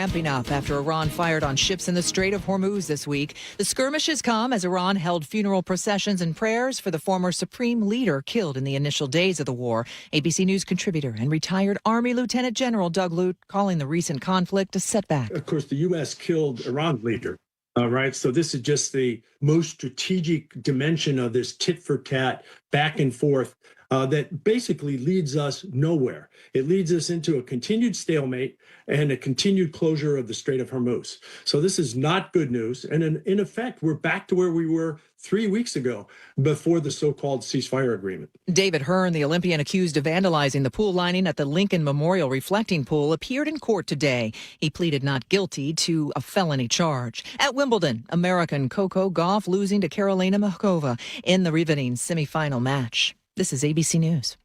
ramping up after Iran fired on ships in the Strait of Hormuz this week. The skirmishes come as Iran held funeral processions and prayers for the former supreme leader killed in the initial days of the war. ABC News contributor and retired Army Lieutenant General Doug Lute calling the recent conflict a setback. Of course, the U.S. killed Iran's leader. Right. So this is just the most strategic dimension of this tit for tat back and forth that basically leads us nowhere. It leads us into a continued stalemate and a continued closure of the Strait of Hormuz. So this is not good news. And in effect, we're back to where we were 3 weeks ago before the so-called ceasefire agreement. David Hearn, the Olympian accused of vandalizing the pool lining at the Lincoln Memorial Reflecting Pool, appeared in court today. He pleaded not guilty to a felony charge. At Wimbledon, American Coco Gauff losing to Karolina Muchova in the riveting semifinal match. This is ABC News.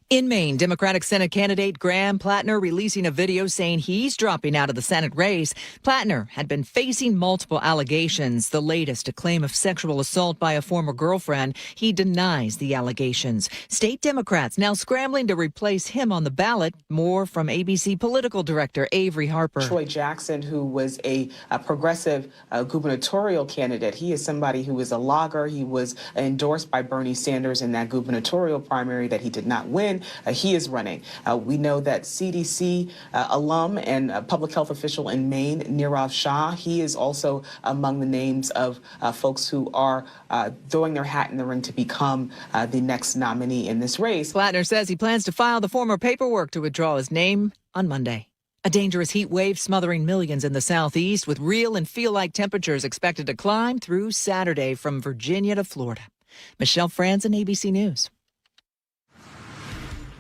In Maine, Democratic Senate candidate Graham Plattner releasing a video saying he's dropping out of the Senate race. Plattner had been facing multiple allegations, the latest a claim of sexual assault by a former girlfriend. He denies the allegations. State Democrats now scrambling to replace him on the ballot. More from ABC political director Avery Harper. Troy Jackson, who was a progressive gubernatorial candidate, he is somebody who is a logger. He was endorsed by Bernie Sanders in that gubernatorial primary that he did not win. He is running. We know that CDC alum and public health official in Maine, Nirav Shah, he is also among the names of folks who are throwing their hat in the ring to become the next nominee in this race. Plattner says he plans to file the former paperwork to withdraw his name on Monday. A dangerous heat wave smothering millions in the southeast with real and feel-like temperatures expected to climb through Saturday from Virginia to Florida. Michelle Franzen, ABC News.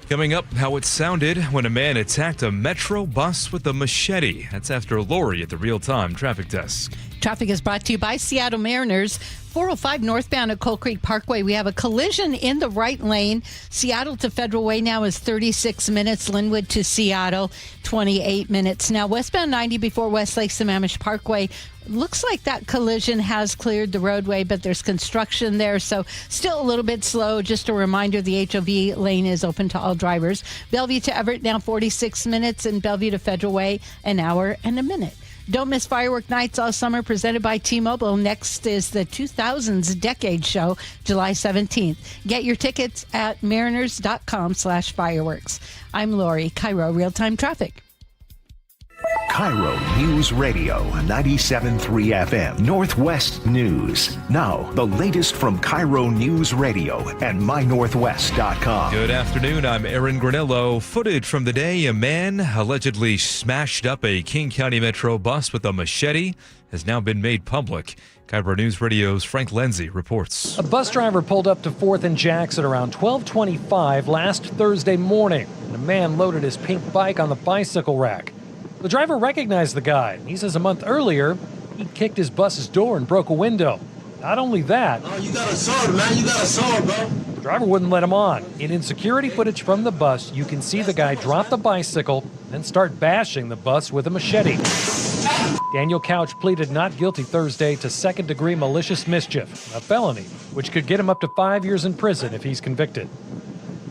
Coming up, how it sounded when a man attacked a Metro bus with a machete. That's after Lori at the real-time traffic desk. Traffic is brought to you by Seattle Mariners. 405 northbound at Coal Creek Parkway. We have a collision in the right lane. Seattle to Federal Way now is 36 minutes. Linwood to Seattle, 28 minutes. Now westbound 90 before Westlake Sammamish Parkway. Looks like that collision has cleared the roadway, but there's construction there, so still a little bit slow. Just a reminder, the HOV lane is open to all drivers. Bellevue to Everett now 46 minutes, and Bellevue to Federal Way an hour and a minute. Don't miss firework nights all summer presented by T-Mobile. Next is the 2000s Decade Show, July 17th. Get your tickets at mariners.com/fireworks. I'm Lori, KIRO Real-Time Traffic. KIRO News Radio 97.3 FM Northwest News. Now, the latest from KIRO News Radio and mynorthwest.com. Good afternoon. I'm Aaron Granello. Footage from the day a man allegedly smashed up a King County Metro bus with a machete has now been made public. KIRO News Radio's Frank Lindsay reports. A bus driver pulled up to 4th and Jackson around 12:25 last Thursday morning, and a man loaded his pink bike on the bicycle rack. The driver recognized the guy. He says a month earlier, he kicked his bus's door and broke a window. Not only that, oh, you got a sword, man. You got a sword, bro. The driver wouldn't let him on. In security footage from the bus, you can see the guy drop the bicycle and start bashing the bus with a machete. Daniel Couch pleaded not guilty Thursday to second-degree malicious mischief, a felony, which could get him up to 5 years in prison if he's convicted.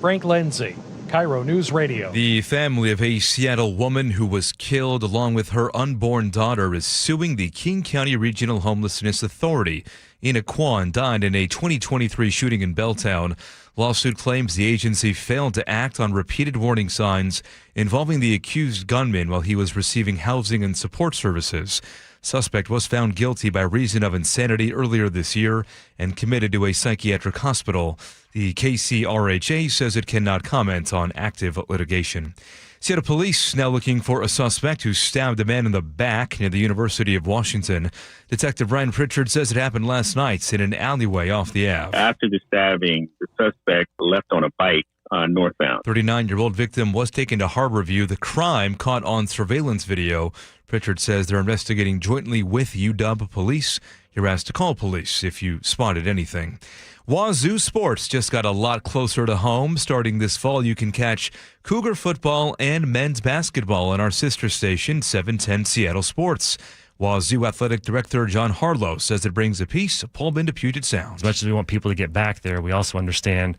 Frank Lindsay, KIRO News Radio. The family of a Seattle woman who was killed along with her unborn daughter is suing the King County Regional Homelessness Authority. Ina Kwan died in a 2023 shooting in Belltown. Lawsuit claims the agency failed to act on repeated warning signs involving the accused gunman while he was receiving housing and support services. Suspect was found guilty by reason of insanity earlier this year and committed to a psychiatric hospital. The KCRHA says it cannot comment on active litigation. Seattle police now looking for a suspect who stabbed a man in the back near the University of Washington. Detective Ryan Pritchard says it happened last night in an alleyway off the Ave. After the stabbing, the suspect left on a bike northbound. 39-year-old victim was taken to Harborview. The crime caught on surveillance video. Pritchard says they're investigating jointly with UW police. You're asked to call police if you spotted anything. Wazoo sports just got a lot closer to home. Starting this fall, you can catch Cougar football and men's basketball on our sister station, 710 Seattle Sports. Wazoo Athletic Director John Harlow says it brings a piece of Pullman to Puget Sound. As much as we want people to get back there, we also understand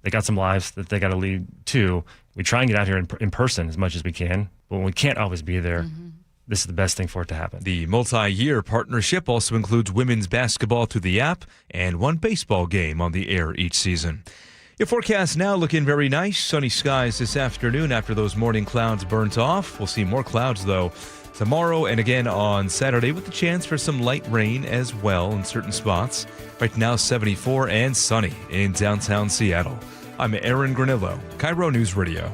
they got some lives that they got to lead too. We try and get out here in person as much as we can. But when we can't always be there, this is the best thing for it to happen. The multi-year partnership also includes women's basketball through the app and one baseball game on the air each season. Your forecast now looking very nice. Sunny skies this afternoon after those morning clouds burnt off. We'll see more clouds, though, tomorrow and again on Saturday with the chance for some light rain as well in certain spots. Right now, 74 and sunny in downtown Seattle. I'm Aaron Granillo, KIRO News Radio.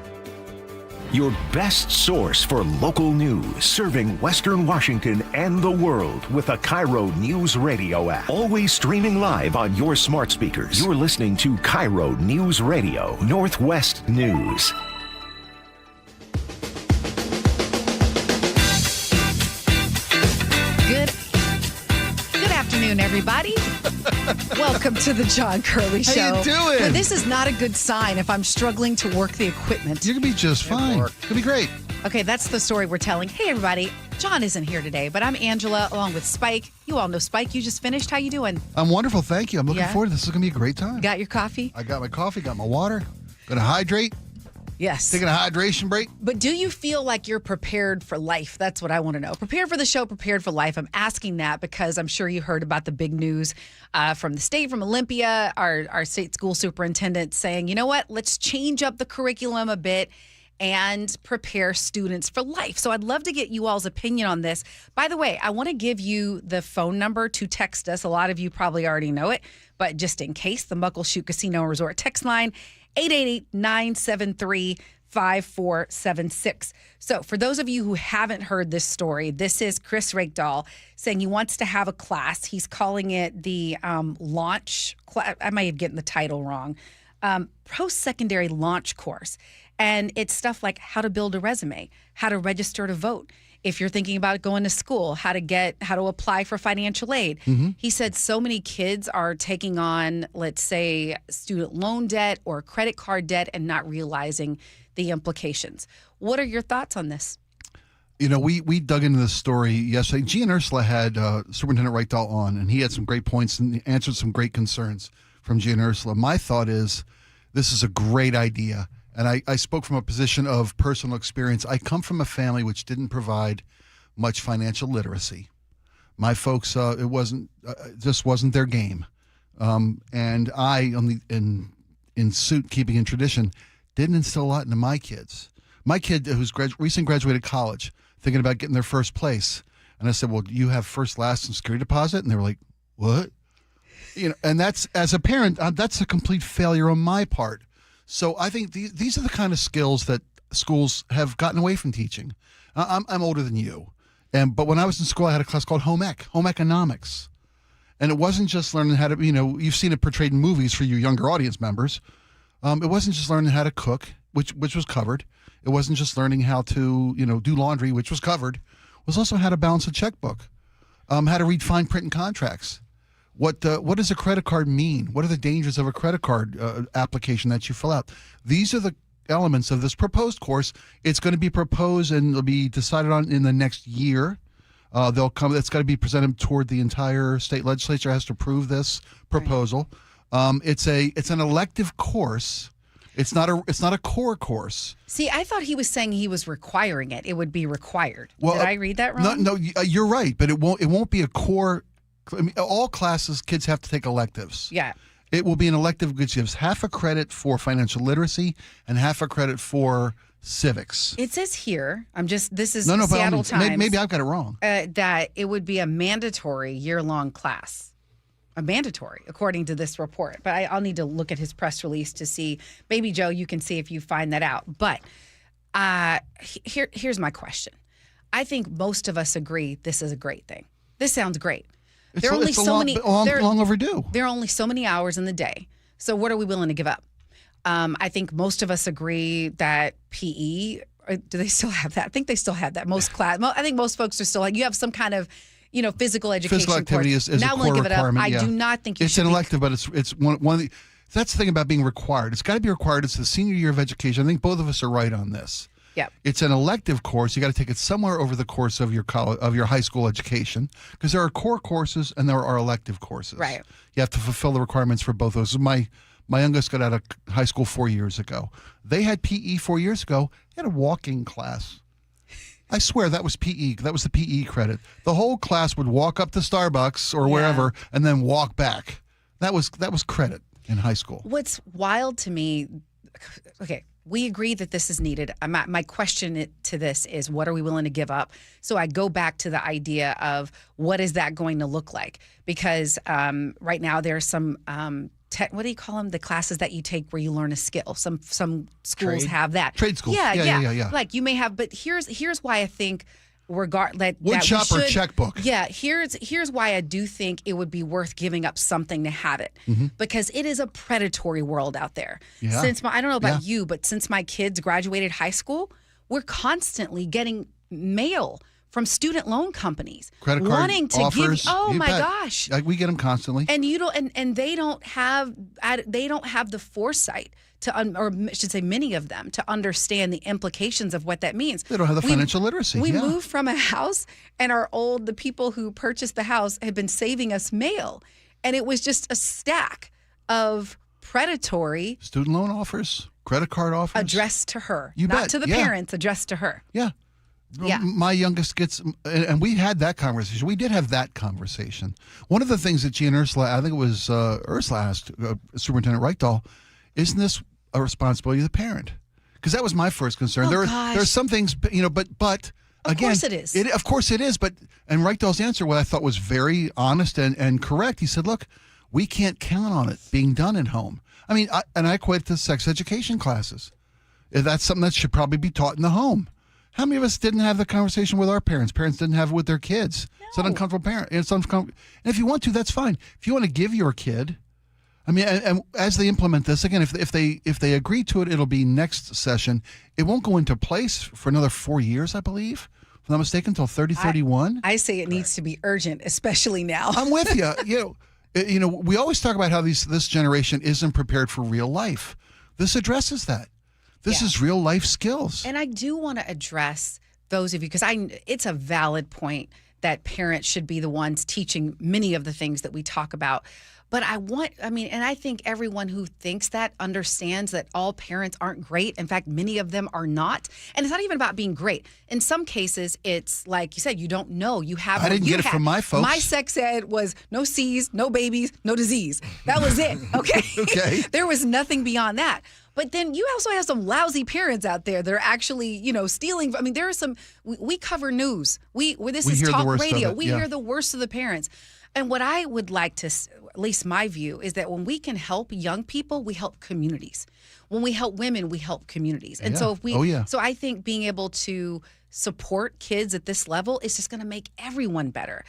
Your best source for local news, serving Western Washington and the world with a KIRO News Radio app. Always streaming live on your smart speakers. You're listening to KIRO News Radio, Northwest News. Good afternoon, everybody. Welcome to the John Curley Show. How you doing? Well, this is not a good sign if I'm struggling to work the equipment. You're going to be just fine. It'll be great. Okay, that's the story we're telling. Hey, everybody. John isn't here today, but I'm Angela along with Spike. You all know Spike. You just finished. How you doing? I'm wonderful. Thank you. I'm looking forward to this. This is going to be a great time. Got your coffee? I got my coffee, got my water. Going to hydrate. Yes. Taking a hydration break. But do you feel like you're prepared for life? That's what I want to know. Prepared for the show, prepared for life. I'm asking that because I'm sure you heard about the big news from the state, from Olympia, our state school superintendent saying, you know what, let's change up the curriculum a bit and prepare students for life. So I'd love to get you all's opinion on this. By the way, I want to give you the phone number to text us. A lot of you probably already know it, but just in case, the Muckleshoot Casino and Resort text line, 888-973-5476. So for those of you who haven't heard this story, this is Chris Rakedahl saying he wants to have a class. He's calling it the launch class. I might have gotten the title wrong. Post-secondary launch course. And it's stuff like how to build a resume, how to register to vote. If you're thinking about going to school, how to apply for financial aid. He said so many kids are taking on, let's say, student loan debt or credit card debt and not realizing the implications. What are your thoughts on this? You know, we dug into this story yesterday. G and Ursula had Superintendent Rakedahl on, and he had some great points and answered some great concerns from G and Ursula. My thought is this is a great idea. And I spoke from a position of personal experience. I come from a family which didn't provide much financial literacy. My folks, just wasn't their game. And I, in suit keeping in tradition, didn't instill a lot into my kids. My kid, who's recently graduated college, thinking about getting their first place, and I said, "Well, do you have first, last, and security deposit?" And they were like, "What?" You know, and that's, as a parent, that's a complete failure on my part. So I think these are the kind of skills that schools have gotten away from teaching. I'm older than you, but when I was in school, I had a class called home economics, and it wasn't just learning how to, you've seen it portrayed in movies for you younger audience members. It wasn't just learning how to cook, which was covered. It wasn't just learning how to do laundry, which was covered. It was also how to balance a checkbook, how to read fine print and contracts. What does a credit card mean? What are the dangers of a credit card application that you fill out? These are the elements of this proposed course. It's going to be proposed and it'll be decided on in the next year. They'll come. It's got to be presented toward the entire state legislature has to approve this proposal. Right. It's an elective course. It's not a core course. See, I thought he was saying he was requiring it. It would be required. Well, did I read that wrong? No, you're right, but it won't be a core. I mean, all classes, kids have to take electives. Yeah. It will be an elective which gives half a credit for financial literacy and half a credit for civics. It says here, this is Seattle Times. Maybe I've got it wrong. That it would be a mandatory year-long class. A mandatory, according to this report. But I'll need to look at his press release to see. Maybe, Joe, you can see if you find that out. But here's my question. I think most of us agree this is a great thing. This sounds great. There are only so many long overdue. There are only so many hours in the day. So what are we willing to give up? I think most of us agree that PE. Do they still have that? I think they still have that. I think most folks are still like you have some kind of physical education. Physical activity course. is a core requirement. I do not think it's an elective, but it's one of the. That's the thing about being required. It's got to be required. It's the senior year of education. I think both of us are right on this. Yeah. It's an elective course. You got to take it somewhere over the course of your high school education because there are core courses and there are elective courses. Right. You have to fulfill the requirements for both those. My youngest got out of high school 4 years ago. They had PE 4 years ago. They had a walking class. I swear that was PE. That was the PE credit. The whole class would walk up to Starbucks or wherever and then walk back. That was credit in high school. What's wild to me, okay, we agree that this is needed. My question to this is, what are we willing to give up? So I go back to the idea of what is that going to look like? Because right now there's some what do you call them? The classes that you take where you learn a skill. Some schools have that. Trade schools. Yeah. Like you may have, but here's why I think wood shop or checkbook. Yeah, here's why I do think it would be worth giving up something to have it, because it is a predatory world out there. Yeah. I don't know about you, but since my kids graduated high school, we're constantly getting mail from student loan companies, credit card wanting to offers. give. Oh You my bet. gosh! We get them constantly. And you don't, and they don't have the foresight to, or I should say, many of them to understand the implications of what that means. They don't have the financial literacy. We moved from a house, and the people who purchased the house had been saving us mail, and it was just a stack of predatory student loan offers, credit card offers addressed to her, You not bet. to the parents, addressed to her. Yeah. Yeah. My youngest gets, and we had that conversation. We did have that conversation. One of the things that Jean Ursula, I think it was Ursula asked Superintendent Reichdahl, isn't this a responsibility of the parent? Because that was my first concern. There are some things, but again, course it is. Of course it is. And Reichdahl's answer, what I thought was very honest and correct. He said, look, we can't count on it being done at home. I mean, I equate it to sex education classes. That's something that should probably be taught in the home. How many of us didn't have the conversation with our parents? Parents didn't have it with their kids. No. It's an uncomfortable parent. And if you want to, that's fine. If you want to give your kid, I mean, and as they implement this again, if they agree to it, it'll be next session. It won't go into place for another 4 years, I believe. If I'm not mistaken, until 3031. I say it needs to be urgent, especially now. I'm with you. We always talk about how this generation isn't prepared for real life. This addresses that. This is real life skills. And I do want to address those of you, because it's a valid point that parents should be the ones teaching many of the things that we talk about. But I think everyone who thinks that understands that all parents aren't great. In fact, many of them are not. And it's not even about being great. In some cases, it's like you said, you don't know. I didn't get it from my folks. My sex ed was no C's, no babies, no disease. That was it. Okay. Okay. There was nothing beyond that. But then you also have some lousy parents out there that are actually, stealing. I mean, there are some. We cover news. This is talk radio. We hear the worst of the parents. And what I would like to, at least my view, is that when we can help young people, we help communities. When we help women, we help communities. And so so I think being able to support kids at this level is just going to make everyone better.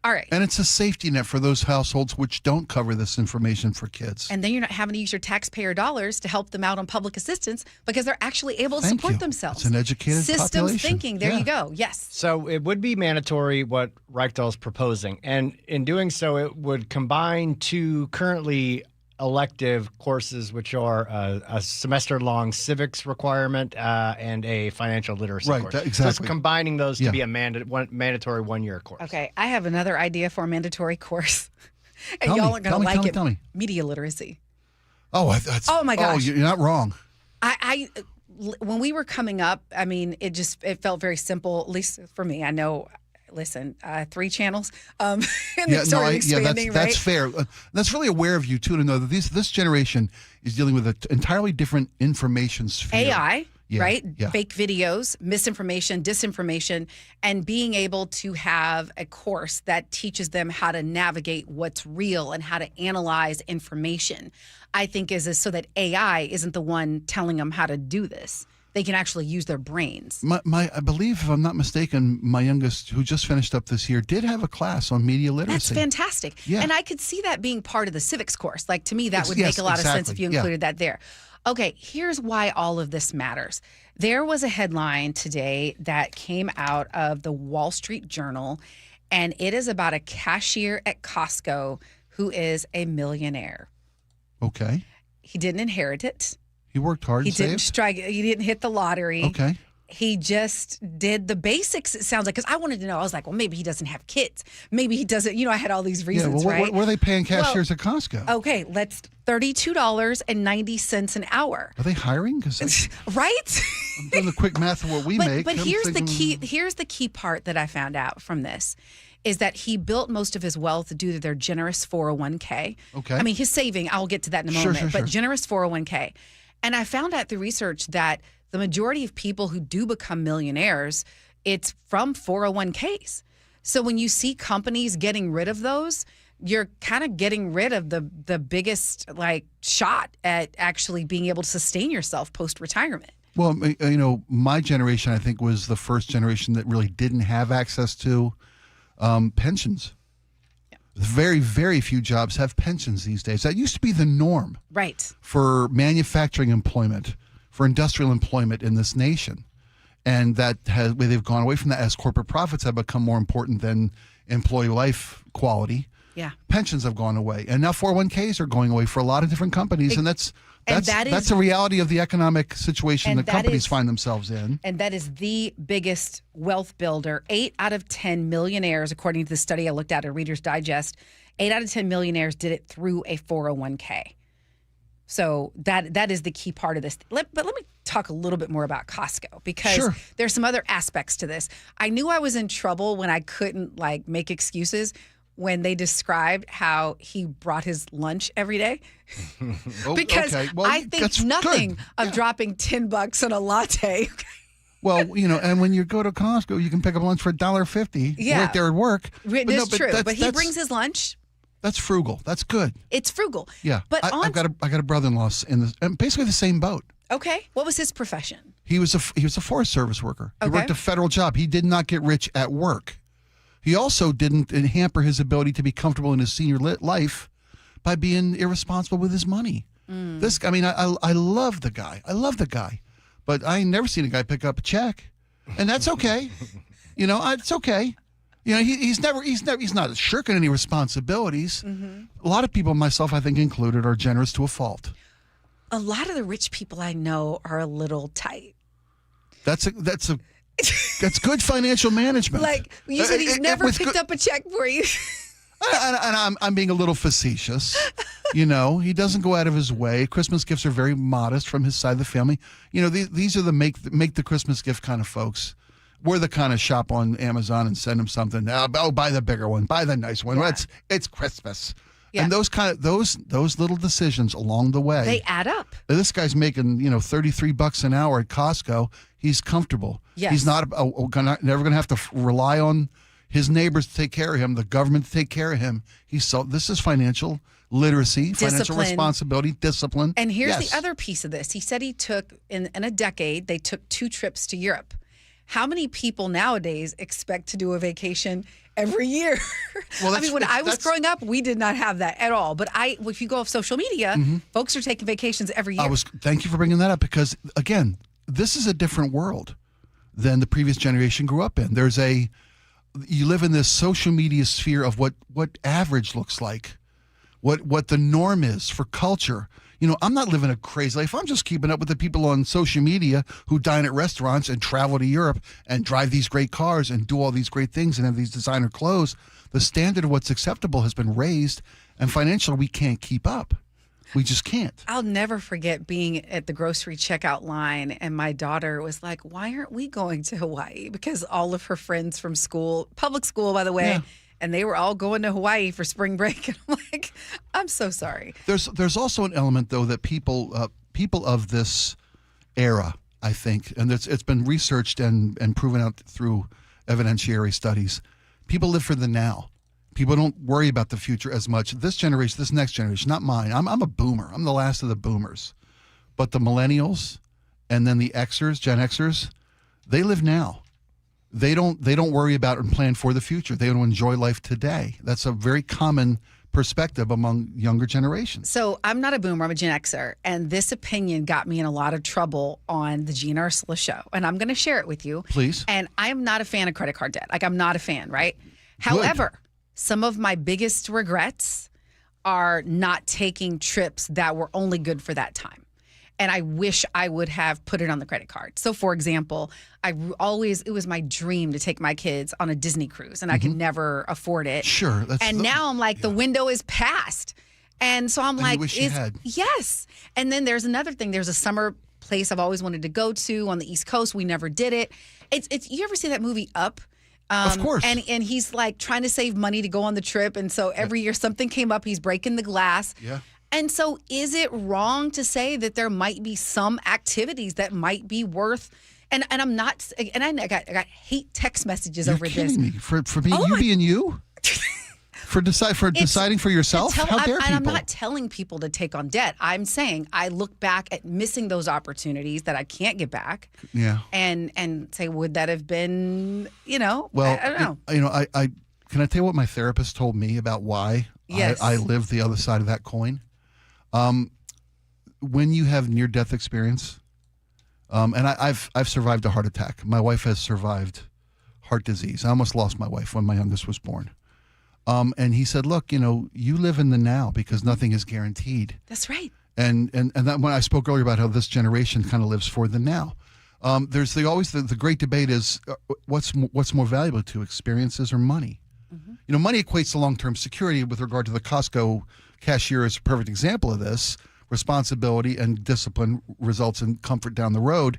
All right. And it's a safety net for those households which don't cover this information for kids. And then you're not having to use your taxpayer dollars to help them out on public assistance because they're actually able to support themselves. It's an educated Systems population. thinking. There you go. Yes. So it would be mandatory what Reichdahl's proposing. And in doing so, it would combine two currently elective courses, which are a semester-long civics requirement and a financial literacy course. Right, exactly. So it's combining those to be a mandatory one-year course. Okay, I have another idea for a mandatory course. And Tell y'all me, are going to like it. tell me. Media literacy. Oh, oh my gosh. Oh, you're not wrong. When we were coming up, I mean, it felt very simple, at least for me. I know. Listen, 3 channels. And expanding, that's fair. That's really aware of you too to know that this generation is dealing with an entirely different information sphere. AI, right? Yeah. Fake videos, misinformation, disinformation, and being able to have a course that teaches them how to navigate what's real and how to analyze information, I think is so that AI isn't the one telling them how to do this. They can actually use their brains. I believe, if I'm not mistaken, my youngest, who just finished up this year, did have a class on media literacy. That's fantastic. Yeah. And I could see that being part of the civics course. Like, to me, that would make a lot of sense if you included that there. Okay, here's why all of this matters. There was a headline today that came out of the Wall Street Journal, and it is about a cashier at Costco who is a millionaire. Okay. He didn't inherit it. He worked hard. He didn't strike. He didn't hit the lottery. Okay. he just did the basics, it sounds like, because I wanted to know. I was like, well, maybe he doesn't have kids. Maybe he doesn't, I had all these reasons, right? What are they paying cashiers at Costco? Okay, let's $32.90 an hour. Are they hiring? 'Cause right? I'm doing the quick math of what we make. But here's the key part that I found out from this is that he built most of his wealth due to their generous 401k. Okay. I mean, his saving, I'll get to that in a moment, but generous 401k. And I found out through research that the majority of people who do become millionaires, it's from 401ks. So when you see companies getting rid of those, you're kind of getting rid of the biggest shot at actually being able to sustain yourself post-retirement. Well, my generation, I think, was the first generation that really didn't have access to pensions. Yeah. Very, very few jobs have pensions these days. That used to be the norm. Right. For manufacturing employment, for industrial employment in this nation. And they've gone away from that as corporate profits have become more important than employee life quality. Yeah. Pensions have gone away. And now 401ks are going away for a lot of different companies. And that's a reality of the economic situation that companies find themselves in. And that is the biggest wealth builder. 8 out of 10 millionaires, according to the study I looked at at Reader's Digest, 8 out of 10 millionaires did it through a 401k. So that is the key part of this. But let me talk a little bit more about Costco, because there's some other aspects to this. I knew I was in trouble when I couldn't make excuses when they described how he brought his lunch every day. Because I think nothing of dropping $10 on a latte. Well, and when you go to Costco, you can pick up lunch for $1.50 right there at work. That's true. But he brings his lunch. That's frugal. That's good. It's frugal. Yeah. But I got a brother-in-law in basically the same boat. Okay. What was his profession? He was a Forest Service worker. He worked a federal job. He did not get rich at work. He also didn't hamper his ability to be comfortable in his senior life by being irresponsible with his money. I love the guy. But I ain't never seen a guy pick up a check, and that's okay. It's okay. He's not shirking any responsibilities. Mm-hmm. A lot of people, myself I think included, are generous to a fault. A lot of the rich people I know are a little tight. That's good financial management. You said he's never picked up a check for you. And I'm being a little facetious. He doesn't go out of his way. Christmas gifts are very modest from his side of the family. These are the make the Christmas gift kind of folks. We're the kind of shop on Amazon and send them something. Buy the bigger one. Buy the nice one. Yeah. It's Christmas. Yeah. And those little decisions along the way, they add up. This guy's making $33 an hour at Costco. He's comfortable. Yes. He's not never going to have to rely on his neighbors to take care of him, the government to take care of him. This is financial literacy, financial responsibility, discipline. And here's the other piece of this. He said he took in a decade. They took 2 trips to Europe. How many people nowadays expect to do a vacation every year? Well, when I was growing up, we did not have that at all. But if you go off social media, folks are taking vacations every year. Thank you for bringing that up, because again, this is a different world than the previous generation grew up in. You live in this social media sphere of what average looks like, what the norm is for culture. I'm not living a crazy life. I'm just keeping up with the people on social media who dine at restaurants and travel to Europe and drive these great cars and do all these great things and have these designer clothes. The standard of what's acceptable has been raised, and financially we can't keep up. We just can't. I'll never forget being at the grocery checkout line, and my daughter was like, why aren't we going to Hawaii? Because all of her friends from school, public school, by the way, and they were all going to Hawaii for spring break. And I'm like, I'm so sorry. There's also an element, though, that people of this era, I think, and it's been researched and proven out through evidentiary studies, people live for the now. People don't worry about the future as much. This next generation, not mine. I'm a boomer. I'm the last of the boomers. But the millennials and then the Xers, Gen Xers, they live now. They don't worry about and plan for the future. They want to enjoy life today. That's a very common perspective among younger generations. So I'm not a boomer, I'm a Gen Xer, and this opinion got me in a lot of trouble on the Gene Ursula show, and I'm going to share it with you. Please. And I am not a fan of credit card debt. I'm not a fan, right? However, some of my biggest regrets are not taking trips that were only good for that time. and I wish I would have put it on the credit card. So, for example, it was my dream to take my kids on a Disney cruise, and I could never afford it. Sure. Now I'm like, the window is past. And so I'm like, you wish you had. Yes. And then there's another thing. There's a summer place I've always wanted to go to on the East Coast. We never did it. It's you ever see that movie Up? Of course. And he's like trying to save money to go on the trip. And so every year something came up, he's breaking the glass. Yeah. And so is it wrong to say that there might be some activities that might be worth, and I'm not, and I got hate text messages You're over kidding this. Me. For being you being you? For deciding for yourself? How dare people? And I'm not telling people to take on debt. I'm saying I look back at missing those opportunities that I can't get back. Yeah. And say, would that have been, Well, I don't know. I can I tell you what my therapist told me about why I live the other side of that coin? When you have near-death experience, and I've survived a heart attack. My wife has survived heart disease. I almost lost my wife when my youngest was born. And he said, look, you live in the now because nothing is guaranteed. That's right. And that when I spoke earlier about how this generation kind of lives for the now. There's the great debate is what's more valuable to experiences or money? Mm-hmm. Money equates to long-term security with regard to the Costco cashier is a perfect example of this. Responsibility and discipline results in comfort down the road.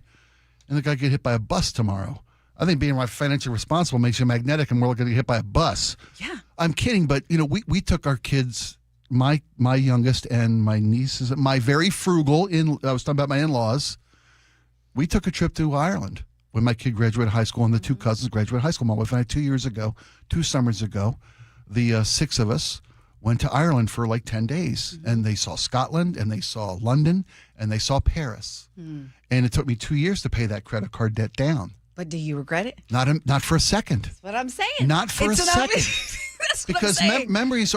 And the guy get hit by a bus tomorrow. I think being financially responsible makes you magnetic, and we're going to get hit by a bus. Yeah. I'm kidding, but we took our kids, my youngest and my nieces, my very frugal I was talking about my in-laws. We took a trip to Ireland when my kid graduated high school and the two cousins graduated high school. My wife and I 2 summers ago, the 6 of us went to Ireland for like 10 days, and they saw Scotland, and they saw London, and they saw Paris. And it took me 2 years to pay that credit card debt down. But do you regret it? Not for a second. That's what I'm saying. Not for a second. That's what because I'm saying.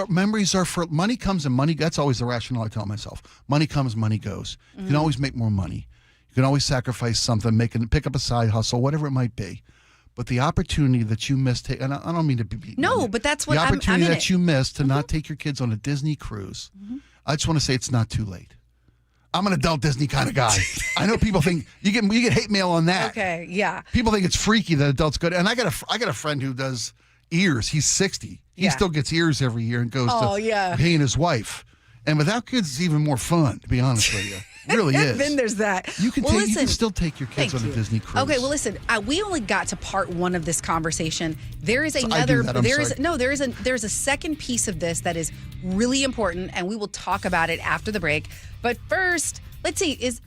memories are for money comes and money. That's always the rationale I tell myself. Money comes, money goes. You can always make more money. You can always sacrifice something, pick up a side hustle, whatever it might be. But the opportunity that you missed, and I don't mean to be no, but that's what the opportunity that you missed to Mm-hmm. not take your kids on a Disney cruise. I just want to say it's not too late. I'm an adult Disney kind of guy. I know people think you get hate mail on that. Okay, yeah. People think it's freaky that adults go to, and I got a friend who does ears. He's 60. He still gets ears every year and goes to paying his wife. And without kids, it's even more fun, to be honest with you. It really is. Then there's that. You can still take your kids on a Disney cruise. Okay, well, listen. We only got to part one of this conversation. There is So another. I do that, There's a second piece of this that is really important, and we will talk about it after the break. But first, let's see. Is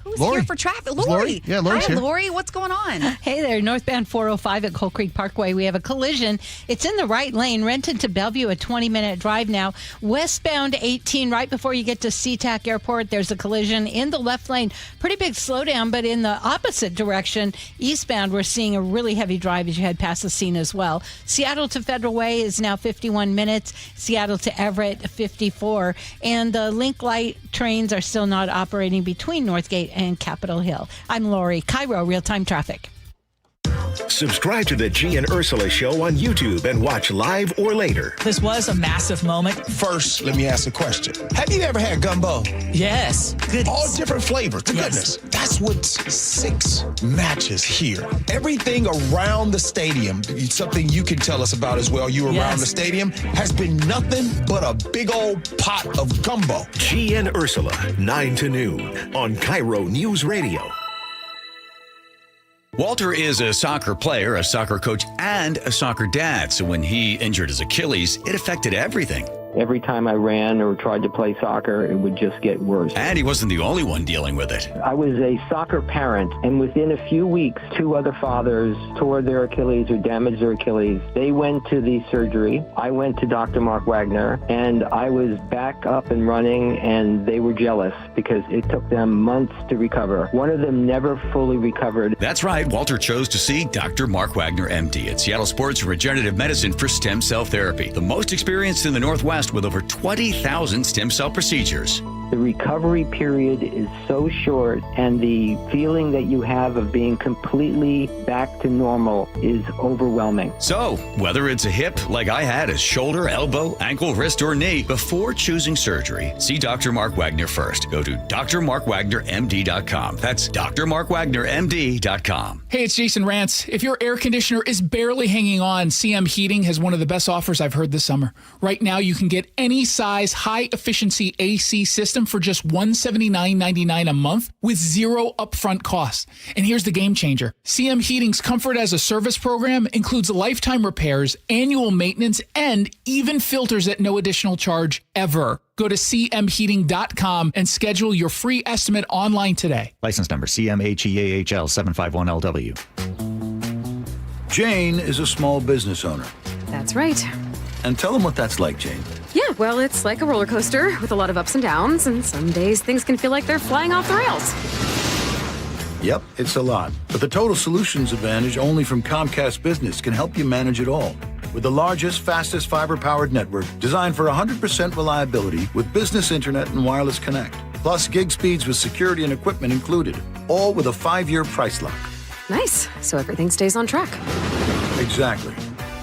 who's Lori. here for traffic? It's Lori. Yeah, Lori's Hi, here. Lori. What's going on? Hey there, northbound 405 at Coal Creek Parkway. We have a collision. It's in the right lane, Renton to Bellevue, a 20-minute drive now. Westbound 18, right before you get to SeaTac Airport, there's a collision in the left lane. Pretty big slowdown, but in the opposite direction, eastbound, we're seeing a really heavy drive as you head past the scene as well. Seattle to Federal Way is now 51 minutes. Seattle to Everett, 54. And the Link Light trains are still not operating between Northgate and Capitol Hill. I'm Lori, KIRO Real-Time Traffic. Subscribe to the G and Ursula Show on YouTube and watch live or later. This was a massive moment. First, let me ask a question. Have you ever had gumbo? Yes. Goodness. All different flavors. To goodness. That's what 6 matches here. Everything around the stadium, something you can tell us about as well, you around the stadium, has been nothing but a big old pot of gumbo. G and Ursula, 9 to noon on KIRO News Radio. Walter is a soccer player, a soccer coach, and a soccer dad. So when he injured his Achilles, it affected everything. Every time I ran or tried to play soccer, it would just get worse. And he wasn't the only one dealing with it. I was a soccer parent, and within a few weeks, 2 other fathers tore their Achilles or damaged their Achilles. They went to the surgery. I went to Dr. Mark Wagner, and I was back up and running, and they were jealous because it took them months to recover. One of them never fully recovered. That's right. Walter chose to see Dr. Mark Wagner, MD, at Seattle Sports Regenerative Medicine for stem cell therapy. The most experienced in the Northwest with over 20,000 stem cell procedures. The recovery period is so short, and the feeling that you have of being completely back to normal is overwhelming. So, whether it's a hip like I had, a shoulder, elbow, ankle, wrist, or knee, before choosing surgery, see Dr. Mark Wagner first. Go to drmarkwagnermd.com. That's drmarkwagnermd.com. Hey, it's Jason Rantz. If your air conditioner is barely hanging on, CM Heating has one of the best offers I've heard this summer. Right now, you can get any size high-efficiency AC system for just $179.99 a month with zero upfront costs. And here's the game changer. CM Heating's Comfort as a Service program includes lifetime repairs, annual maintenance, and even filters at no additional charge ever. Go to cmheating.com and schedule your free estimate online today. License number CMHEAHL 751LW. Jane is a small business owner. That's right. And tell them what that's like, Jane. Yeah, well, it's like a roller coaster with a lot of ups and downs, and some days things can feel like they're flying off the rails. Yep, it's a lot. But the Total Solutions Advantage only from Comcast Business can help you manage it all. With the largest, fastest fiber-powered network designed for 100% reliability with business internet and wireless connect. Plus gig speeds with security and equipment included. All with a 5-year price lock. Nice. So everything stays on track. Exactly.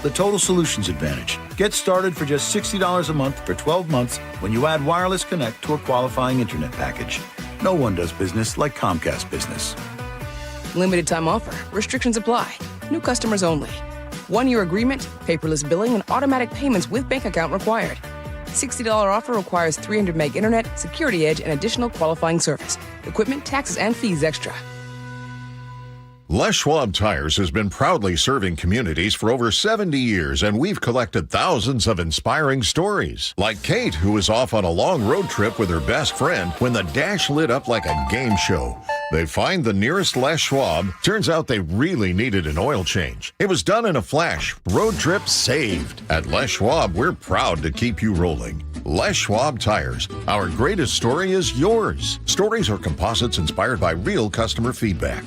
The Total Solutions Advantage. Get started for just $60 a month for 12 months when you add wireless connect to a qualifying internet package. No one does business like Comcast Business. Limited time offer. Restrictions apply. New customers only. 1-year agreement, paperless billing, and automatic payments with bank account required. $60 offer requires 300 meg internet, security edge, and additional qualifying service. Equipment, taxes, and fees extra. Les Schwab Tires has been proudly serving communities for over 70 years, and we've collected thousands of inspiring stories. Like Kate, who was off on a long road trip with her best friend when the dash lit up like a game show. They find the nearest Les Schwab. Turns out they really needed an oil change. It was done in a flash. Road trip saved. At Les Schwab, we're proud to keep you rolling. Les Schwab Tires. Our greatest story is yours. Stories are composites inspired by real customer feedback.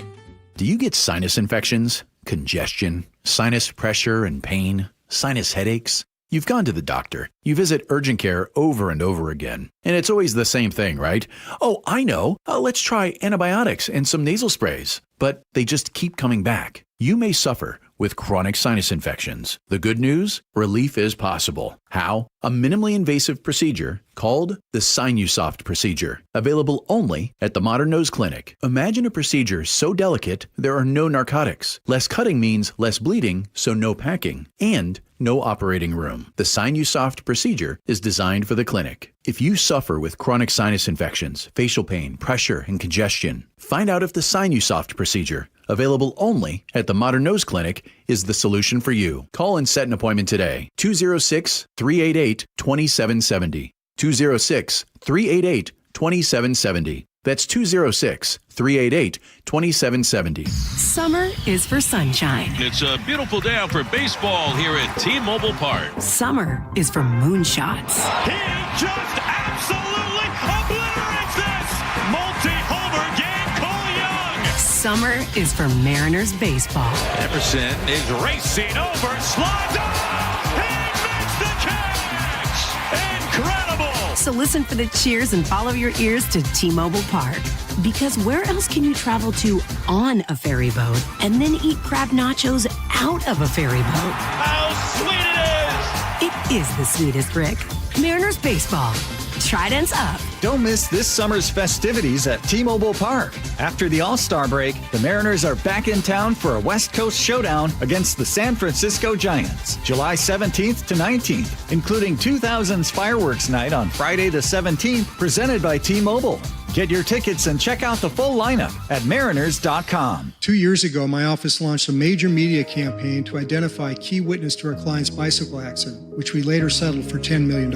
Do you get sinus infections, congestion, sinus pressure and pain, sinus headaches? You've gone to the doctor. You visit urgent care over and over again. And it's always the same thing, right? Oh, I know. Let's try antibiotics and some nasal sprays. But they just keep coming back. You may suffer with chronic sinus infections. The good news? Relief is possible. How? A minimally invasive procedure called the Sinusoft procedure, available only at the Modern Nose Clinic. Imagine a procedure so delicate there are no narcotics. Less cutting means less bleeding, so no packing, and no operating room. The Sinusoft procedure is designed for the clinic. If you suffer with chronic sinus infections, facial pain, pressure, and congestion, find out if the Sinusoft procedure, available only at the Modern Nose Clinic, is the solution for you. Call and set an appointment today. 206-388-2770. 206-388-2770. That's 206-388-2770. Summer is for sunshine. It's a beautiful day out for baseball here at T-Mobile Park. Summer is for moonshots. He just absolutely obliterates this! Multi-homer game, Cole Young! Summer is for Mariners baseball. Emerson is racing over, slides off! He makes the catch! Incredible! So listen for the cheers and follow your ears to T-Mobile Park. Because where else can you travel to on a ferry boat and then eat crab nachos out of a ferry boat? How sweet it is! It is the sweetest, Rick. Mariners baseball. Tridents up. Don't miss this summer's festivities at T-Mobile Park. After the All-Star break, the Mariners are back in town for a West Coast showdown against the San Francisco Giants, July 17th to 19th, including 2000's Fireworks Night on Friday the 17th, presented by T-Mobile. Get your tickets and check out the full lineup at mariners.com. 2 years ago, my office launched a major media campaign to identify key witness to our client's bicycle accident, which we later settled for $10 million.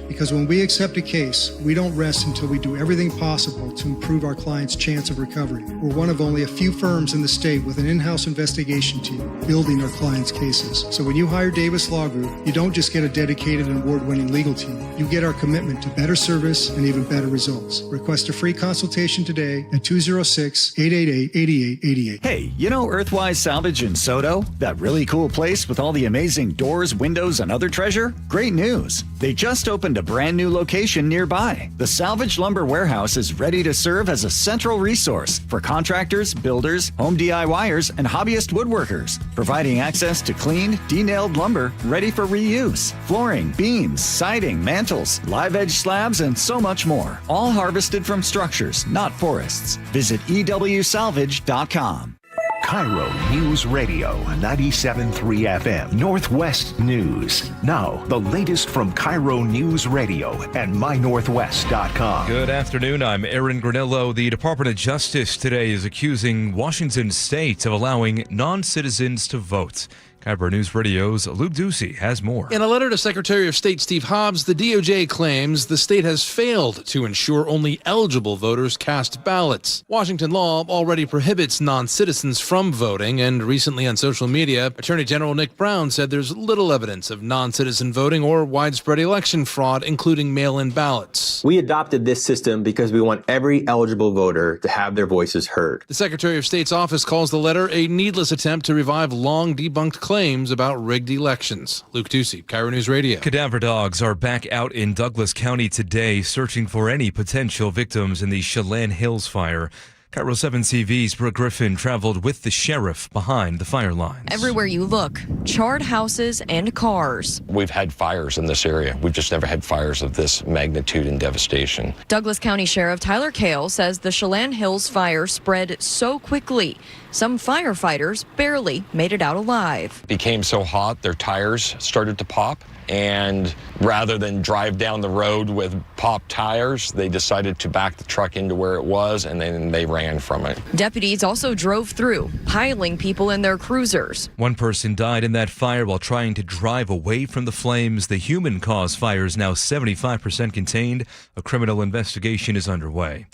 Because when we accept a case, we don't rest until we do everything possible to improve our client's chance of recovery. We're one of only a few firms in the state with an in-house investigation team building our clients' cases. So when you hire Davis Law Group, you don't just get a dedicated and award-winning legal team. You get our commitment to better service and even better results. Request a free consultation today at 206-888-8888. Hey, you know Earthwise Salvage in Soto? That really cool place with all the amazing doors, windows, and other treasure? Great news! They just opened a brand new location location nearby. The Salvage Lumber Warehouse is ready to serve as a central resource for contractors, builders, home DIYers, and hobbyist woodworkers, providing access to cleaned, denailed lumber ready for reuse, flooring, beams, siding, mantles, live edge slabs, and so much more. All harvested from structures, not forests. Visit ewsalvage.com. KIRO News Radio 97.3 FM Northwest News. Now, the latest from KIRO News Radio and mynorthwest.com. Good afternoon. I'm Aaron Granillo. The Department of Justice today is accusing Washington State of allowing non-citizens to vote. KIRO News Radio's Luke Ducey has more. In a letter to Secretary of State Steve Hobbs, the DOJ claims the state has failed to ensure only eligible voters cast ballots. Washington law already prohibits non-citizens from voting, and recently on social media, Attorney General Nick Brown said there's little evidence of non-citizen voting or widespread election fraud, including mail-in ballots. We adopted this system because we want every eligible voter to have their voices heard. The Secretary of State's office calls the letter a needless attempt to revive long-debunked claims about rigged elections. Luke Ducey, KIRO News Radio. Cadaver dogs are back out in Douglas County today searching for any potential victims in the Chelan Hills fire. KIRO 7 TV's Brooke Griffin traveled with the sheriff behind the fire lines. Everywhere you look, charred houses and cars. We've had fires in this area. We've just never had fires of this magnitude and devastation. Douglas County Sheriff Tyler Kale says the Chelan Hills fire spread so quickly. Some firefighters barely made it out alive. It became so hot, their tires started to pop. And rather than drive down the road with popped tires, they decided to back the truck into where it was, and then they ran from it. Deputies also drove through, piling people in their cruisers. One person died in that fire while trying to drive away from the flames. The human-caused fire is now 75% contained. A criminal investigation is underway.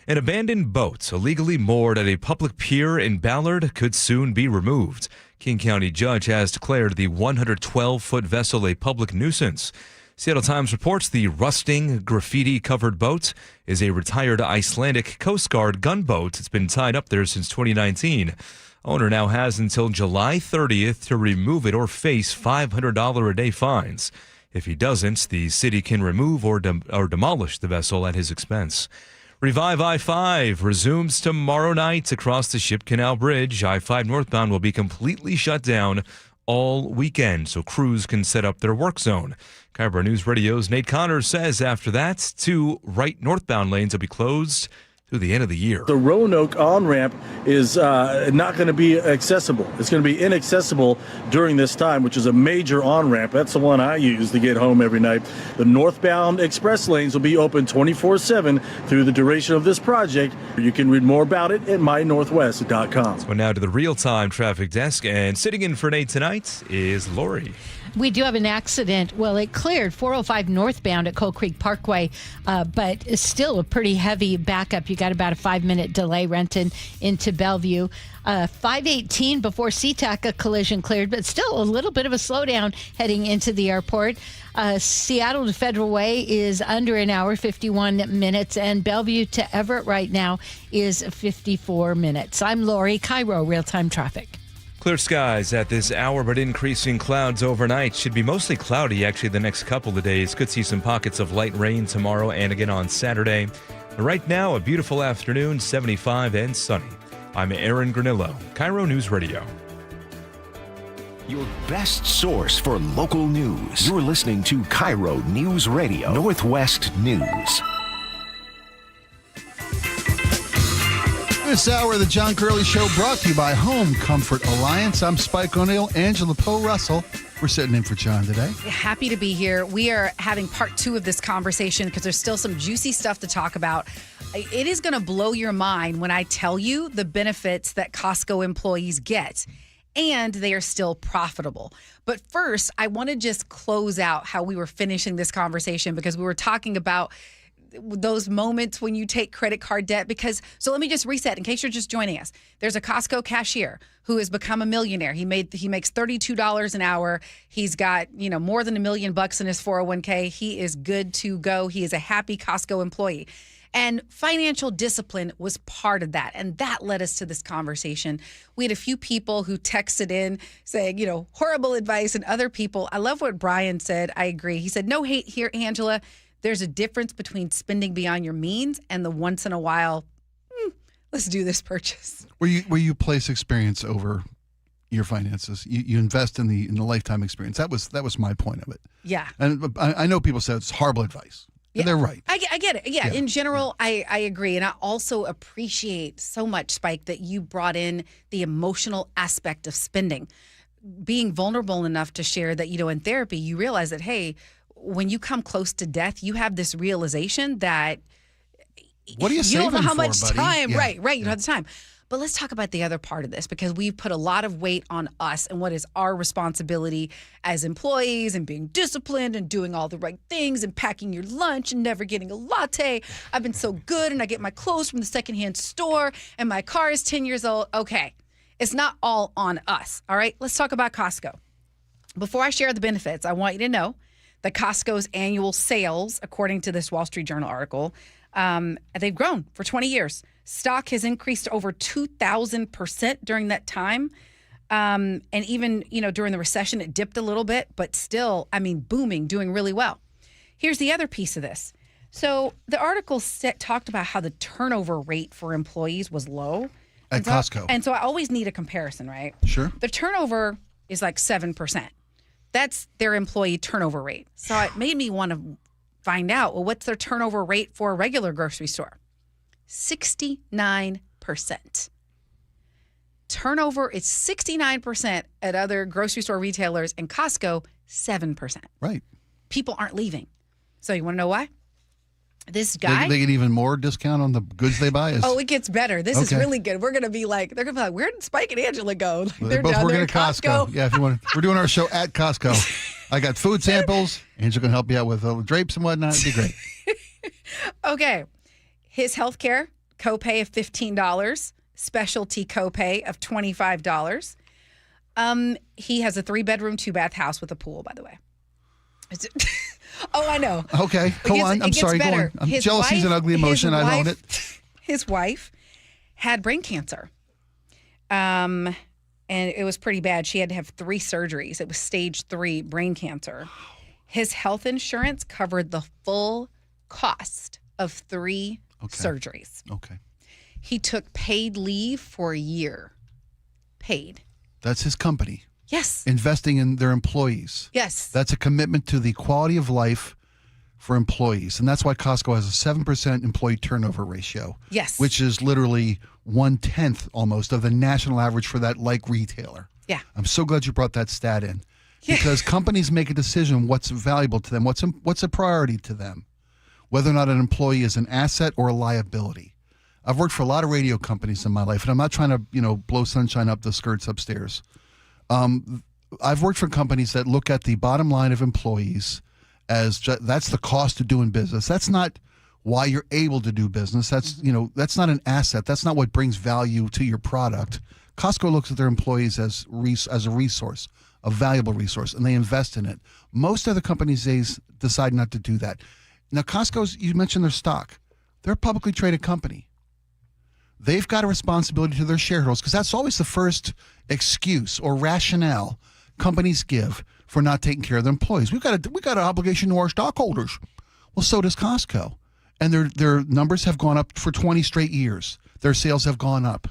An abandoned boat illegally moored at a public pier in Ballard could soon be removed. King County judge has declared the 112-foot vessel a public nuisance. Seattle Times reports the rusting, graffiti-covered boat is a retired Icelandic Coast Guard gunboat. It's been tied up there since 2019. Owner now has until July 30th to remove it or face $500 a day fines. If he doesn't, the city can remove or demolish the vessel at his expense. Revive I-5 resumes tomorrow night across the Ship Canal Bridge. I-5 northbound will be completely shut down all weekend, so crews can set up their work zone. KIRO News Radio's Nate Connors says after that, 2 right northbound lanes will be closed through the end of the year. The Roanoke on-ramp is not going to be accessible. It's going to be inaccessible during this time, which is a major on-ramp. That's the one I use to get home every night. The northbound express lanes will be open 24/7 through the duration of this project. You can read more about it at mynorthwest.com. So now to the real-time traffic desk, and sitting in for Nate tonight is Lori. We do have an accident. Well, it cleared 405 northbound at Coal Creek Parkway, but it's still a pretty heavy backup. You got about a 5-minute delay Renton into Bellevue. 518 before SeaTac, a collision cleared, but still a little bit of a slowdown heading into the airport. Seattle to Federal Way is under an hour, 51 minutes, and Bellevue to Everett right now is 54 minutes. I'm Lori, KIRO Real-Time Traffic. Clear skies at this hour, but increasing clouds overnight. Should be mostly cloudy, actually, the next couple of days. Could see some pockets of light rain tomorrow and again on Saturday. Right now, a beautiful afternoon, 75 and sunny. I'm Aaron Granillo, KIRO News Radio. Your best source for local news. You're listening to KIRO News Radio, Northwest News. This hour of the John Curley Show brought to you by Home Comfort Alliance. I'm Spike O'Neill, Angela Poe Russell. We're sitting in for John today. Happy to be here. We are having part 2 of this conversation because there's still some juicy stuff to talk about. It is going to blow your mind when I tell you the benefits that Costco employees get, and they are still profitable. But first, I want to just close out how we were finishing this conversation because we were talking about those moments when you take credit card debt. So let me just reset in case you're just joining us. There's a Costco cashier who has become a millionaire. He makes $32 an hour. He's got, more than $1 million in his 401k. He is good to go. He is a happy Costco employee. And financial discipline was part of that. And that led us to this conversation. We had a few people who texted in saying, horrible advice, and other people. I love what Brian said. I agree. He said, no hate here, Angela. There's a difference between spending beyond your means and the once in a while, let's do this purchase. Where you place experience over your finances. You invest in the lifetime experience. That was my point of it. Yeah. And I know people say it's horrible advice. Yeah. And they're right. I get it. Yeah. In general, I agree. And I also appreciate so much, Spike, that you brought in the emotional aspect of spending. Being vulnerable enough to share that, in therapy, you realize that, hey, when you come close to death, you have this realization that what are you don't know how much buddy? time. Yeah. Right. You don't have the time. But let's talk about the other part of this, because we've put a lot of weight on us and what is our responsibility as employees and being disciplined and doing all the right things and packing your lunch and never getting a latte. I've been so good and I get my clothes from the secondhand store and my car is 10 years old. Okay, it's not all on us. All right, let's talk about Costco. Before I share the benefits, I want you to know that Costco's annual sales, according to this Wall Street Journal article, they've grown for 20 years. Stock has increased over 2,000% during that time. And even, during the recession, it dipped a little bit, but still, booming, doing really well. Here's the other piece of this. So the article talked about how the turnover rate for employees was low. At Costco. And so I always need a comparison, right? Sure. The turnover is like 7%. That's their employee turnover rate. So it made me want to find out, well, what's their turnover rate for a regular grocery store? 69%. Turnover is 69% at other grocery store retailers, and Costco, 7%. Right. People aren't leaving. So you want to know why? This guy. They get even more discount on the goods they buy? Oh, it gets better. This is really good. We're going to be like, they're going to be like, where did Spike and Angela go? Like, they're both down working there at Costco. Yeah, if you want, we're doing our show at Costco. I got food samples. Angela can help you out with drapes and whatnot. It'd be great. Okay. His healthcare copay of $15, specialty copay of $25. He has a 3-bedroom, 2-bath house with a pool, by the way. Oh, I know. Okay, go on. I'm sorry, go on. Jealousy's an ugly emotion. I own it. His wife had brain cancer. And it was pretty bad. She had to have 3 surgeries. It was stage 3 brain cancer. His health insurance covered the full cost of 3 surgeries. Okay. He took paid leave for a year. Paid. That's his company. Yes. Investing in their employees. Yes. That's a commitment to the quality of life for employees. And that's why Costco has a 7% employee turnover ratio. Yes. Which is literally 1/10 almost of the national average for that like retailer. Yeah. I'm so glad you brought that stat in. Because companies make a decision what's valuable to them, what's a priority to them, whether or not an employee is an asset or a liability. I've worked for a lot of radio companies in my life, and I'm not trying to, blow sunshine up the skirts upstairs. I've worked for companies that look at the bottom line of employees as that's the cost of doing business. That's not why you're able to do business. That's, that's not an asset. That's not what brings value to your product. Costco looks at their employees as a resource, a valuable resource, and they invest in it. Most other companies decide not to do that. Now, Costco's, you mentioned their stock. They're a publicly traded company. They've got a responsibility to their shareholders because that's always the first excuse or rationale companies give for not taking care of their employees. We got an obligation to our stockholders. Well, so does Costco, and their numbers have gone up for 20 straight years. Their sales have gone up.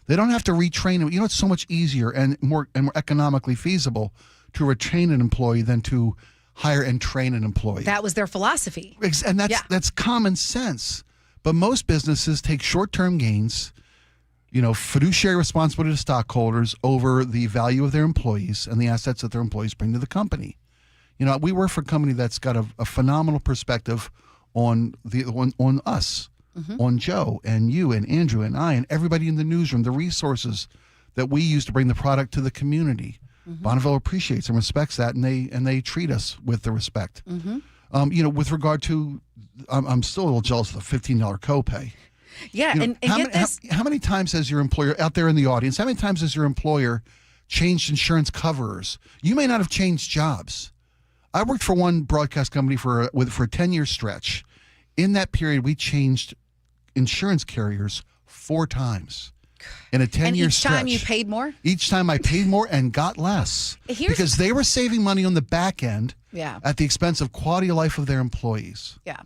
They don't have to retrain them. It's so much easier and more economically feasible to retain an employee than to hire and train an employee. That was their philosophy. And that's common sense. But most businesses take short-term gains, fiduciary responsibility to stockholders over the value of their employees and the assets that their employees bring to the company. We work for a company that's got a phenomenal perspective on us, on Joe and you and Andrew and I and everybody in the newsroom, the resources that we use to bring the product to the community. Bonneville appreciates and respects that, and they treat us with the respect. With regard to, I'm still a little jealous of the $15 copay. Yeah, and get this. How many times has your employer, out there in the audience, how many times has your employer changed insurance coverers? You may not have changed jobs. I worked for one broadcast company for a 10-year stretch. In that period, we changed insurance carriers 4 times. in a 10-year stretch. And each time you paid more? Each time I paid more and got less. Because they were saving money on the back end at the expense of quality of life of their employees. Yeah.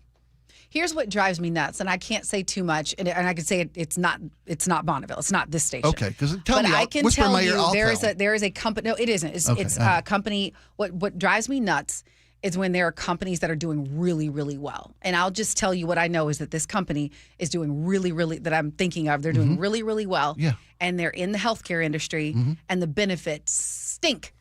Here's what drives me nuts, and I can't say too much, and I can say it's not Bonneville. It's not this station. Okay, because tell me, I can whisper in tell my ear, you there is a company. No, it isn't. It's a company. What drives me nuts is when there are companies that are doing really, really well. And I'll just tell you what I know is that this company is doing really, really, that I'm thinking of. They're doing really, really well. Yeah. And they're in the healthcare industry, and the benefits stink.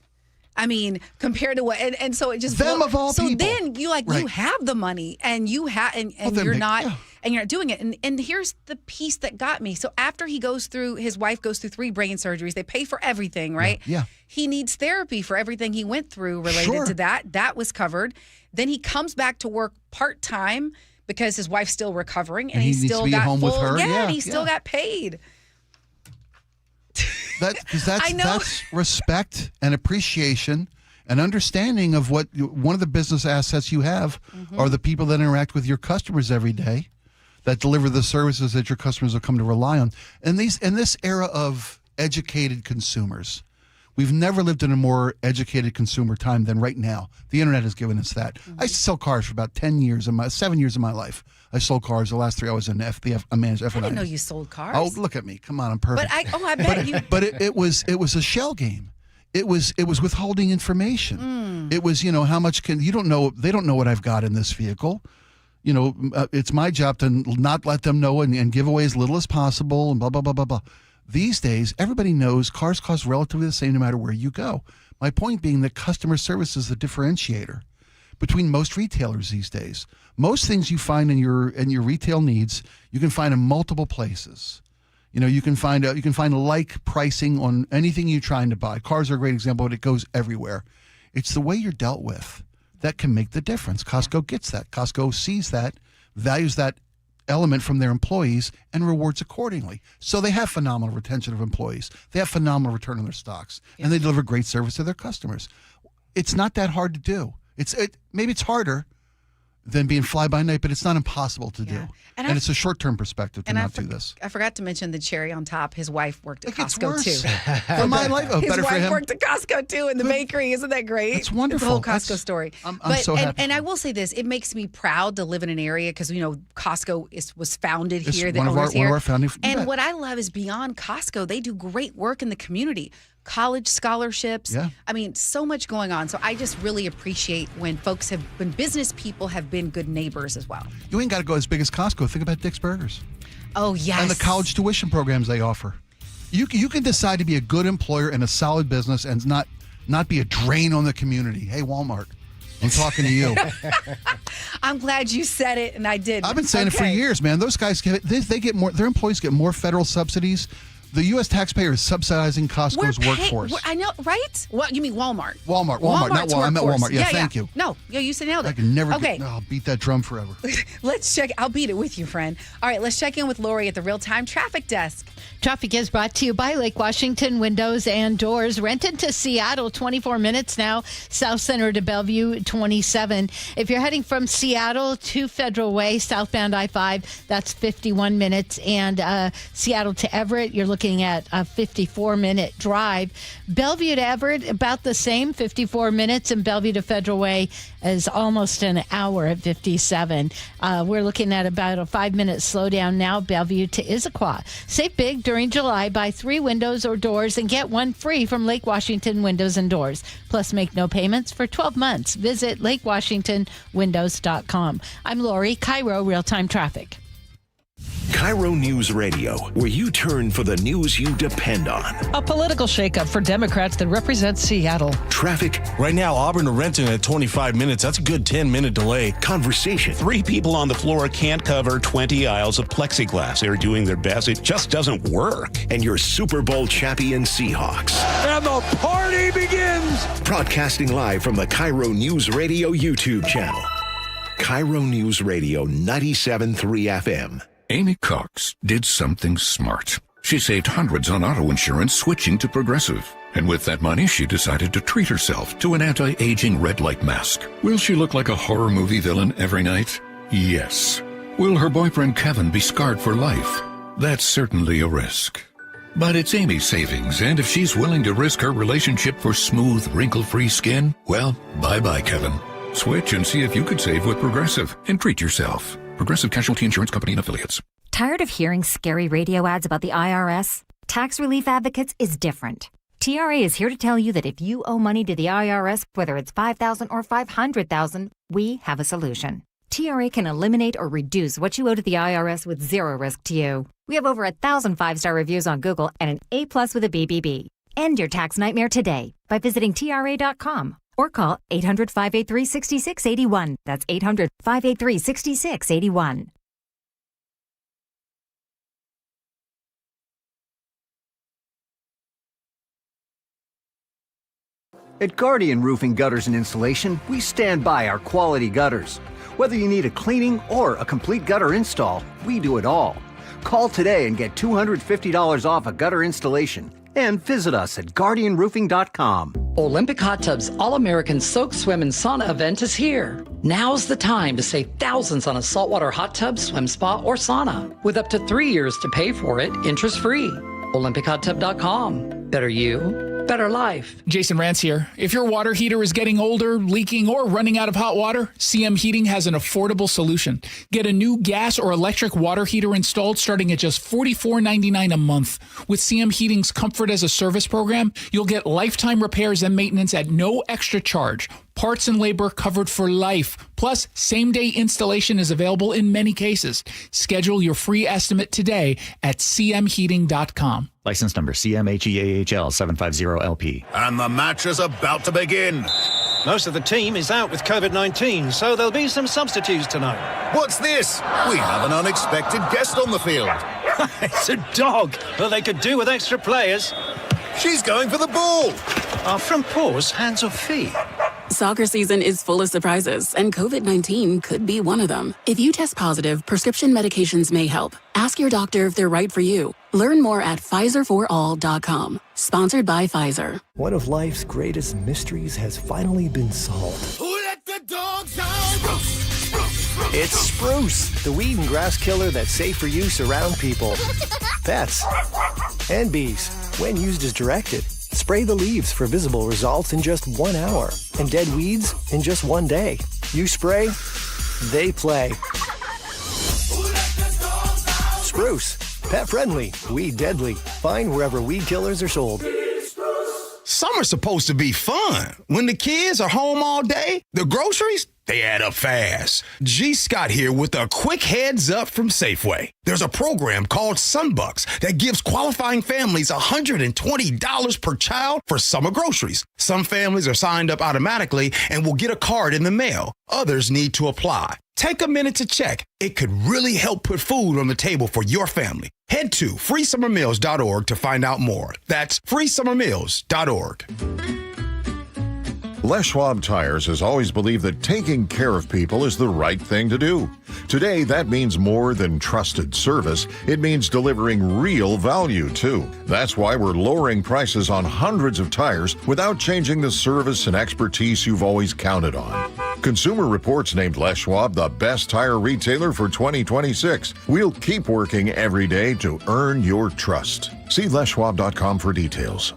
I mean, compared to what, and so it just them of all so people. then you you have the money and you have and you're not and you're not doing it. And here's the piece that got me. So after his wife goes through 3 brain surgeries, they pay for everything, right? Yeah. He needs therapy for everything he went through related to that. That was covered. Then he comes back to work part-time because his wife's still recovering and he still got home with her. Yeah, and he still got paid. That's respect and appreciation and understanding of what one of the business assets you have are the people that interact with your customers every day, that deliver the services that your customers have come to rely on. And in this era of educated consumers, we've never lived in a more educated consumer time than right now. The internet has given us that. I used to sell cars for about 7 years of my life. I sold cars. The last 3 I was in FBF. I managed F&I. I didn't know you sold cars. Oh, look at me! Come on, I'm perfect. But I bet you. But it was a shell game. It was withholding information. It was how much you don't know. They don't know what I've got in this vehicle. It's my job to not let them know and give away as little as possible and blah blah blah blah blah. These days, everybody knows cars cost relatively the same no matter where you go. My point being that customer service is the differentiator between most retailers these days. Most things you find in your retail needs, you can find in multiple places. You can find like pricing on anything you're trying to buy. Cars are a great example, but it goes everywhere. It's the way you're dealt with that can make the difference. Costco gets that. Costco sees that, values that element from their employees, and rewards accordingly. So they have phenomenal retention of employees. They have phenomenal return on their stocks, and they deliver great service to their customers. It's not that hard to do. Maybe it's harder than being fly-by-night, but it's not impossible to do. And it's a short-term perspective to not do this. I forgot to mention the cherry on top. His wife worked at Costco, too. For my life, his better for him. His wife worked at Costco, too, in the bakery. Isn't that great? It's wonderful. The whole Costco story. I'm so happy. And I will say this. It makes me proud to live in an area because, Costco was founded here. One of our founding. And what I love is beyond Costco, they do great work in the community. College scholarships. Yeah. I mean, so much going on. So I just really appreciate when business people have been good neighbors as well. You ain't got to go as big as Costco. Think about Dick's Burgers. Oh, yes. And the college tuition programs they offer. You can decide to be a good employer and a solid business and not be a drain on the community. Hey, Walmart, I'm talking to you. I'm glad you said it, and I did. I've been saying it for years, man. Those guys they get more. Their employees get more federal subsidies. The U.S. taxpayer is subsidizing Costco's workforce. I know, right? What you mean, Walmart? Walmart, not Walmart. I meant Walmart. Yeah, thank you. No, you said nailed it. I can never. Okay, I'll beat that drum forever. Let's check. I'll beat it with you, friend. All right, let's check in with Lori at the real-time traffic desk. Traffic is brought to you by Lake Washington Windows and Doors. Rented to Seattle, 24 minutes now. South Center to Bellevue, 27. If you're heading from Seattle to Federal Way, southbound I-5, that's 51 minutes. And Seattle to Everett, you're looking at a 54-minute drive. Bellevue to Everett, about the same, 54 minutes. And Bellevue to Federal Way is almost an hour at 57. We're looking at about a 5-minute slowdown now. Bellevue to Issaquah. Save big during July. Buy 3 windows or doors and get 1 free from Lake Washington Windows and Doors. Plus, make no payments for 12 months. Visit lakewashingtonwindows.com. I'm Lori, KIRO Real-Time Traffic. KIRO News Radio, where you turn for the news you depend on. A political shakeup for Democrats that represent Seattle. Traffic. Right now, Auburn to Renton at 25 minutes. That's a good 10-minute delay. Conversation. 3 people on the floor can't cover 20 aisles of plexiglass. They're doing their best. It just doesn't work. And your Super Bowl champion Seahawks. And the party begins. Broadcasting live from the KIRO News Radio YouTube channel. KIRO News Radio 97.3 FM. Amy Cox did something smart. She saved hundreds on auto insurance switching to Progressive. And with that money, she decided to treat herself to an anti-aging red light mask. Will she look like a horror movie villain every night? Yes. Will her boyfriend Kevin be scarred for life? That's certainly a risk. But it's Amy's savings, and if she's willing to risk her relationship for smooth, wrinkle-free skin, well, bye-bye, Kevin. Switch and see if you could save with Progressive and treat yourself. Progressive Casualty Insurance Company and Affiliates. Tired of hearing scary radio ads about the IRS? Tax Relief Advocates is different. TRA is here to tell you that if you owe money to the IRS, whether it's $5,000 or $500,000, we have a solution. TRA can eliminate or reduce what you owe to the IRS with zero risk to you. We have over 1,000 5-star reviews on Google and an A+ with a BBB. End your tax nightmare today by visiting TRA.com or call 800-583-6681. That's 800-583-6681. At Guardian Roofing Gutters and Insulation, we stand by our quality gutters. Whether you need a cleaning or a complete gutter install, we do it all. Call today and get $250 off a gutter installation. And visit us at guardianroofing.com. Olympic Hot Tub's All-American Soak, Swim, and Sauna event is here. Now's the time to save thousands on a saltwater hot tub, swim spa, or sauna. With up to 3 years to pay for it, interest-free. OlympicHotTub.com. Better you, better life. Jason Rance here. If your water heater is getting older, leaking, or running out of hot water, CM Heating has an affordable solution. Get a new gas or electric water heater installed starting at just $44.99 a month. With CM Heating's Comfort as a Service program, you'll get lifetime repairs and maintenance at no extra charge. Parts and labor covered for life. Plus, same-day installation is available in many cases. Schedule your free estimate today at cmheating.com. License number CMHEAHL 750LP. And the match is about to begin. Most of the team is out with COVID-19, so there'll be some substitutes tonight. What's this? We have an unexpected guest on the field. It's a dog, but they could do with extra players. She's going for the ball. Are front paws hands or feet? Soccer season is full of surprises, and COVID-19 could be one of them. If you test positive, prescription medications may help. Ask your doctor if they're right for you. Learn more at PfizerForAll.com. Sponsored by Pfizer. One of life's greatest mysteries has finally been solved. Who let the dogs out? It's Spruce, the weed and grass killer that's safe for use around people, pets, and bees when used as directed. Spray the leaves for visible results in just 1 hour and dead weeds in just 1 day. You spray, they play. Spruce, pet friendly, weed deadly. Find wherever weed killers are sold. Summer's supposed to be fun. When the kids are home all day, the groceries, they add up fast. G. Scott here with a quick heads up from Safeway. There's a program called Sunbucks that gives qualifying families $120 per child for summer groceries. Some families are signed up automatically and will get a card in the mail. Others need to apply. Take a minute to check. It could really help put food on the table for your family. Head to freesummermeals.org to find out more. That's freesummermeals.org. Les Schwab Tires has always believed that taking care of people is the right thing to do. Today, that means more than trusted service. It means delivering real value, too. That's why we're lowering prices on hundreds of tires without changing the service and expertise you've always counted on. Consumer Reports named Les Schwab the best tire retailer for 2026. We'll keep working every day to earn your trust. See leschwab.com for details.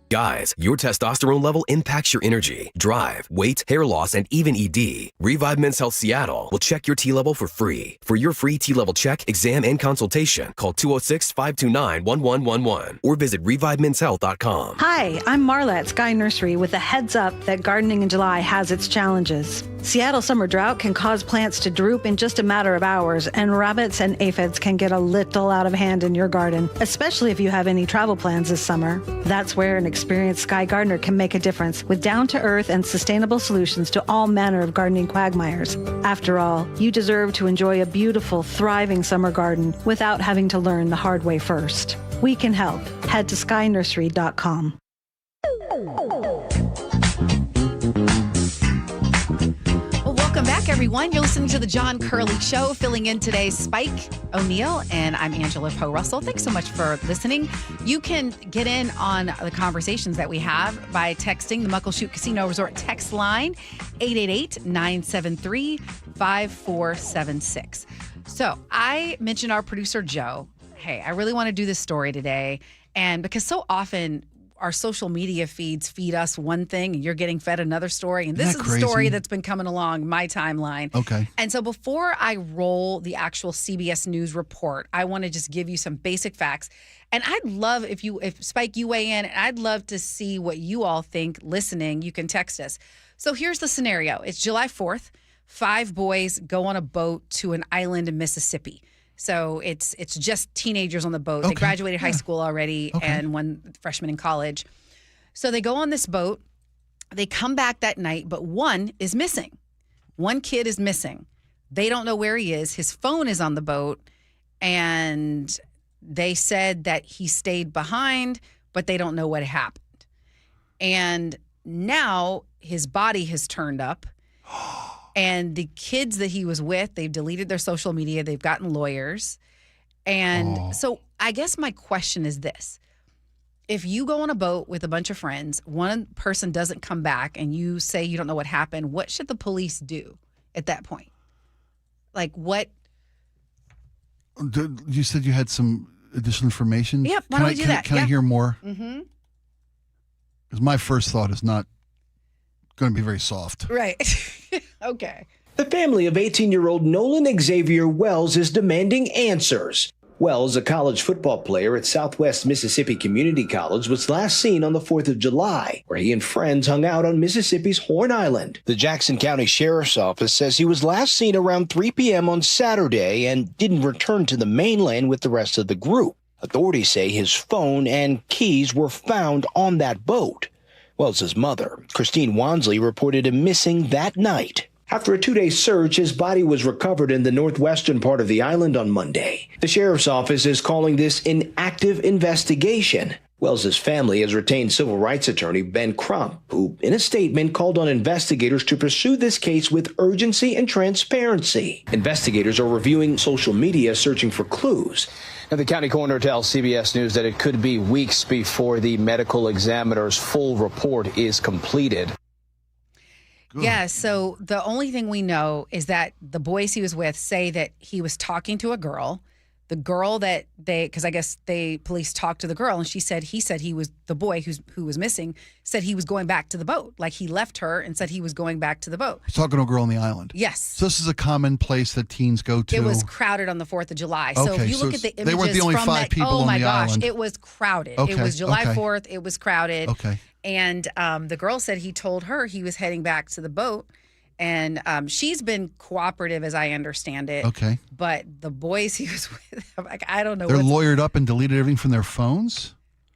Guys, your testosterone level impacts your energy, drive, weight, hair loss, and even ED. Revive Men's Health Seattle will check your T level for free. For your free T level check, exam, and consultation, call 206-529-1111 or visit revivemenshealth.com. Hi, I'm Marla at Sky Nursery with a heads up that gardening in July has its challenges. Seattle summer drought can cause plants to droop in just a matter of hours, and rabbits and aphids can get a little out of hand in your garden, especially if you have any travel plans this summer. That's where an experienced Sky gardener can make a difference with down-to-earth and sustainable solutions to all manner of gardening quagmires. After all, you deserve to enjoy a beautiful, thriving summer garden without having to learn the hard way first. We can help. Head to skynursery.com. Welcome back, everyone. You're listening to the John Curley Show. Filling in today, Spike O'Neill, and I'm Angela Poe Russell. Thanks so much for listening. You can get in on the conversations that we have by texting the Muckleshoot Casino Resort text line, 888-973-5476. So I mentioned our producer, Joe. Hey, I really want to do this story today. And because so often our social media feeds feed us one thing and you're getting fed another story. And this is the story that's been coming along my timeline. Okay. And so before I roll the actual CBS News report, I want to just give you some basic facts. And I'd love if Spike, you weigh in, and I'd love to see what you all think listening. You can text us. So here's the scenario. It's July 4th. 5 boys go on a boat to an island in Mississippi. So it's just teenagers on the boat. They graduated high school already and one freshman in college. So they go on this boat. They come back that night, but one is missing. One kid is missing. They don't know where he is. His phone is on the boat, and they said that he stayed behind, but they don't know what happened. And now his body has turned up. And the kids that he was with, they've deleted their social media. They've gotten lawyers. And so I guess my question is this. If you go on a boat with a bunch of friends, one person doesn't come back, and you say you don't know what happened, what should the police do at that point? Like what? You said you had some additional information? Yep. Why don't we do that? Can I hear more? Mm-hmm. Because my first thought is not going to be very soft. Right. Okay. The family of 18-year-old Nolan Xavier Wells is demanding answers. Wells, a college football player at Southwest Mississippi Community College, was last seen on the 4th of July, where he and friends hung out on Mississippi's Horn Island. The Jackson County Sheriff's Office says he was last seen around 3 p.m. on Saturday and didn't return to the mainland with the rest of the group. Authorities say his phone and keys were found on that boat. Wells' mother, Christine Wansley, reported him missing that night. After a 2-day search, his body was recovered in the northwestern part of the island on Monday. The sheriff's office is calling this an active investigation. Wells' family has retained civil rights attorney Ben Crump, who, in a statement, called on investigators to pursue this case with urgency and transparency. Investigators are reviewing social media, searching for clues. Now, the county coroner tells CBS News that it could be weeks before the medical examiner's full report is completed. Yeah, so the only thing we know is that the boys he was with say that he was talking to a girl. The girl that because I guess police talked to the girl, and he said he was the boy who was missing, said he was going back to the boat. Like he left her and said he was going back to the boat. He's talking to a girl on the island. Yes. So this is a common place that teens go to. It was crowded on the 4th of July. So if you look at the images they weren't the only from 5 people oh my on the gosh, island. it was crowded. Okay, It was July okay. 4th. It was crowded. Okay. And the girl said he told her he was heading back to the boat. And she's been cooperative, as I understand it. Okay. But the boys he was with, I'm like, I don't know. They're lawyered up and deleted everything from their phones?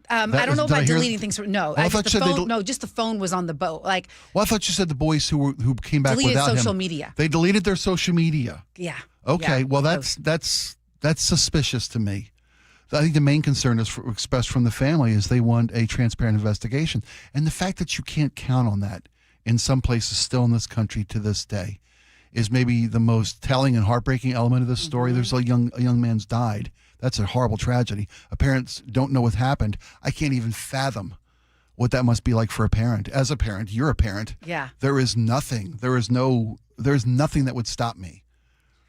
I don't know about deleting things. No, I thought you said just the phone was on the boat. Like, well, I thought you said the boys who came back deleted without social him. media. They deleted their social media. Yeah. Okay. Yeah. Well, that's suspicious to me. I think the main concern is expressed from the family is they want a transparent investigation, and the fact that you can't count on that in some places still in this country to this day is maybe the most telling and heartbreaking element of this story. There's a young man's died. That's a horrible tragedy. Parents don't know what happened. I can't even fathom what that must be like for a parent. As a parent, you're a parent. Yeah. There is nothing that would stop me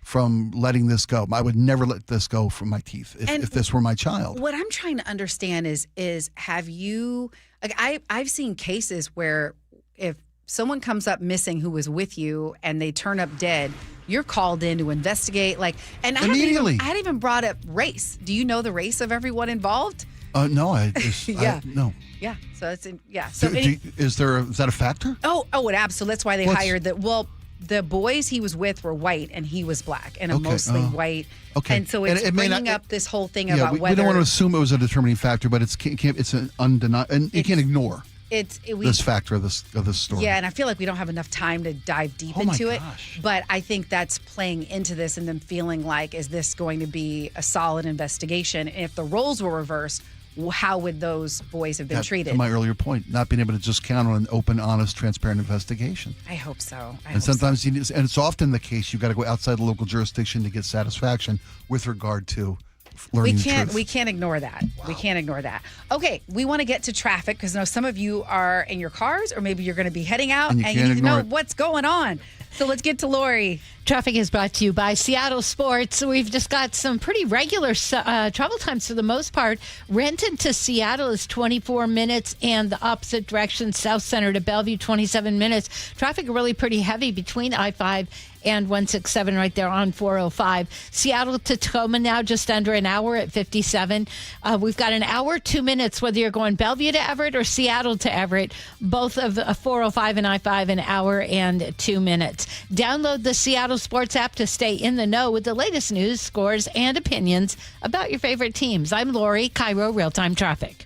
from letting this go. I would never let this go from my teeth if this were my child. What I'm trying to understand is have you, like I've seen cases where if someone comes up missing who was with you and they turn up dead, you're called in to investigate. And I hadn't even brought up race. Do you know the race of everyone involved? No, I just no. Yeah, so it's yeah. So is that a factor? Oh, it absolutely. That's why they hired that. Well, the boys he was with were white and he was black and mostly white. Okay, and so it's bringing up this whole thing about whether we don't want to assume it was a determining factor, but it's an undeniable, and you can't ignore. This factor of this story. Yeah, and I feel like we don't have enough time to dive deep into it. But I think that's playing into this and them feeling like, is this going to be a solid investigation? And if the roles were reversed, how would those boys have been treated? To my earlier point, not being able to just count on an open, honest, transparent investigation. I hope so. And sometimes and it's often the case, you've got to go outside the local jurisdiction to get satisfaction with regard to learning the truth. We can't ignore that. Wow. We can't ignore that. Okay, we want to get to traffic because I know some of you are in your cars or maybe you're going to be heading out and you need to know what's going on. So let's get to Lori. Traffic is brought to you by Seattle Sports. We've just got some pretty regular travel times for the most part. Renton to Seattle is 24 minutes, and the opposite direction, South Center to Bellevue, 27 minutes. Traffic really pretty heavy between I-5 and 167 right there on 405. Seattle to Tacoma now just under an hour at 57. We've got an hour, 2 minutes, whether you're going Bellevue to Everett or Seattle to Everett. Both of 405 and I-5, an hour and 2 minutes. Download the Seattle Sports app to stay in the know with the latest news, scores, and opinions about your favorite teams. I'm Lori, KIRO Real-Time Traffic.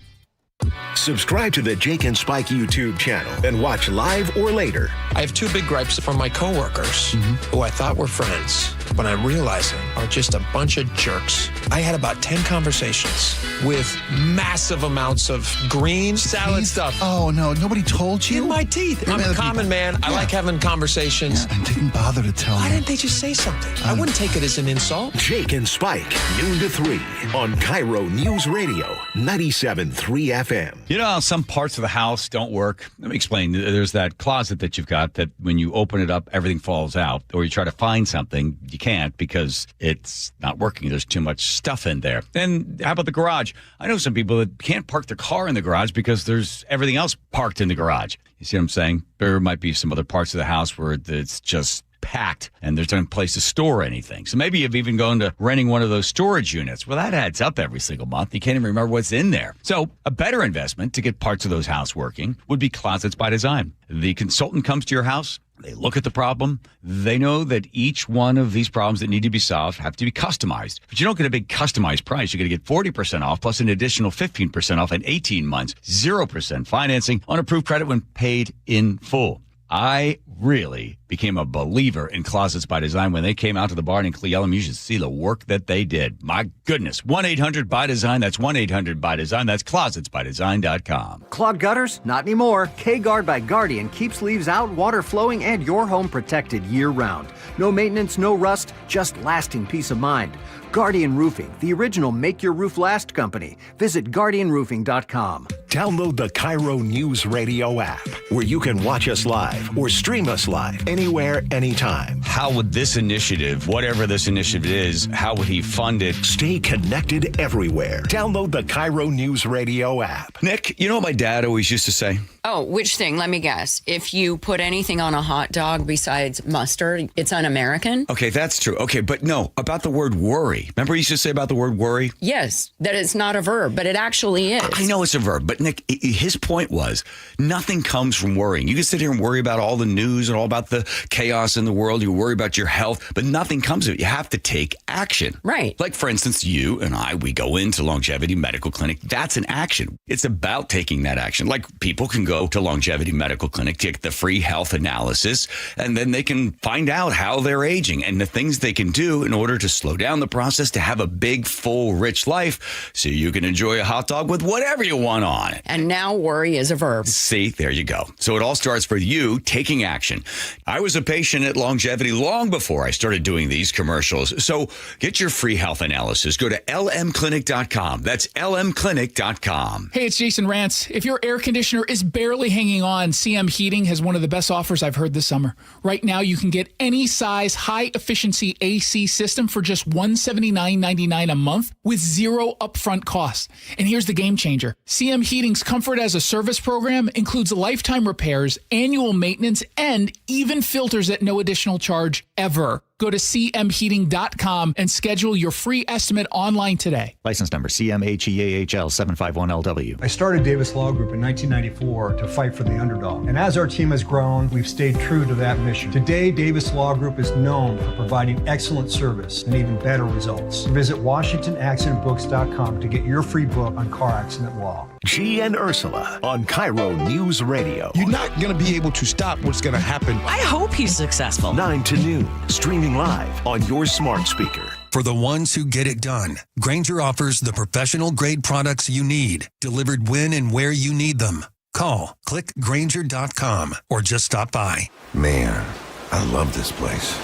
Subscribe to the Jake and Spike YouTube channel and watch live or later. I have two big gripes from my coworkers who I thought were friends, but I'm realizing are just a bunch of jerks. I had about 10 conversations with massive amounts of green salad stuff. Oh, no. Nobody told you? In my teeth. I'm a common man. I like having conversations. Yeah, and didn't bother to tell Why me. didn't they just say something? I wouldn't take it as an insult. Jake and Spike, noon to 3 on KIRO News Radio, 97.3 FM. You know how some parts of the house don't work? Let me explain. There's that closet that you've got that when you open it up, everything falls out. Or you try to find something, you can't because it's not working. There's too much stuff in there. And how about the garage? I know some people that can't park their car in the garage because there's everything else parked in the garage. You see what I'm saying? There might be some other parts of the house where it's just packed and there's no place to store anything. So maybe you've even gone to renting one of those storage units. Well, that adds up every single month. You can't even remember what's in there. So a better investment to get parts of those house working would be Closets by Design. The consultant comes to your house. They look at the problem. They know that each one of these problems that need to be solved have to be customized. But you don't get a big customized price. You're going to get 40% off plus an additional 15% off in 18 months, 0% financing on approved credit when paid in full. I really became a believer in Closets by Design when they came out to the barn in Cle Elum. You should see the work that they did. My goodness. 1-800-BY-DESIGN. That's 1-800-BY-DESIGN. That's closetsbydesign.com. Clogged gutters? Not anymore. K-Guard by Guardian keeps leaves out, water flowing, and your home protected year-round. No maintenance, no rust, just lasting peace of mind. Guardian Roofing, the original Make Your Roof Last company. Visit guardianroofing.com. Download the KIRO News Radio app, where you can watch us live or stream us live anywhere, anytime. How would this initiative, whatever this initiative is, how would he fund it? Stay connected everywhere. Download the KIRO News Radio app. Nick, you know what my dad always used to say? Oh, which thing? Let me guess. If you put anything on a hot dog besides mustard, it's un-American? Okay, that's true. Okay, but no, about the word worry. Remember he used to say about the word worry? Yes, that it's not a verb, but it actually is. I know it's a verb, but Nick, his point was nothing comes from worrying. You can sit here and worry about all the news and all about the chaos in the world. You worry about your health, but nothing comes of it. You have to take action. Right. Like, for instance, you and I, we go into Longevity Medical Clinic. That's an action. It's about taking that action. Like, people can go to Longevity Medical Clinic to get the free health analysis, and then they can find out how they're aging and the things they can do in order to slow down the process to have a big, full, rich life so you can enjoy a hot dog with whatever you want on it. And now worry is a verb. See, there you go. So it all starts for you taking action. I was a patient at Longevity long before I started doing these commercials. So get your free health analysis. Go to lmclinic.com. That's lmclinic.com. Hey, it's Jason Rantz. If your air conditioner is barely hanging on, CM Heating has one of the best offers I've heard this summer. Right now, you can get any size high-efficiency AC system for just $179.99 a month with zero upfront cost. And here's the game changer. CM Heating's Comfort as a Service program includes lifetime repairs, annual maintenance, and even filters at no additional charge ever. Go to cmheating.com and schedule your free estimate online today. License number CMHEAHL 751LW. I started Davis Law Group in 1994 to fight for the underdog. And as our team has grown, we've stayed true to that mission. Today, Davis Law Group is known for providing excellent service and even better results. Visit WashingtonAccidentBooks.com to get your free book on car accident law. G and Ursula on KIRO News Radio. You're not going to be able to stop what's going to happen. I hope he's successful. 9 to noon, streaming live on your smart speaker. For the ones who get it done, Grainger offers the professional-grade products you need, delivered when and where you need them. Call, click Grainger.com, or just stop by. Man, I love this place.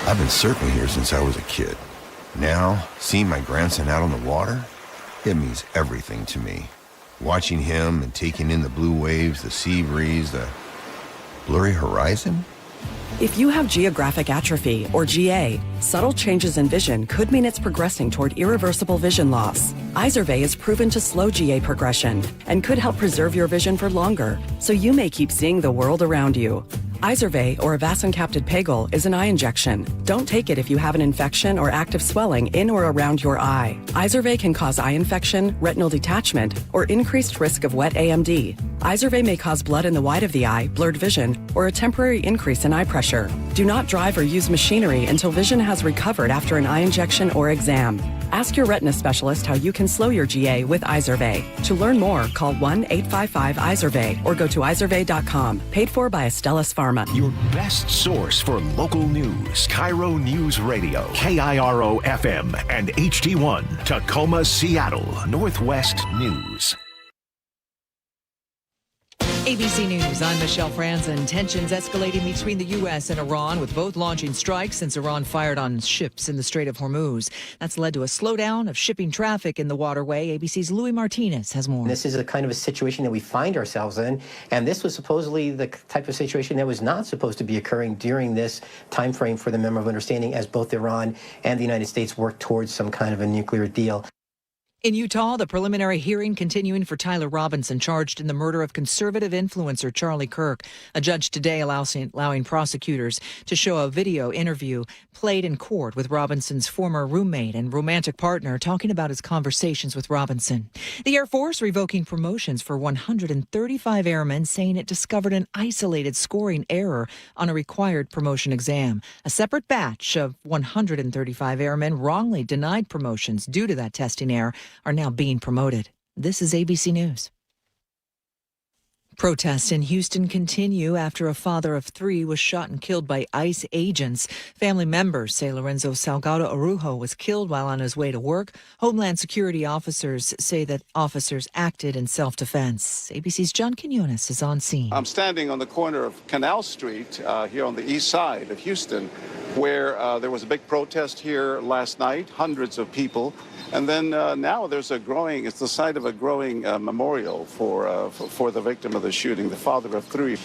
I've been surfing here since I was a kid. Now, seeing my grandson out on the water, it means everything to me. Watching him and taking in the blue waves, the sea breeze, the blurry horizon. If you have geographic atrophy, or GA, subtle changes in vision could mean it's progressing toward irreversible vision loss. Izervay is proven to slow GA progression and could help preserve your vision for longer, so you may keep seeing the world around you. Izervay, or avacincaptad pegol, is an eye injection. Don't take it if you have an infection or active swelling in or around your eye. Izervay can cause eye infection, retinal detachment, or increased risk of wet AMD. Izervay may cause blood in the white of the eye, blurred vision, or a temporary increase in eye pressure. Do not drive or use machinery until vision has recovered after an eye injection or exam. Ask your retina specialist how you can slow your GA with Izervay. To learn more, call 1-855-IZERVAY or go to izervay.com. Paid for by Astellas Pharma. Your best source for local news. KIRO News Radio. KIRO FM and HD1. Tacoma, Seattle. Northwest News. ABC News, I'm Michelle Franzen. Tensions escalating between the U.S. and Iran, with both launching strikes since Iran fired on ships in the Strait of Hormuz. That's led to a slowdown of shipping traffic in the waterway. ABC's Louis Martinez has more. This is a kind of a situation that we find ourselves in, and this was supposedly the type of situation that was not supposed to be occurring during this time frame for the Memorandum of Understanding, as both Iran and the United States work towards some kind of a nuclear deal. In Utah, the preliminary hearing continuing for Tyler Robinson, charged in the murder of conservative influencer Charlie Kirk. A judge today allowing prosecutors to show a video interview played in court with Robinson's former roommate and romantic partner, talking about his conversations with Robinson. The Air Force revoking promotions for 135 airmen, saying it discovered an isolated scoring error on a required promotion exam. A separate batch of 135 airmen wrongly denied promotions due to that testing error are now being promoted. This is ABC News. Protests in Houston continue after a father of 3 was shot and killed by ICE agents. Family members say Lorenzo Salgado Arujo was killed while on his way to work. Homeland Security officers say that officers acted in self-defense. ABC's John Quinones is on scene. I'm standing on the corner of Canal Street here on the east side of Houston, where there was a big protest here last night, hundreds of people. And then now it's the site of a growing memorial for the victim of the shooting, the father of 3,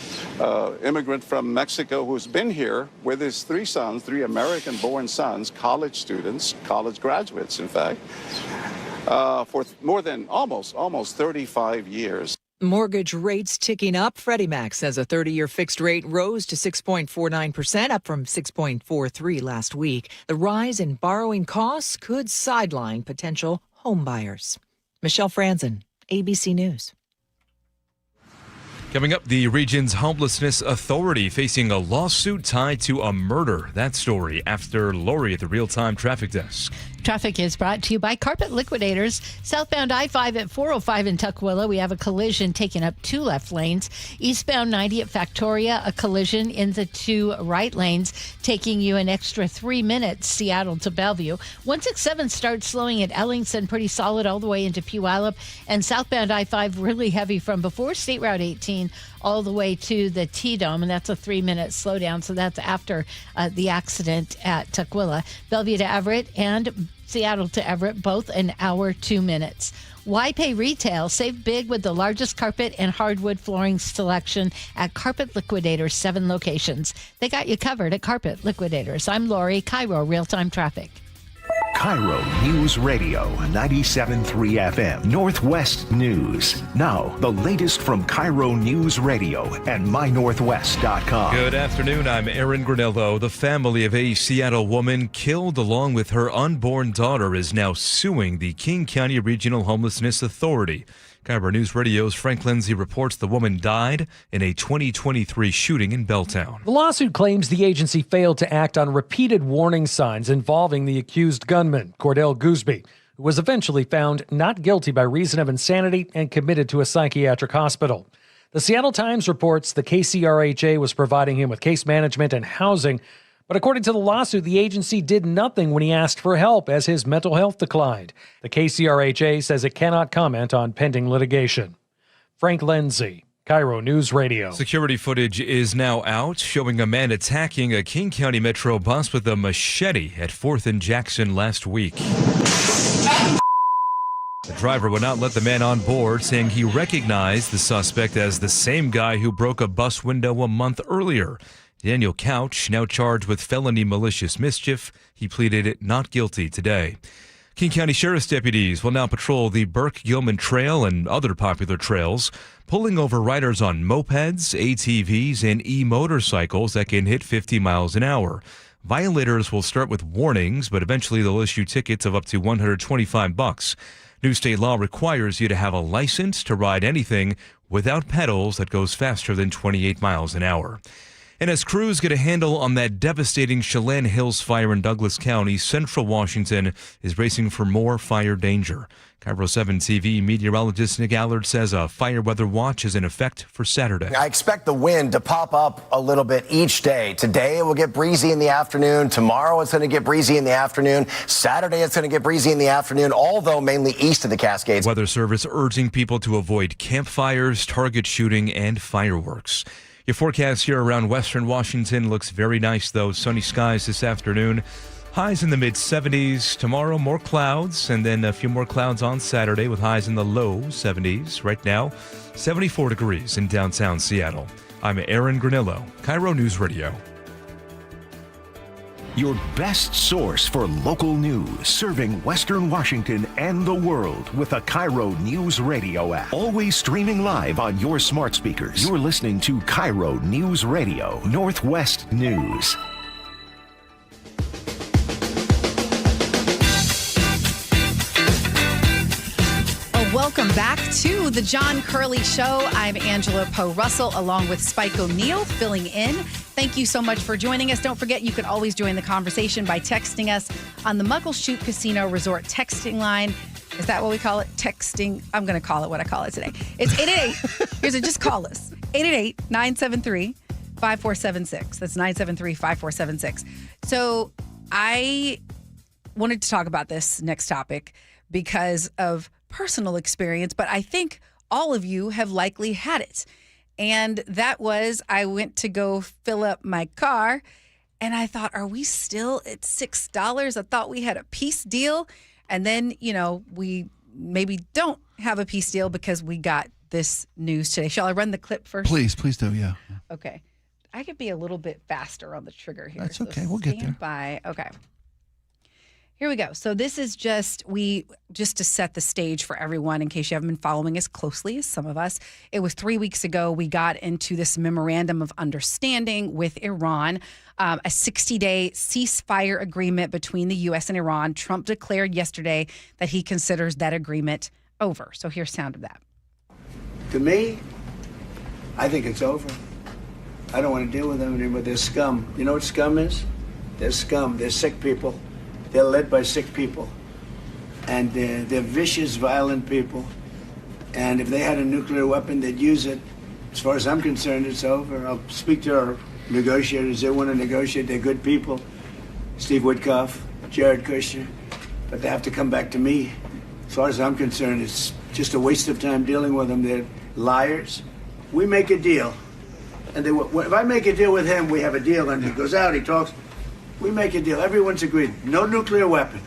immigrant from Mexico who's been here with his 3 sons, 3 American-born sons, college students, college graduates, in fact, for more than almost 35 years. Mortgage rates ticking up. Freddie Mac says a 30-year fixed rate rose to 6.49%, up from 6.43% last week. The rise in borrowing costs could sideline potential home buyers. Michelle Franzen, ABC News. Coming up, the region's homelessness authority facing a lawsuit tied to a murder. That story after Lori at the real-time traffic desk. Traffic is brought to you by Carpet Liquidators. Southbound I-5 at 405 in Tukwila, we have a collision taking up 2 left lanes. Eastbound 90 at Factoria, a collision in the 2 right lanes, taking you an extra 3 minutes, Seattle to Bellevue. 167 starts slowing at Ellingson, pretty solid all the way into Puyallup. And southbound I-5 really heavy from before State Route 18 all the way to the T-Dome, and that's a 3-minute slowdown. So that's after the accident at Tukwila. Bellevue to Everett and Seattle to Everett, both an hour, 2 minutes. Why pay retail? Save big with the largest carpet and hardwood flooring selection at Carpet Liquidators, 7 locations. They got you covered at Carpet Liquidators. I'm Lori, KIRO Real-Time Traffic. KIRO News Radio 97.3 FM Northwest News. Now, the latest from KIRO News Radio and mynorthwest.com. Good afternoon. I'm Aaron Granello. The family of a Seattle woman killed along with her unborn daughter is now suing the King County Regional Homelessness Authority. KIRO News Radio's Frank Lindsay reports the woman died in a 2023 shooting in Belltown. The lawsuit claims the agency failed to act on repeated warning signs involving the accused gunman, Cordell Gooseby, who was eventually found not guilty by reason of insanity and committed to a psychiatric hospital. The Seattle Times reports the KCRHA was providing him with case management and housing, but according to the lawsuit, the agency did nothing when he asked for help as his mental health declined. The KCRHA says it cannot comment on pending litigation. Frank Lindsay, KIRO News Radio. Security footage is now out showing a man attacking a King County Metro bus with a machete at 4th and Jackson last week. The driver would not let the man on board, saying he recognized the suspect as the same guy who broke a bus window a month earlier. Daniel Couch, now charged with felony malicious mischief. He pleaded not guilty today. King County Sheriff's deputies will now patrol the Burke-Gilman Trail and other popular trails, pulling over riders on mopeds, ATVs, and e-motorcycles that can hit 50 miles an hour. Violators will start with warnings, but eventually they'll issue tickets of up to $125. New state law requires you to have a license to ride anything without pedals that goes faster than 28 miles an hour. And as crews get a handle on that devastating Chelan Hills fire in Douglas County, central Washington is bracing for more fire danger. KIRO 7 TV meteorologist Nick Allard says a fire weather watch is in effect for Saturday. I expect the wind to pop up a little bit each day. Today it will get breezy in the afternoon. Tomorrow it's going to get breezy in the afternoon. Saturday it's going to get breezy in the afternoon, although mainly east of the Cascades. Weather Service urging people to avoid campfires, target shooting, and fireworks. Your forecast here around western Washington looks very nice, though. Sunny skies this afternoon. Highs in the mid-70s. Tomorrow, more clouds, and then a few more clouds on Saturday with highs in the low 70s. Right now, 74 degrees in downtown Seattle. I'm Aaron Granillo, KIRO News Radio. Your best source for local news, serving Western Washington and the world with the KIRO Newsradio App. Always streaming live on your smart speakers. You're listening to KIRO News Radio, Northwest News. Welcome back to the John Curley Show. I'm Angela Poe Russell along with Spike O'Neill filling in. Thank you so much for joining us. Don't forget, you can always join the conversation by texting us on the Muckleshoot Casino Resort texting line. Is that what we call it? Texting. I'm going to call it what I call it today. It's 888. Here's it. Just call us. 888-973-5476. That's 973-5476. So I wanted to talk about this next topic because of personal experience, but I think all of you have likely had it. And that was, I went to go fill up my car and I thought, are we still at $6? I thought we had a peace deal. And then, we maybe don't have a peace deal because we got this news today. Shall I run the clip first? Please do, yeah. Okay. I could be a little bit faster on the trigger here. That's okay. We'll get there. By. Okay. Here we go. So this is just to set the stage for everyone in case you haven't been following as closely as some of us. It was 3 weeks ago we got into this memorandum of understanding with Iran, a 60-day ceasefire agreement between the U.S. and Iran. Trump declared yesterday that he considers that agreement over. So here's sound of that. To me, I think it's over. I don't want to deal with them anymore. They're scum. You know what scum is? They're scum. They're sick people. They're led by sick people, and they're vicious, violent people. And if they had a nuclear weapon, they'd use it. As far as I'm concerned, it's over. I'll speak to our negotiators. They want to negotiate. They're good people. Steve Witkoff, Jared Kushner. But they have to come back to me. As far as I'm concerned, it's just a waste of time dealing with them. They're liars. We make a deal. And if I make a deal with him, we have a deal. And he goes out, he talks. We make a deal. Everyone's agreed. No nuclear weapon.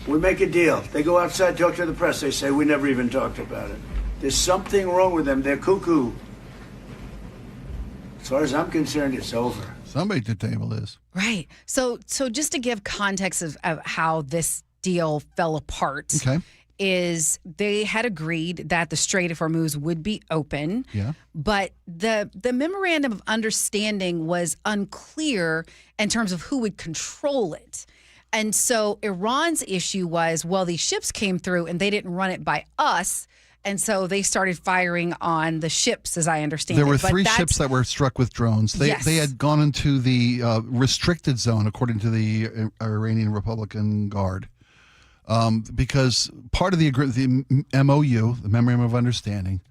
We make a deal. They go outside, talk to the press. They say, we never even talked about it. There's something wrong with them. They're cuckoo. As far as I'm concerned, it's over. Somebody at the table is. Right. So just to give context of how this deal fell apart, okay, is they had agreed that the Strait of Hormuz would be open. Yeah. But the memorandum of understanding was unclear in terms of who would control it. And so Iran's issue was, well, these ships came through and they didn't run it by us. And so they started firing on the ships, as I understand it. There were three ships that were struck with drones. They had gone into the restricted zone, according to the Iranian Republican Guard. Because part of the MOU, the Memorandum of Understanding,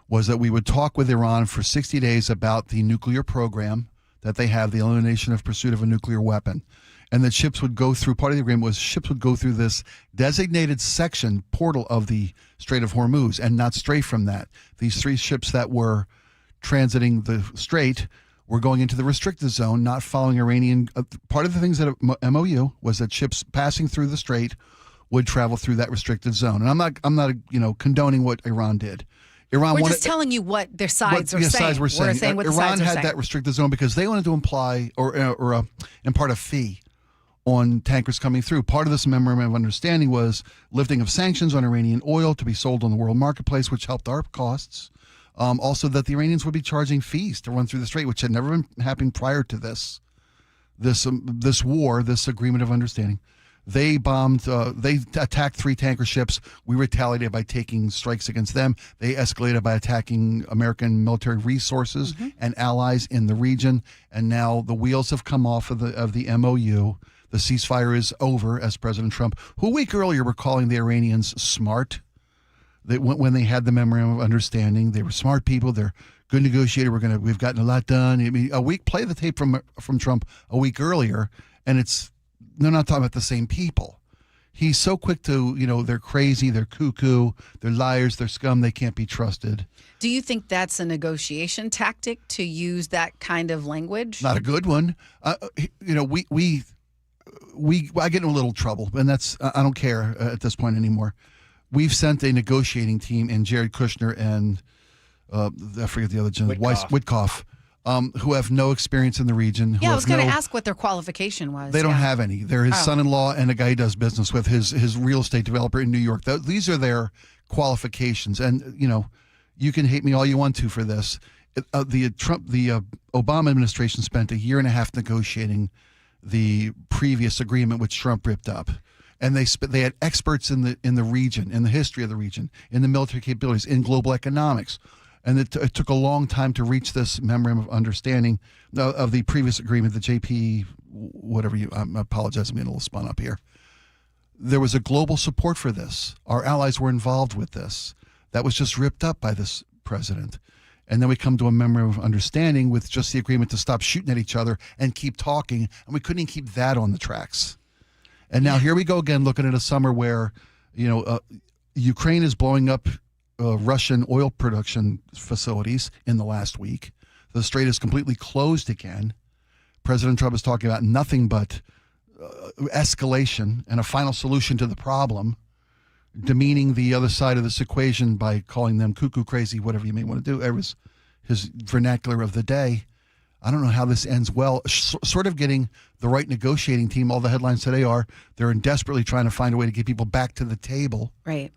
was that we would talk with Iran for 60 days about the nuclear program that they have, the elimination of pursuit of a nuclear weapon. And that ships would go through, part of the agreement was ships would go through this designated section, portal of the Strait of Hormuz, and not stray from that. These three ships that were transiting the strait were going into the restricted zone, not following Iranian. Part of the things that MOU was that ships passing through the strait would travel through that restricted zone. And I'm not condoning what Iran did. Iran We're wanted, just telling you what their sides what are the saying. sides were saying. We're saying what the Iran sides are had saying. that restricted zone because they wanted to imply or impart a fee on tankers coming through. Part of this memorandum of understanding was lifting of sanctions on Iranian oil to be sold on the world marketplace, which helped our costs. Also, that the Iranians would be charging fees to run through the strait, which had never been happening prior to this war, this agreement of understanding. They bombed, they attacked 3 tanker ships. We retaliated by taking strikes against them. They escalated by attacking American military resources and allies in the region. And now the wheels have come off of the MOU. The ceasefire is over, as President Trump, who a week earlier were calling the Iranians smart. When they had the memorandum of understanding, they were smart people. They're good negotiator. We've gotten a lot done. I mean, play the tape from Trump a week earlier, and they're not talking about the same people. He's so quick to, they're crazy, they're cuckoo, they're liars, they're scum, they can't be trusted. Do you think that's a negotiation tactic to use that kind of language? Not a good one. I get in a little trouble, and I don't care at this point anymore. We've sent a negotiating team in Jared Kushner and I forget the other gentleman, Witkoff, who have no experience in the region. Yeah, I was going to ask what their qualification was. They don't have any. They're his son-in-law and a guy he does business with, his real estate developer in New York. These are their qualifications. And, you can hate me all you want to for this. The Obama administration spent a year and a half negotiating the previous agreement, which Trump ripped up. And they had experts in the region, in the history of the region, in the military capabilities, in global economics. And it took a long time to reach this memorandum of understanding of the previous agreement, the JP, whatever I apologize, I'm getting a little spun up here. There was a global support for this. Our allies were involved with this. That was just ripped up by this president. And then we come to a memorandum of understanding with just the agreement to stop shooting at each other and keep talking. And we couldn't even keep that on the tracks. And now here we go again, looking at a summer where, Ukraine is blowing up Russian oil production facilities in the last week. The strait is completely closed again. President Trump is talking about nothing but escalation and a final solution to the problem, demeaning the other side of this equation by calling them cuckoo, crazy, whatever you may want to do. It was his vernacular of the day. I don't know how this ends well. Sort of getting the right negotiating team. All the headlines today are they're desperately trying to find a way to get people back to the table. Right.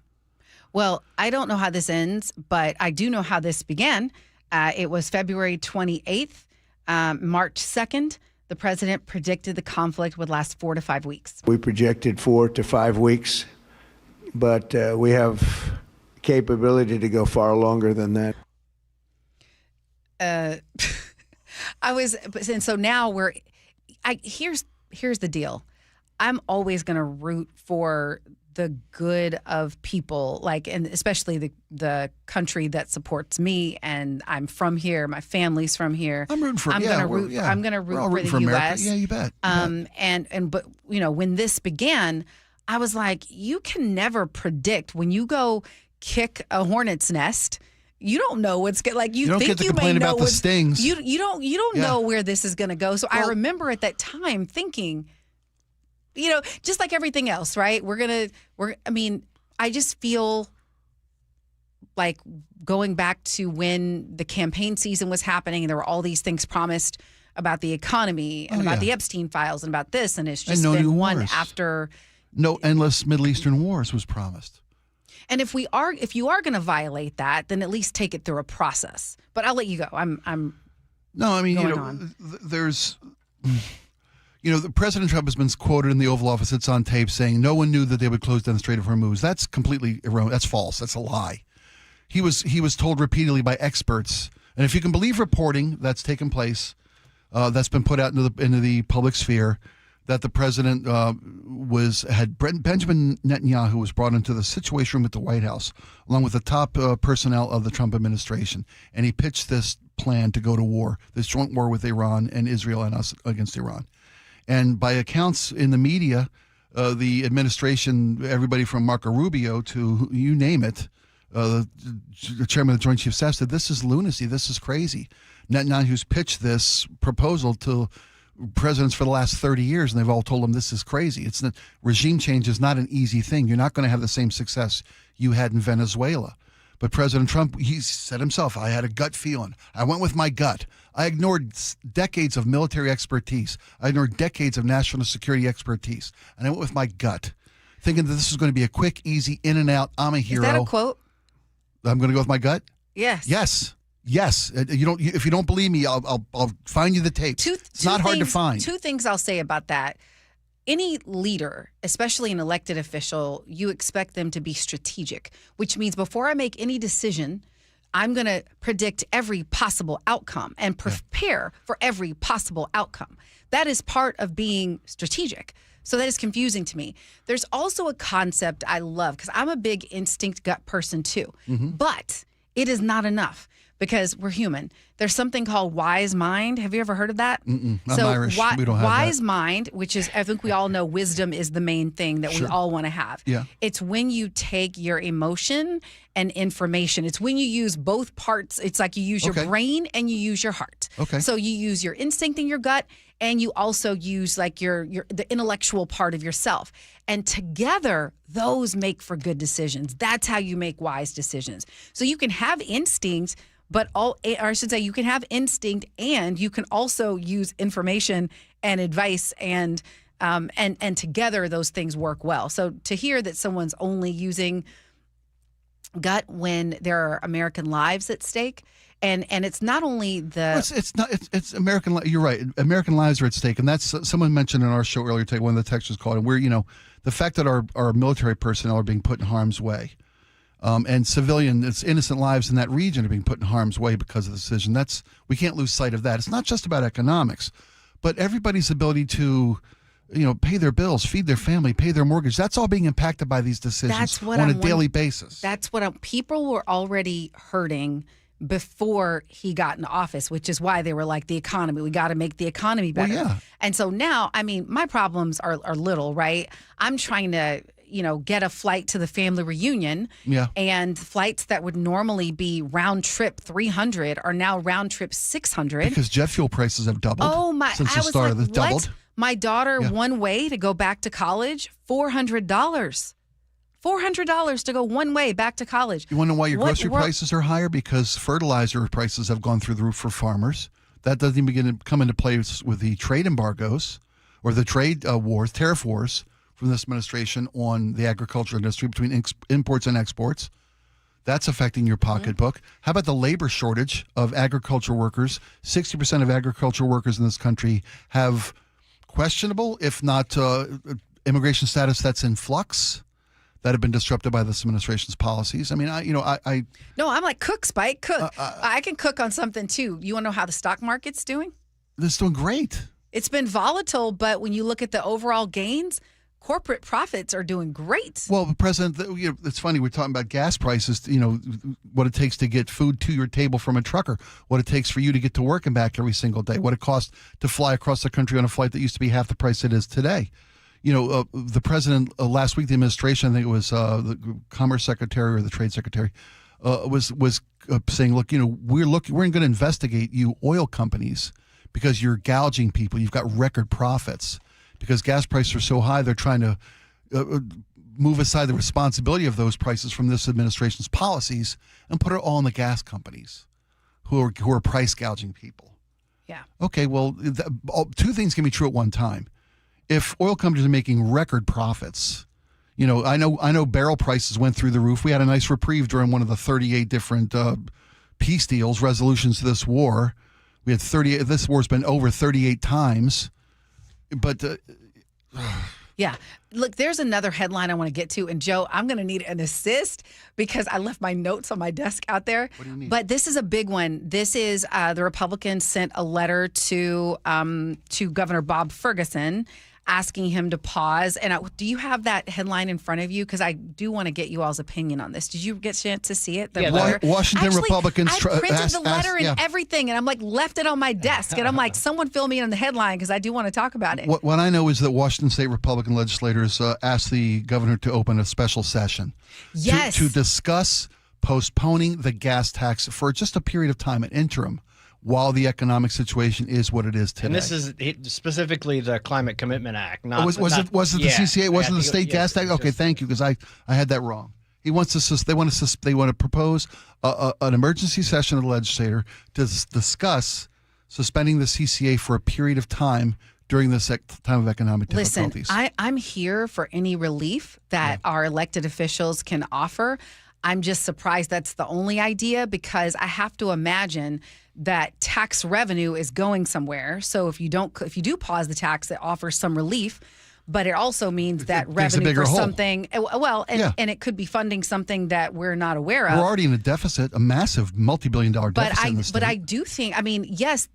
Well, I don't know how this ends, but I do know how this began. It was February 28th, March 2nd. The president predicted the conflict would last 4 to 5 weeks. We projected 4 to 5 weeks, but we have capability to go far longer than that. And so now here's the deal. I'm always going to root for the good of people, and especially the country that supports me, and I'm from here. My family's from here. I'm rooting for. I'm going to root for the U.S. Yeah, you bet. But when this began, I was like, you can never predict when you go kick a hornet's nest. You don't know what's good. You don't think get to you complain may know about the stings. You don't know where this is going to go. So I remember at that time thinking, just like everything else, right? I just feel like going back to when the campaign season was happening and there were all these things promised about the economy and about the Epstein files and about this, and it's just been one after. No endless Middle Eastern wars was promised. And if you are going to violate that, then at least take it through a process. But I'll let you go. There's, the President Trump has been quoted in the Oval Office. It's on tape saying no one knew that they would close down the Strait of Hormuz. That's completely erroneous. That's false. That's a lie. He was told repeatedly by experts, and if you can believe reporting that's taken place, that's been put out into the public sphere, that the president Benjamin Netanyahu was brought into the Situation Room at the White House, along with the top personnel of the Trump administration, and he pitched this plan to go to war, this joint war with Iran and Israel and us against Iran. And by accounts in the media, the administration, everybody from Marco Rubio to you name it, the chairman of the Joint Chiefs Staff said, this is lunacy, this is crazy. Netanyahu's pitched this proposal to presidents for the last 30 years, and they've all told him this is crazy. Regime change is not an easy thing. You're not going to have the same success you had in Venezuela. But President Trump, he said himself, I had a gut feeling. I went with my gut. I ignored decades of military expertise. I ignored decades of national security expertise. And I went with my gut, thinking that this was going to be a quick, easy, in and out, I'm a hero. Is that a quote? I'm going to go with my gut? Yes. Yes. If you don't believe me, I'll find you the tapes. It's not hard to find. Two things I'll say about that. Any leader, especially an elected official, you expect them to be strategic, which means before I make any decision, I'm going to predict every possible outcome and prepare for every possible outcome. That is part of being strategic. So that is confusing to me. There's also a concept I love because I'm a big instinct gut person too, but it is not enough. Because we're human. There's something called wise mind. Have you ever heard of that? I'm Irish. We don't have wise that. mind, which is, I think we all know wisdom is the main thing that we all want to have. Yeah. It's when you take your emotion and information. It's when you use both parts. It's like you use your brain and you use your heart. Okay. So you use your instinct and your gut, and you also use like the intellectual part of yourself. And together, those make for good decisions. That's how you make wise decisions. So you can have instincts, but you can have instinct and you can also use information and advice and together those things work well. So to hear that someone's only using gut when there are American lives at stake, and it's not only it's American. You're right. American lives are at stake, and that's someone mentioned in our show earlier today. One of the texters called, and we're the fact that our military personnel are being put in harm's way. And innocent lives in that region are being put in harm's way because of the decision. We can't lose sight of that. It's not just about economics, but everybody's ability to, pay their bills, feed their family, pay their mortgage. That's all being impacted by these decisions on a daily basis. That's what people were already hurting before he got into office, which is why they were like, the economy, we got to make the economy better. Well, yeah. And so now, my problems are little, right? I'm trying to get a flight to the family reunion. Yeah. And flights that would normally be round trip $300 are now round trip $600. Because jet fuel prices have doubled. Oh my! Since I the was start like, of the doubled. What? My daughter one way to go back to college, $400. $400 to go one way back to college. You want to know why your grocery prices are higher? Because fertilizer prices have gone through the roof for farmers. That doesn't even begin to come into place with the trade embargoes or the trade wars, tariff wars from this administration on the agriculture industry between imports and exports. That's affecting your pocketbook. How about the labor shortage of agriculture workers? 60% of agriculture workers in this country have questionable, if not immigration status that's in flux, that have been disrupted by this administration's policies. No, I'm like, cook, Spike, cook. I can cook on something too. You want to know how the stock market's doing? It's doing great. It's been volatile, but when you look at the overall gains, corporate profits are doing great. Well, President, it's funny. We're talking about gas prices, what it takes to get food to your table from a trucker, what it takes for you to get to work and back every single day, what it costs to fly across the country on a flight that used to be half the price it is today. The president last week, the administration, I think it was the Commerce Secretary or the Trade Secretary, was saying, look, we're going to investigate you oil companies because you're gouging people. You've got record profits. Because gas prices are so high, they're trying to move aside the responsibility of those prices from this administration's policies and put it all on the gas companies who are price gouging people. Yeah. Okay, well, two things can be true at one time. If oil companies are making record profits, I know barrel prices went through the roof. We had a nice reprieve during one of the 38 different peace deals, resolutions to this war. We had 38. This war's been over 38 times. But yeah, look, there's another headline I want to get to. And Joe, I'm going to need an assist because I left my notes on my desk out there. What do you mean? But this is a big one. This is the Republicans sent a letter to Governor Bob Ferguson asking him to pause. And do you have that headline in front of you? Because I do want to get you all's opinion on this. Did you get a chance to see it? Washington Republicans. I printed the letter and everything, and I'm like left it on my desk, and I'm like, someone fill me in on the headline because I do want to talk about it. What I know is that Washington State Republican legislators asked the governor to open a special session. Yes. To discuss postponing the gas tax for just a period of time, an interim, while the economic situation is what it is today. And this is specifically the Climate Commitment Act. Was it the CCA? Wasn't the state gas tax? Okay, thank you, because I had that wrong. He wants to. They want to propose an emergency session of the legislature to discuss suspending the CCA for a period of time during this time of economic difficulties. Listen, I'm here for any relief that our elected officials can offer. I'm just surprised that's the only idea, because I have to imagine that tax revenue is going somewhere. So if you do pause the tax, it offers some relief, but it also means that revenue for something, and it could be funding something that we're not aware of. We're already in a deficit, a massive multi-billion-dollar deficit in the state. But I do think, yes,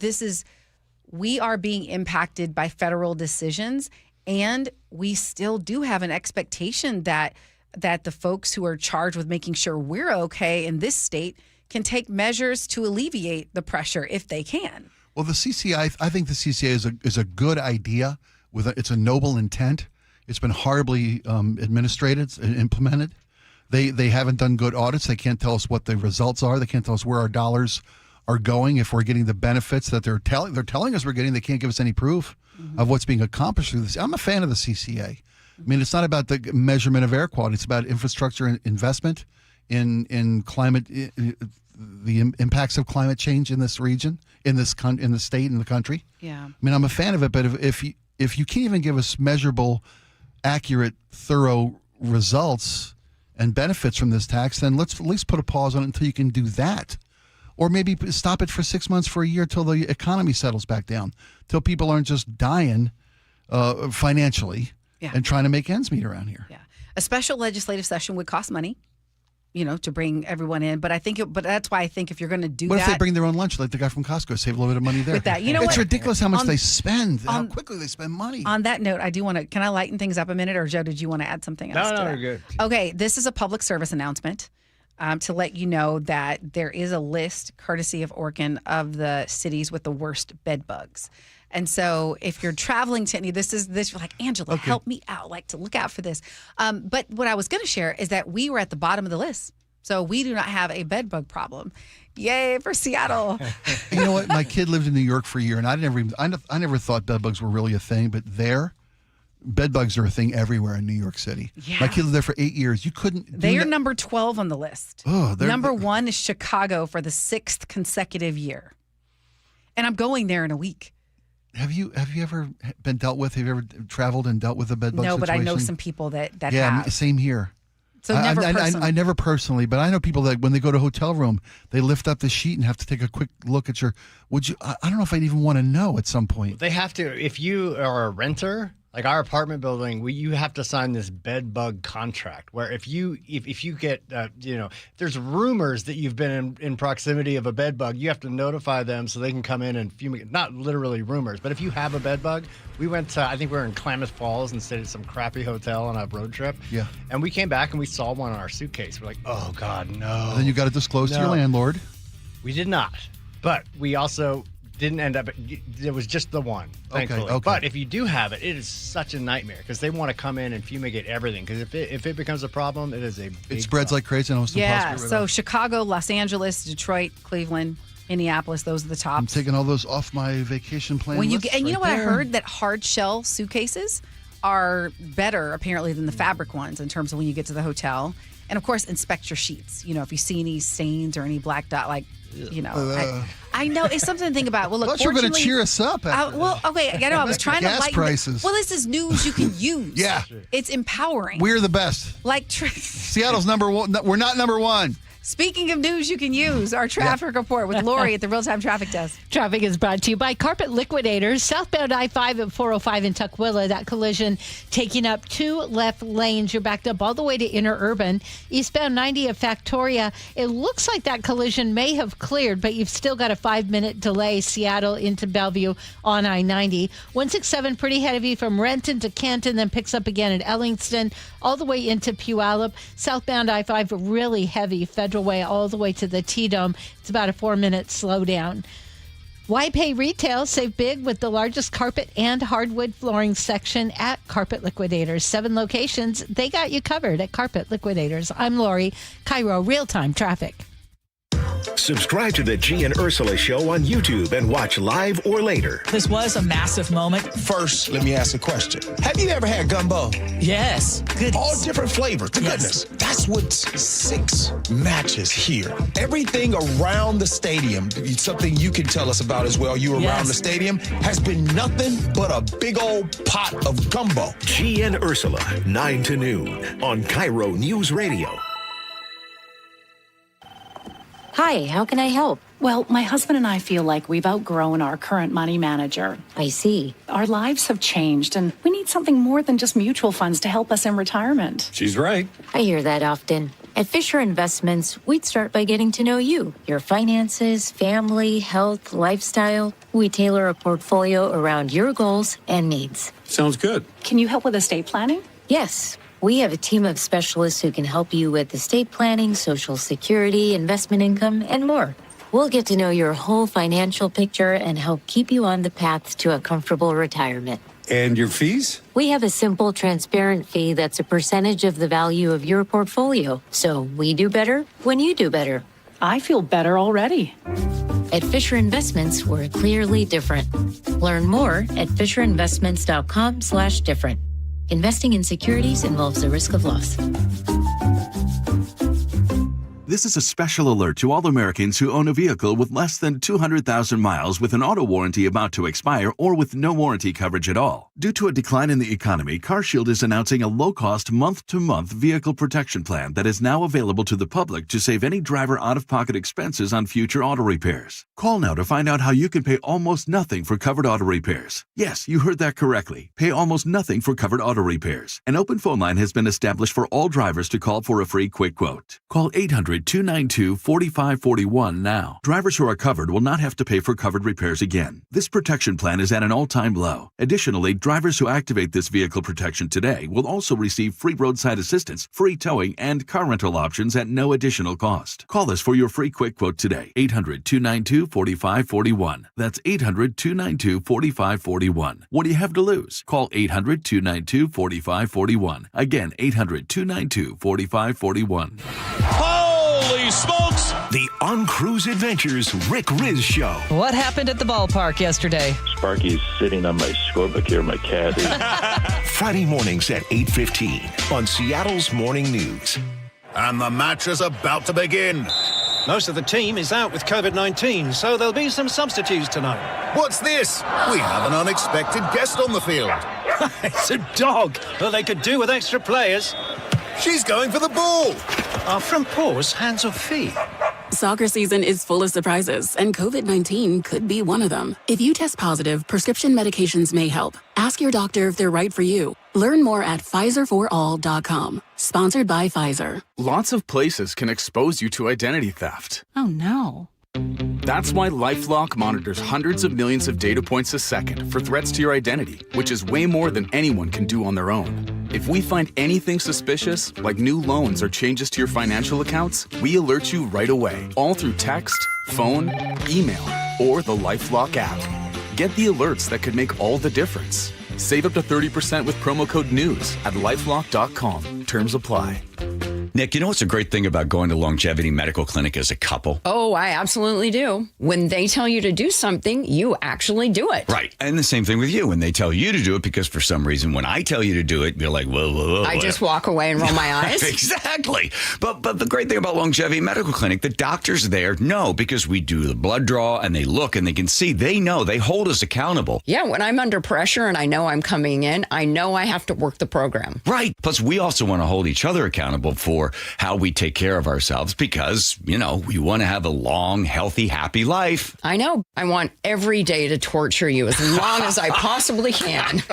we are being impacted by federal decisions, and we still do have an expectation that the folks who are charged with making sure we're okay in this state can take measures to alleviate the pressure if they can. Well, the CCA, I think the CCA is a good idea. It's a noble intent. It's been horribly administrated and implemented. They haven't done good audits. They can't tell us what the results are. They can't tell us where our dollars are going, if we're getting the benefits that they're telling us we're getting. They can't give us any proof of what's being accomplished through this. I'm a fan of the CCA. I mean, it's not about the measurement of air quality. It's about infrastructure and investment in climate, the impacts of climate change in this region, in the state, in the country. Yeah. I mean, I'm a fan of it, but if you can't even give us measurable, accurate, thorough results and benefits from this tax, then let's at least put a pause on it until you can do that. Or maybe stop it for 6 months, for a year, till the economy settles back down, till people aren't just dying financially and trying to make ends meet around here. Yeah. A special legislative session would cost money, to bring everyone in. But that's why I think if you're going to do what that. What if they bring their own lunch, like the guy from Costco, save a little bit of money there? With that, it's ridiculous how much they spend, how quickly they spend money. On that note, I do want to, can I lighten things up a minute? Or Joe, did you want to add something else? No, you're good. Okay, this is a public service announcement. To let you know that there is a list, courtesy of Orkin, of the cities with the worst bed bugs. And so if you're traveling to any, this, you're like, Angela, help me out, to look out for this. But what I was going to share is that we were at the bottom of the list. So we do not have a bed bug problem. Yay for Seattle. You know what? My kid lived in New York for a year, and I never thought bed bugs were really a thing, but bed bugs are a thing everywhere in New York City. Yeah. My kid lived there for 8 years. You couldn't. They are number 12 on the list. Oh, number 1 is Chicago for the 6th consecutive year. And I'm going there in a week. Have you ever been dealt with? Have you ever traveled and dealt with a bed bug situation? No, but I know some people that yeah, have. Same here. So never personally. I never personally, but I know people that when they go to a hotel room, they lift up the sheet and have to take a quick look at your. I don't know if I'd even want to know at some point. They have to. If you are a renter, like our apartment building, you have to sign this bed bug contract where if you get there's rumors that you've been in proximity of a bed bug, you have to notify them so they can come in and fumigate. Not literally rumors, but if you have a bed bug, we went to, I think we were in Klamath Falls and stayed at some crappy hotel on a road trip. Yeah. And we came back and we saw one on our suitcase. We're like, oh God, no. And then you got to disclose to your landlord. We did not, but we also didn't end up. It was just the one, thankfully. Okay. But if you do have it, it is such a nightmare because they want to come in and fumigate everything. Because if it becomes a problem, it is a big it spreads like crazy. And yeah. So Chicago, Los Angeles, Detroit, Cleveland, Minneapolis. Those are the tops. I'm taking all those off my vacation plan. When you list and you know what there. I heard, that hard shell suitcases are better apparently than the fabric ones in terms of when you get to the hotel. And of course, inspect your sheets. If you see any stains or any black dot, I know it's something to think about. Well, look, you're going to cheer us up. Okay. I know. I was trying to lighten prices. Well, this is news you can use. Yeah, it's empowering. We're the best. Seattle's number one. We're not number one. Speaking of news you can use, our traffic report with Lori at the Real-Time Traffic Desk. Traffic is brought to you by Carpet Liquidators. Southbound I-5 at 405 in Tukwila. That collision taking up 2 left lanes. You're backed up all the way to Interurban. Eastbound 90 at Factoria. It looks like that collision may have cleared, but you've still got a 5-minute delay. Seattle into Bellevue on I-90. 167 pretty heavy from Renton to Canton, then picks up again at Ellingston, all the way into Puyallup. Southbound I-5 really heavy. Federal Way all the way to the T-Dome. It's about a 4-minute slowdown. Why pay retail? Save big with the largest carpet and hardwood flooring section at Carpet Liquidators. 7 locations. They got you covered at Carpet Liquidators. I'm Lori, KIRO Real-Time Traffic. Subscribe to the G and Ursula Show on YouTube and watch live or later. This was a massive moment. First, let me ask a question. Have you ever had gumbo? Yes. Goodness. All different flavors. Goodness. That's what 6 matches here. Everything around the stadium, something you can tell us about as well, you around the stadium, has been nothing but a big old pot of gumbo. G and Ursula, 9 to noon on KIRO News Radio. Hi, how can I help? Well, my husband and I feel like we've outgrown our current money manager. I see. Our lives have changed, and we need something more than just mutual funds to help us in retirement. She's right. I hear that often. At Fisher Investments, we'd start by getting to know you, your finances, family, health, lifestyle. We tailor a portfolio around your goals and needs. Sounds good. Can you help with estate planning? Yes. We have a team of specialists who can help you with estate planning, Social Security, investment income, and more. We'll get to know your whole financial picture and help keep you on the path to a comfortable retirement. And your fees? We have a simple, transparent fee that's a percentage of the value of your portfolio. So we do better when you do better. I feel better already. At Fisher Investments, we're clearly different. Learn more at fisherinvestments.com/different. Investing in securities involves the risk of loss. This is a special alert to all Americans who own a vehicle with less than 200,000 miles with an auto warranty about to expire or with no warranty coverage at all. Due to a decline in the economy, CarShield is announcing a low-cost month-to-month vehicle protection plan that is now available to the public to save any driver out-of-pocket expenses on future auto repairs. Call now to find out how you can pay almost nothing for covered auto repairs. Yes, you heard that correctly. Pay almost nothing for covered auto repairs. An open phone line has been established for all drivers to call for a free quick quote. Call 800-292-4541 now. Drivers who are covered will not have to pay for covered repairs again. This protection plan is at an all-time low. Additionally, drivers who activate this vehicle protection today will also receive free roadside assistance, free towing, and car rental options at no additional cost. Call us for your free quick quote today. 800-292-4541. That's 800-292-4541. What do you have to lose? Call 800-292-4541. Again, 800-292-4541. Holy smokes! The On Cruise Adventures Rick Riz Show. What happened at the ballpark yesterday? Sparky's sitting on my scorebook here, my cat. Friday mornings at 8:15 on Seattle's Morning News. And the match is about to begin. Most of the team is out with COVID-19, so there'll be some substitutes tonight. What's this? We have an unexpected guest on the field. It's a dog. Well, they could do with extra players. She's going for the ball. Are front paws hands or feet? Soccer season is full of surprises, and COVID-19 could be one of them. If you test positive, prescription medications may help. Ask your doctor if they're right for you. Learn more at PfizerForAll.com. Sponsored by Pfizer. Lots of places can expose you to identity theft. Oh, no. That's why LifeLock monitors hundreds of millions of data points a second for threats to your identity, which is way more than anyone can do on their own. If we find anything suspicious, like new loans or changes to your financial accounts, we alert you right away, all through text, phone, email, or the LifeLock app. Get the alerts that could make all the difference. Save up to 30% with promo code NEWS at LifeLock.com. Terms apply. Nick, you know what's a great thing about going to Longevity Medical Clinic as a couple? Oh, I absolutely do. When they tell you to do something, you actually do it. Right. And the same thing with you. When they tell you to do it, because for some reason, when I tell you to do it, you're like, whoa. I just walk away and roll my eyes. Exactly. But the great thing about Longevity Medical Clinic, the doctors there know, because we do the blood draw and they look and they can see, they know, they hold us accountable. Yeah, when I'm under pressure and I know I'm coming in, I know I have to work the program. Right. Plus, we also want to hold each other accountable for how we take care of ourselves because, we want to have a long, healthy, happy life. I know. I want every day to torture you as long as I possibly can.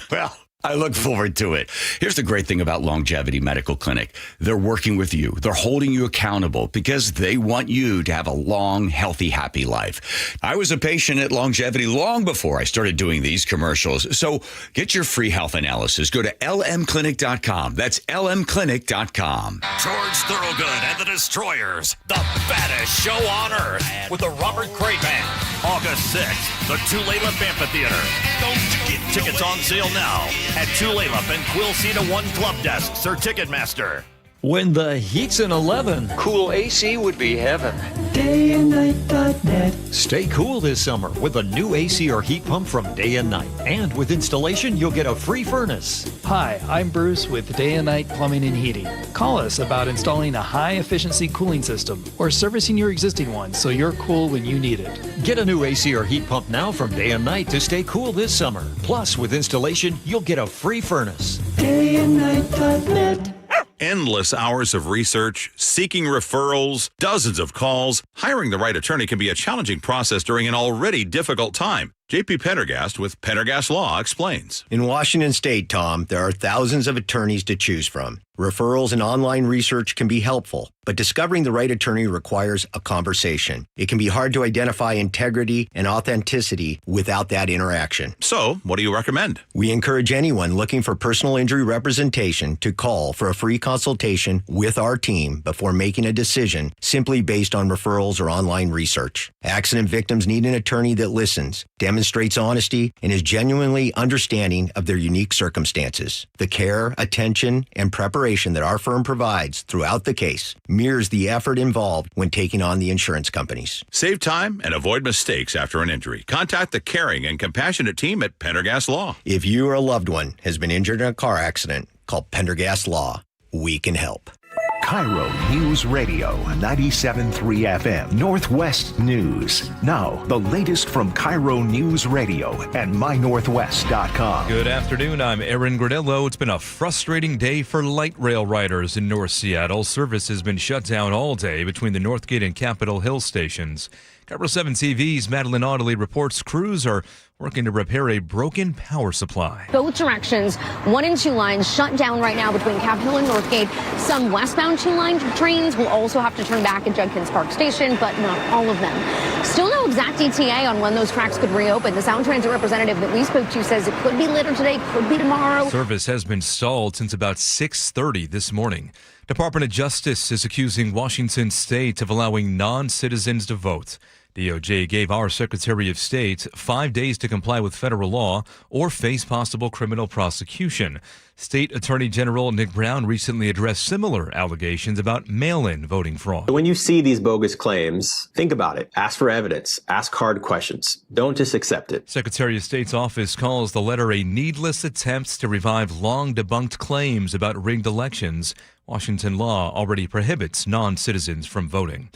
Well, I look forward to it. Here's the great thing about Longevity Medical Clinic. They're working with you. They're holding you accountable because they want you to have a long, healthy, happy life. I was a patient at Longevity long before I started doing these commercials. So get your free health analysis. Go to lmclinic.com. That's lmclinic.com. George Thorogood and the Destroyers, the baddest show on earth, with the Robert Cray Band. August 6th, the Tulalip Amphitheater. Get tickets on sale now at Tulalip and Quilcena One Club Desks or Ticketmaster. When the heat's an 11, Cool AC would be heaven. dayandnight.net. Stay cool this summer with a new AC or heat pump from Day and Night. And with installation, you'll get a free furnace. Hi, I'm Bruce with Day and Night Plumbing and Heating. Call us about installing a high-efficiency cooling system or servicing your existing one so you're cool when you need it. Get a new AC or heat pump now from Day and Night to stay cool this summer. Plus, with installation, you'll get a free furnace. dayandnight.net. Endless hours of research, seeking referrals, dozens of calls. Hiring the right attorney can be a challenging process during an already difficult time. J.P. Pendergast with Pendergast Law explains. In Washington State, Tom, there are thousands of attorneys to choose from. Referrals and online research can be helpful, but discovering the right attorney requires a conversation. It can be hard to identify integrity and authenticity without that interaction. So, what do you recommend? We encourage anyone looking for personal injury representation to call for a free consultation with our team before making a decision simply based on referrals or online research. Accident victims need an attorney that listens, demonstrates honesty, and is genuinely understanding of their unique circumstances. The care, attention, and preparation that our firm provides throughout the case mirrors the effort involved when taking on the insurance companies. Save time and avoid mistakes after an injury. Contact the caring and compassionate team at Pendergast Law. If you or a loved one has been injured in a car accident, call Pendergast Law. We can help. KIRO News Radio 97.3 FM Northwest News. Now, the latest from KIRO News Radio and mynorthwest.com. Good afternoon. I'm Aaron Granillo. It's been a frustrating day for light rail riders in North Seattle. Service has been shut down all day between the Northgate and Capitol Hill stations. KIRO 7 TV's Madeline Audley reports crews are working to repair a broken power supply. Both directions, 1 and 2 lines shut down right now between Capitol and Northgate. Some westbound 2-line trains will also have to turn back at Judkins Park Station, but not all of them. Still no exact ETA on when those tracks could reopen. The Sound Transit representative that we spoke to says it could be later today, could be tomorrow. Service has been stalled since about 6:30 this morning. Department of Justice is accusing Washington State of allowing non-citizens to vote. DOJ gave our Secretary of State 5 days to comply with federal law or face possible criminal prosecution. State Attorney General Nick Brown recently addressed similar allegations about mail-in voting fraud. When you see these bogus claims, think about it. Ask for evidence. Ask hard questions. Don't just accept it. Secretary of State's office calls the letter a needless attempt to revive long-debunked claims about rigged elections. Washington law already prohibits non-citizens from voting.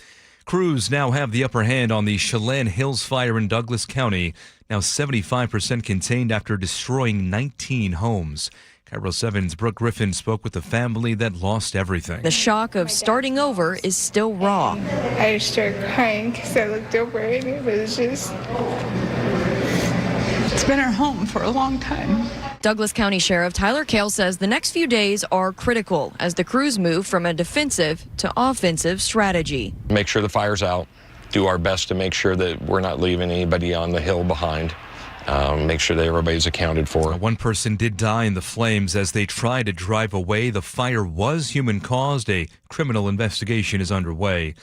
Crews now have the upper hand on the Chelan Hills fire in Douglas County, now 75% contained after destroying 19 homes. KIRO 7's Brooke Griffin spoke with the family that lost everything. The shock of starting over is still raw. I started crying because I looked over and it was just... It's been our home for a long time. Douglas County Sheriff Tyler Kale says the next few days are critical as the crews move from a defensive to offensive strategy. Make sure the fire's out, do our best to make sure that we're not leaving anybody on the hill behind, make sure that everybody's accounted for. One person did die in the flames as they tried to drive away. The fire was human-caused. A criminal investigation is underway.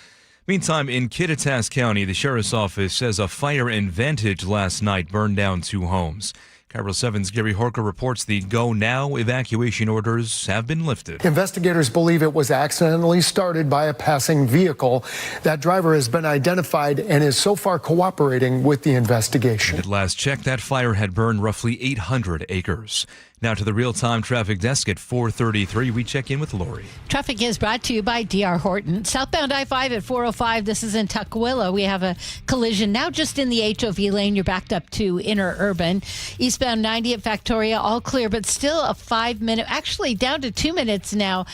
Meantime, in Kittitas County, the sheriff's office says a fire in Vantage last night burned down 2 homes. KIRO 7's Gary Horka reports the Go Now evacuation orders have been lifted. Investigators believe it was accidentally started by a passing vehicle. That driver has been identified and is so far cooperating with the investigation. At last check, that fire had burned roughly 800 acres. Now to the real-time traffic desk at 4:33. We check in with Lori. Traffic is brought to you by D.R. Horton. Southbound I-5 at 405. This is in Tukwila. We have a collision now just in the HOV lane. You're backed up to Inner Urban. Eastbound 90 at Factoria, all clear, but still a 5-minute, actually down to 2 minutes now,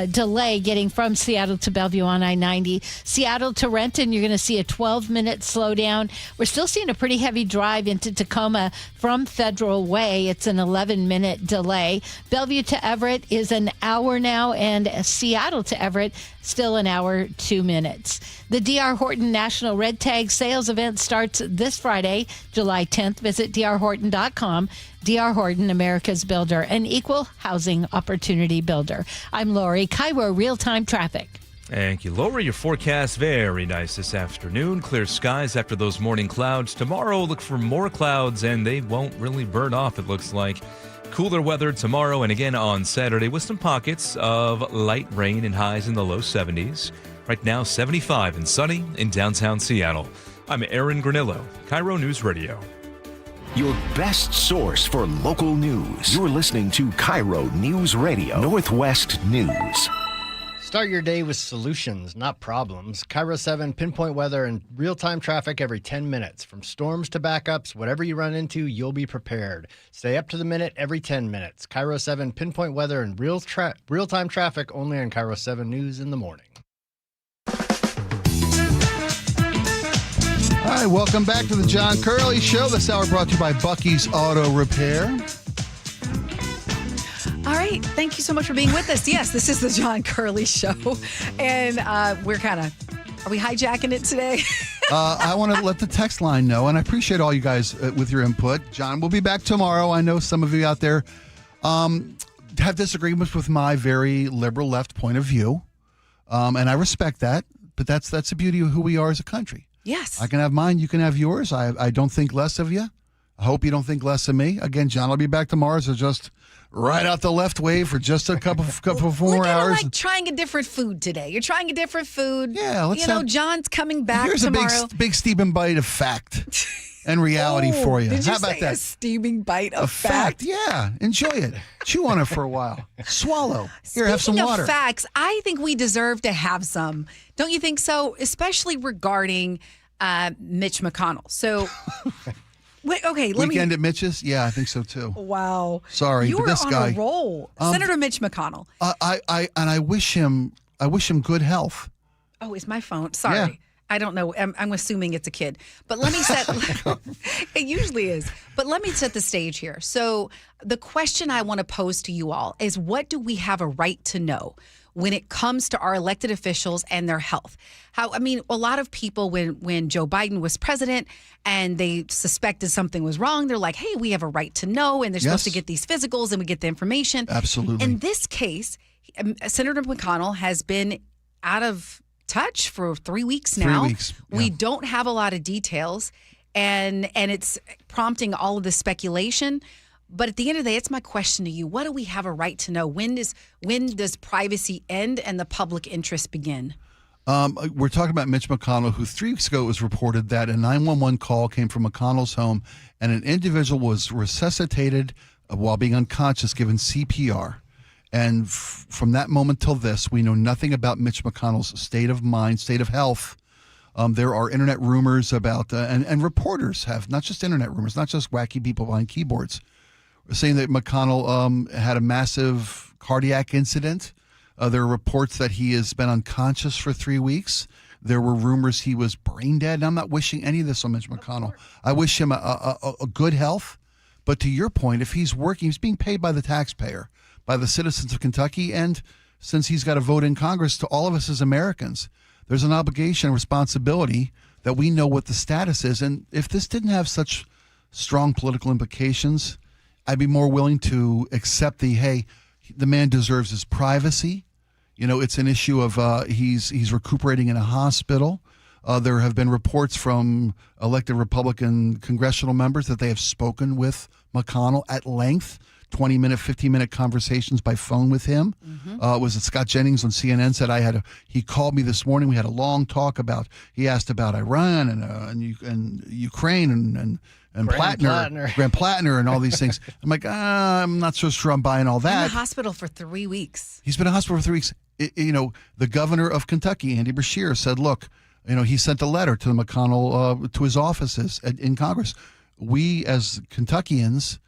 delay getting from Seattle to Bellevue on I-90. Seattle to Renton, you're going to see a 12-minute slowdown. We're still seeing a pretty heavy drive into Tacoma from Federal Way. It's an 11-minute delay. Bellevue to Everett is an hour now, and Seattle to Everett still an hour, 2 minutes. The D.R. Horton National Red Tag Sales Event starts this Friday, July 10th. Visit drhorton.com. D.R. Horton, America's builder, an equal housing opportunity builder. I'm Lori, KIRO Real-Time Traffic. Thank you, Lori. Your forecast very nice this afternoon. Clear skies after those morning clouds. Tomorrow, look for more clouds, and they won't really burn off, it looks like. Cooler weather tomorrow and again on Saturday with some pockets of light rain and highs in the low 70s. Right now, 75 and sunny in downtown Seattle. I'm Aaron Granillo, KIRO News Radio. Your best source for local news. You're listening to KIRO News Radio, Northwest News. Start your day with solutions, not problems. KIRO 7 pinpoint weather and real-time traffic every 10 minutes. From storms to backups, whatever you run into, you'll be prepared. Stay up to the minute every 10 minutes. KIRO 7 pinpoint weather and real-time traffic only on KIRO 7 News in the morning. All right, welcome back to the John Curley Show. This hour brought to you by Bucky's Auto Repair. All right. Thank you so much for being with us. Yes, this is the John Curley Show. And are we hijacking it today? I want to let the text line know, and I appreciate all you guys with your input. John will be back tomorrow. I know some of you out there have disagreements with my very liberal left point of view, and I respect that. But that's the beauty of who we are as a country. Yes. I can have mine. You can have yours. I don't think less of you. I hope you don't think less of me. Again, John will be back tomorrow, so just ride out the left wave for just a couple of more hours. Like trying a different food today. You're trying a different food. Yeah, John's coming back here's tomorrow. Here's a big steaming bite of fact and reality for you. Did you How about say that? A steaming bite of fact? Yeah, enjoy it. Chew on it for a while. Swallow. Here, have some water. Speaking of facts, I think we deserve to have some. Don't you think so? Especially regarding Mitch McConnell. So... Weekend at Mitch's? Yeah, I think so too. Wow. Sorry, you but were this on guy, a roll. Senator Mitch McConnell. I wish him good health. Oh, it's my phone. Sorry. Yeah. I don't know. I'm assuming it's a kid. But let me set it usually is. But let me set the stage here. So the question I want to pose to you all is, what do we have a right to know when it comes to our elected officials and their health? A lot of people, when Joe Biden was president and they suspected something was wrong, they're like, hey, we have a right to know, and they're supposed to get these physicals and we get the information. Absolutely. In this case, Senator McConnell has been out of touch for 3 weeks now. 3 weeks. Yeah. We don't have a lot of details, and it's prompting all of this speculation. But at the end of the day, it's my question to you. What do we have a right to know? When does privacy end and the public interest begin? We're talking about Mitch McConnell, who 3 weeks ago it was reported that a 911 call came from McConnell's home and an individual was resuscitated while being unconscious, given CPR. And from that moment till this, we know nothing about Mitch McConnell's state of mind, state of health. There are internet rumors about, and reporters have, not just internet rumors, not just wacky people behind keyboards, saying that McConnell had a massive cardiac incident. There are reports that he has been unconscious for 3 weeks. There were rumors he was brain dead. And I'm not wishing any of this on Mitch McConnell. I wish him a good health. But to your point, if he's working, he's being paid by the taxpayer, by the citizens of Kentucky. And since he's got a vote in Congress, to all of us as Americans, there's an obligation and responsibility that we know what the status is. And if this didn't have such strong political implications, I'd be more willing to accept the man deserves his privacy. It's an issue of he's recuperating in a hospital. There have been reports from elected Republican congressional members that they have spoken with McConnell at length, 20-minute, 15-minute conversations by phone with him. Mm-hmm. Was it Scott Jennings on CNN said he called me this morning. We had a long talk he asked about Iran and Ukraine and Graham Plattner and all these things. I'm like, I'm not so sure I'm buying all that. In the hospital for 3 weeks. He's been in the hospital for 3 weeks. The governor of Kentucky, Andy Beshear, said, look, he sent a letter to McConnell, to his offices in Congress. We as Kentuckians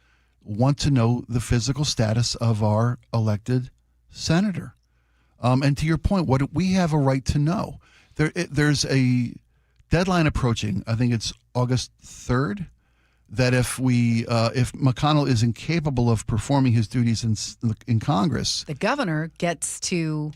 want to know the physical status of our elected senator. And to your point, what we have a right to know. There's a deadline approaching. I think it's August 3rd. That if McConnell is incapable of performing his duties in Congress, the governor gets to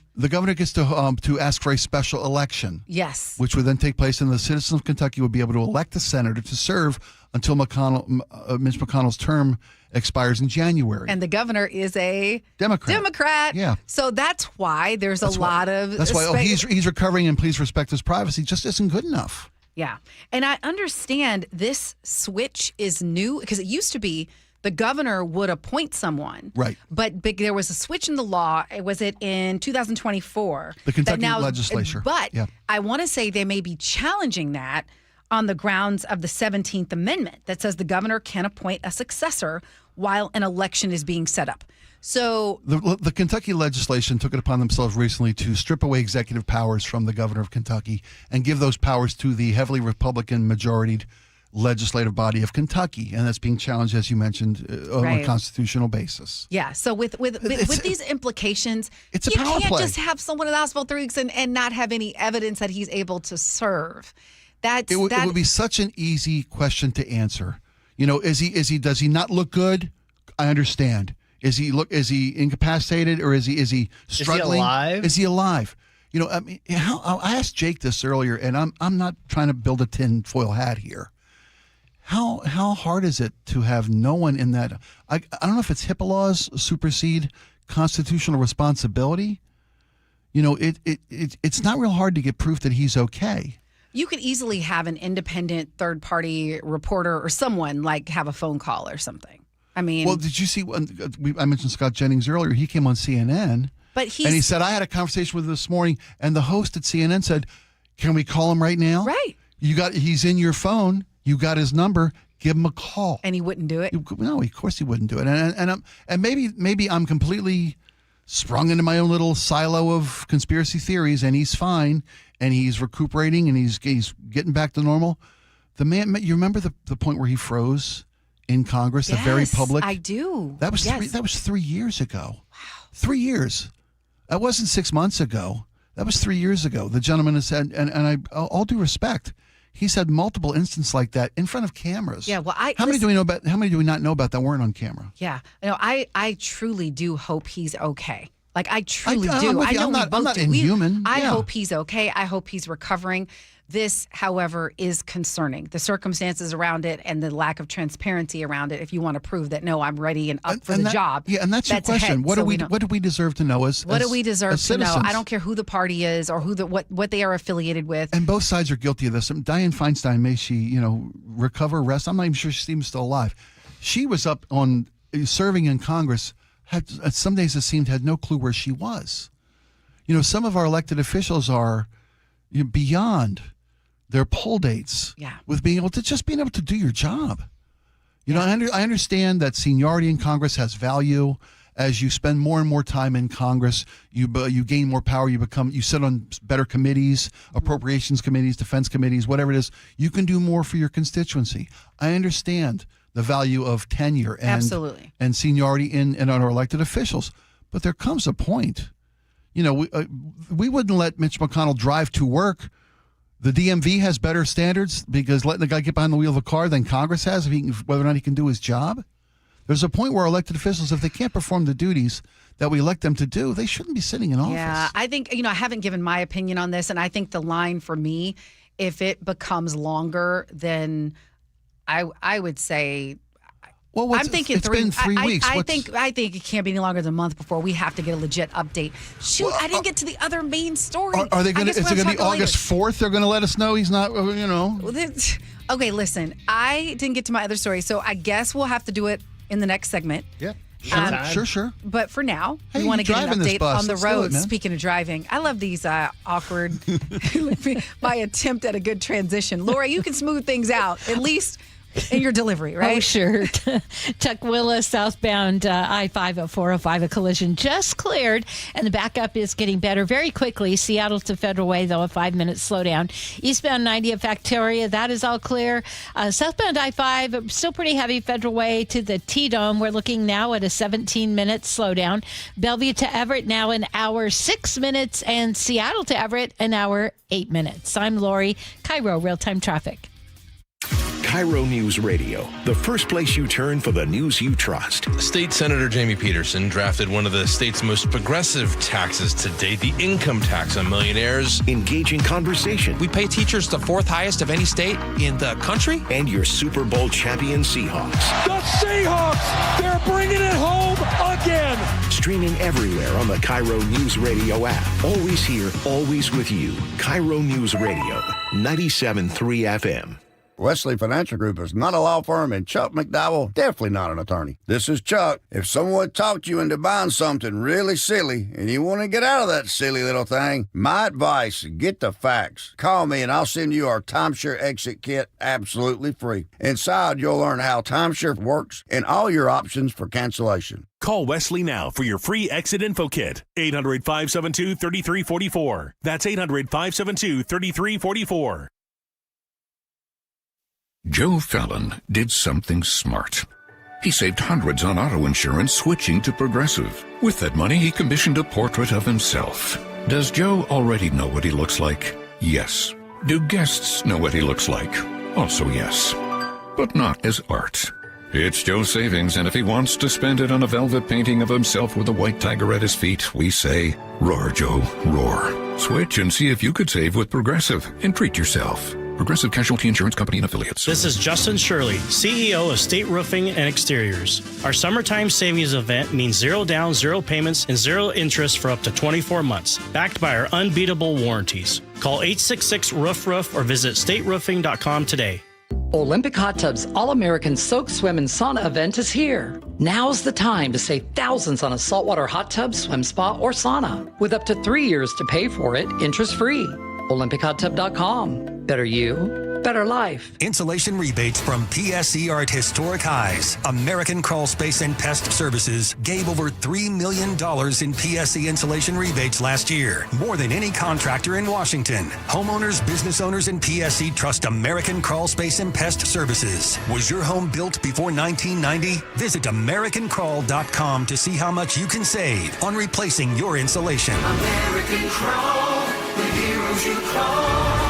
ask for a special election. Yes, which would then take place, and the citizens of Kentucky would be able to elect a senator to serve until Mitch McConnell's term expires in January. And the governor is a Democrat. Yeah. So that's why there's a lot of. That's why he's recovering, and please respect his privacy. Just isn't good enough. Yeah. And I understand this switch is new because it used to be the governor would appoint someone. Right. But there was a switch in the law. Was it in 2024? The Kentucky legislature. But Yeah. I want to say they may be challenging that on the grounds of the 17th Amendment that says the governor can appoint a successor while an election is being set up. So The Kentucky legislation took it upon themselves recently to strip away executive powers from the governor of Kentucky and give those powers to the heavily Republican majoritied legislative body of Kentucky, and that's being challenged, as you mentioned, on a constitutional basis. yeah, so with these implications, it's a you power can't play. just have someone in the house for 3 weeks and not have any evidence that he's able to serve. It would be such an easy question to answer. You know, does he not look good? I understand. Is he incapacitated, or is he struggling? alive? Is he alive? You know, I mean, I asked Jake this earlier, and I'm not trying to build a tinfoil hat here. How hard is it to have no one in that? I don't know if it's HIPAA laws supersede constitutional responsibility. You know, it's not real hard to get proof that he's okay. You could easily have an independent third-party reporter or someone have a phone call or something. I mean, well, did you see? I mentioned Scott Jennings earlier. He came on CNN, but he said, I had a conversation with him this morning, and the host at CNN said, "Can we call him right now? Right? He's in your phone. You got his number. Give him a call." And he wouldn't do it. No, of course he wouldn't do it. And maybe I'm completely sprung into my own little silo of conspiracy theories, and he's fine, and he's recuperating, and he's getting back to normal. The man, you remember the point where he froze in Congress, the very public? I do. That was 3 years ago. Wow. 3 years. That wasn't 6 months ago. That was 3 years ago. The gentleman has said, and I, all due respect, he's had multiple instances like that in front of cameras. Yeah, well, how many do we not know about that weren't on camera? Yeah, I truly do hope he's okay. I truly do. I'm I know I'm we both not do. inhuman. I Yeah. hope he's okay. I hope he's recovering. This, however, is concerning. The circumstances around it and the lack of transparency around it. If you want to prove that, no, I'm ready and up for the job. Yeah, and that's your question. ahead, What so do we deserve to know What do we deserve to know? citizens? I don't care who the party is or what they are affiliated with. And both sides are guilty of this. Dianne Feinstein, may she, recover, rest. I'm not even sure she's even still alive. She was up on serving in Congress. Some days it seemed had no clue where she was. Some of our elected officials are beyond their poll dates with being able to do your job. I understand that seniority in Congress has value. As you spend more and more time in Congress, you gain more power. You sit on better committees, appropriations committees, defense committees, whatever it is. You can do more for your constituency. I understand the value of tenure and seniority in our elected officials, but there comes a point. We wouldn't let Mitch McConnell drive to work. The DMV has better standards because letting the guy get behind the wheel of a car than Congress has, whether or not he can do his job. There's a point where elected officials, if they can't perform the duties that we elect them to do, they shouldn't be sitting in office. Yeah, I think, I haven't given my opinion on this, and I think the line for me, if it becomes longer, then I would say... Well, I'm thinking it's been 3 weeks. I think it can't be any longer than a month before we have to get a legit update. Shoot, I didn't get to the other main story. Are they going to? Is it going to be August 4th? They're going to let us know he's not. Okay, listen. I didn't get to my other story, so I guess we'll have to do it in the next segment. Yeah. Sure. But for now, Hey, we want to you're get an driving this update bus. on the Let's do it, roads. man. Speaking of driving, I love these awkward. My attempt at a good transition, Laura. You can smooth things out at least in your delivery, right? Oh, sure. Tukwila southbound I-5 at 405, a collision just cleared, and the backup is getting better very quickly. Seattle to Federal Way, though, a 5-minute slowdown. Eastbound 90 at Factoria, that is all clear. Southbound I-5, still pretty heavy. Federal Way to the T-Dome, we're looking now at a 17-minute slowdown. Bellevue to Everett, now an hour 6 minutes, and Seattle to Everett, an hour 8 minutes. I'm Lori, KIRO Real-Time Traffic. KIRO News Radio, the first place you turn for the news you trust. State Senator Jamie Peterson drafted one of the state's most progressive taxes to date, the income tax on millionaires. Engaging conversation. We pay teachers the 4th highest of any state in the country. And your Super Bowl champion Seahawks. The Seahawks! They're bringing it home again! Streaming everywhere on the KIRO News Radio app. Always here, always with you. KIRO News Radio, 97.3 FM. Wesley Financial Group is not a law firm, and Chuck McDowell, definitely not an attorney. This is Chuck. If someone talked you into buying something really silly and you want to get out of that silly little thing, my advice, get the facts. Call me and I'll send you our timeshare exit kit absolutely free. Inside, you'll learn how timeshare works and all your options for cancellation. Call Wesley now for your free exit info kit. 800-572-3344. That's 800-572-3344. Joe Fallon did something smart. He saved hundreds on auto insurance switching to Progressive. With that money, he commissioned a portrait of himself. Does Joe already know what he looks like? Yes. Do guests know what he looks like? Also yes. But not as art. It's Joe's savings, and if he wants to spend it on a velvet painting of himself with a white tiger at his feet, we say, roar, Joe, roar. Switch and see if you could save with Progressive and treat yourself. Progressive Casualty Insurance Company and Affiliates. This is Justin Shirley, CEO of State Roofing and Exteriors. Our summertime savings event means 0 down, 0 payments, and 0 interest for up to 24 months, backed by our unbeatable warranties. Call 866-ROOF-ROOF or visit stateroofing.com today. Olympic Hot Tub's All-American Soak, Swim, and Sauna event is here. Now's the time to save thousands on a saltwater hot tub, swim spa, or sauna, with up to 3 years to pay for it, interest-free. OlympicHotTub.com. Better you, better life. Insulation rebates from PSE are at historic highs. American Crawl Space and Pest Services gave over $3 million in PSE insulation rebates last year, more than any contractor in Washington. Homeowners, business owners, and PSE trust American Crawl Space and Pest Services. Was your home built before 1990? Visit AmericanCrawl.com to see how much you can save on replacing your insulation. American Crawl, the heroes you call.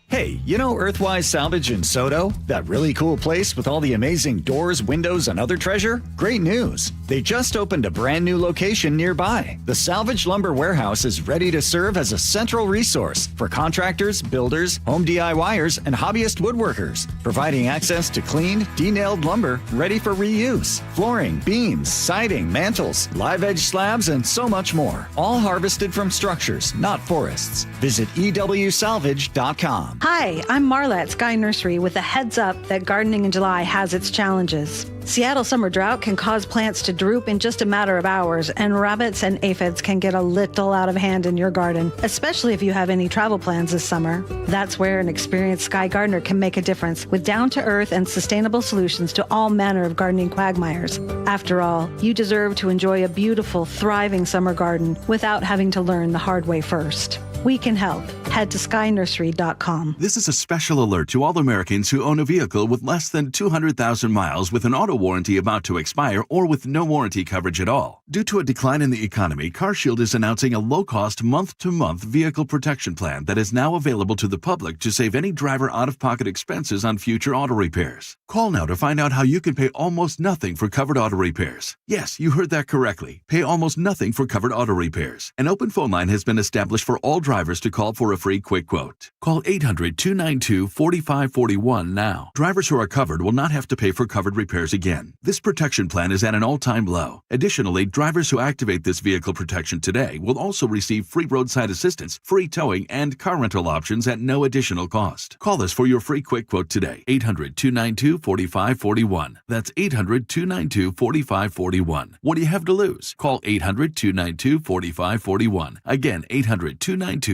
Hey, you know Earthwise Salvage in Soto? That really cool place with all the amazing doors, windows, and other treasure? Great news! They just opened a brand new location nearby. The Salvage Lumber Warehouse is ready to serve as a central resource for contractors, builders, home DIYers, and hobbyist woodworkers, providing access to cleaned, de-nailed lumber ready for reuse, flooring, beams, siding, mantles, live-edge slabs, and so much more. All harvested from structures, not forests. Visit EWSalvage.com. Hi, I'm Marla at Sky Nursery with a heads up that gardening in July has its challenges. Seattle summer drought can cause plants to droop in just a matter of hours, and rabbits and aphids can get a little out of hand in your garden, especially if you have any travel plans this summer. That's where an experienced Sky gardener can make a difference with down-to-earth and sustainable solutions to all manner of gardening quagmires. After all, you deserve to enjoy a beautiful, thriving summer garden without having to learn the hard way first. We can help. Head to skynursery.com. This is a special alert to all Americans who own a vehicle with less than 200,000 miles with an auto warranty about to expire or with no warranty coverage at all. Due to a decline in the economy, CarShield is announcing a low-cost month-to-month vehicle protection plan that is now available to the public to save any driver out-of-pocket expenses on future auto repairs. Call now to find out how you can pay almost nothing for covered auto repairs. Yes, you heard that correctly. Pay almost nothing for covered auto repairs. An open phone line has been established for all drivers to call for a free quick quote. Call 800-292-4541 now. Drivers who are covered will not have to pay for covered repairs again. This protection plan is at an all-time low. Additionally, drivers who activate this vehicle protection today will also receive free roadside assistance, free towing, and car rental options at no additional cost. Call us for your free quick quote today. 800-292-4541. That's 800-292-4541. What do you have to lose? Call 800-292-4541. Again, 800-292-4541.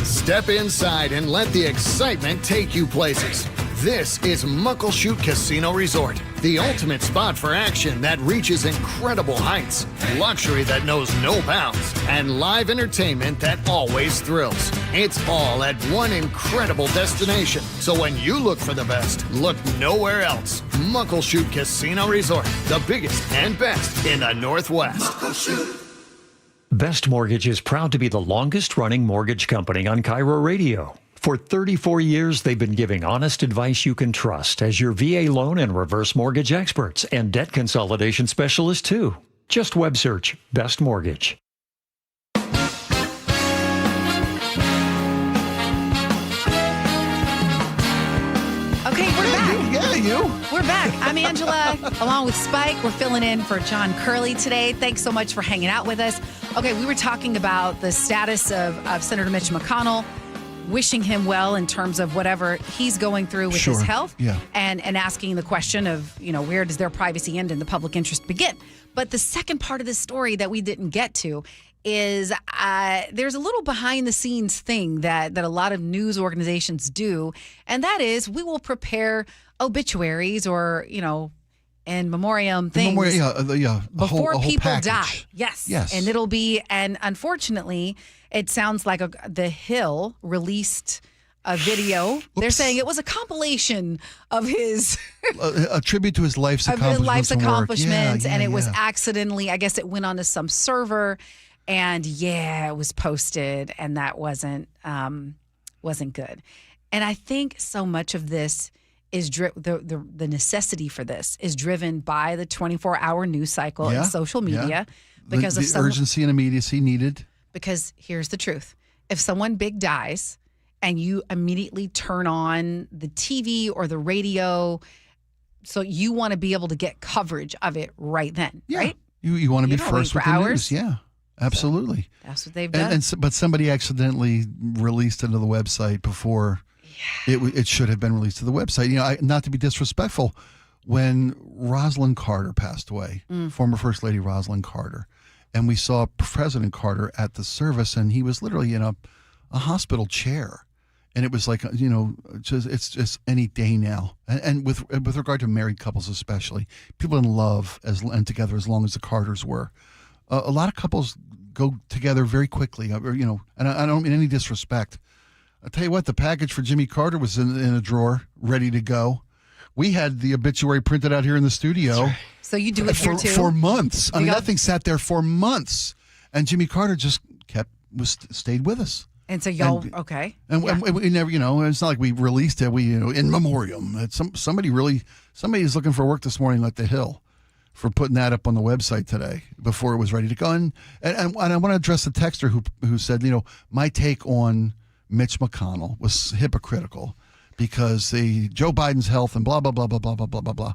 Step inside and let the excitement take you places. This is Muckleshoot Casino Resort, the ultimate spot for action that reaches incredible heights, luxury that knows no bounds, and live entertainment that always thrills. It's all at one incredible destination. So when you look for the best, look nowhere else. Muckleshoot Casino Resort, the biggest and best in the Northwest. Muckleshoot. Best Mortgage is proud to be the longest-running mortgage company on KIRO Radio. For 34 years, they've been giving honest advice you can trust as your VA loan and reverse mortgage experts and debt consolidation specialists, too. Just web search Best Mortgage. Okay, we're back. Yeah, you. We're back. I'm Angela, along with Spike. We're filling in for John Curley today. Thanks so much for hanging out with us. Okay, we were talking about the status of Senator Mitch McConnell, wishing him well in terms of whatever he's going through with his health, and asking the question of, where does their privacy end and the public interest begin? But the second part of the story that we didn't get to is there's a little behind the scenes thing that a lot of news organizations do, and that is we will prepare obituaries or, in memoriam things before people die. Yes. And it'll be, and unfortunately, it sounds like The Hill released a video. They're saying it was a compilation of his a tribute to his life's accomplishments, and it was accidentally, I guess it went onto some server, and it was posted, and that wasn't good. And I think so much of this is the necessity for this is driven by the 24-hour news cycle and social media because of the urgency and immediacy needed. Because here's the truth: if someone big dies, and you immediately turn on the TV or the radio, so you want to be able to get coverage of it right then, right? You want to be first with the news. Yeah, absolutely. So that's what they've done. But somebody accidentally released it to the website before it should have been released to the website. Not to be disrespectful, when Rosalind Carter passed away, former First Lady Rosalind Carter, and we saw President Carter at the service, and he was literally in a hospital chair. And it was like, it's just any day now. And with regard to married couples especially, people in love and together as long as the Carters were. A lot of couples go together very quickly, and I don't mean any disrespect. I'll tell you what, the package for Jimmy Carter was in a drawer, ready to go. We had the obituary printed out here in the studio. Right. So you do it here too? For months. That thing sat there for months. And Jimmy Carter just stayed with us. And so y'all, okay. And we never, it's not like we released it. We, in memoriam. Somebody's looking for work this morning at the Hill for putting that up on the website today before it was ready to go. And I want to address the texter who said, my take on Mitch McConnell was hypocritical because Joe Biden's health and blah, blah, blah, blah, blah, blah, blah, blah, blah.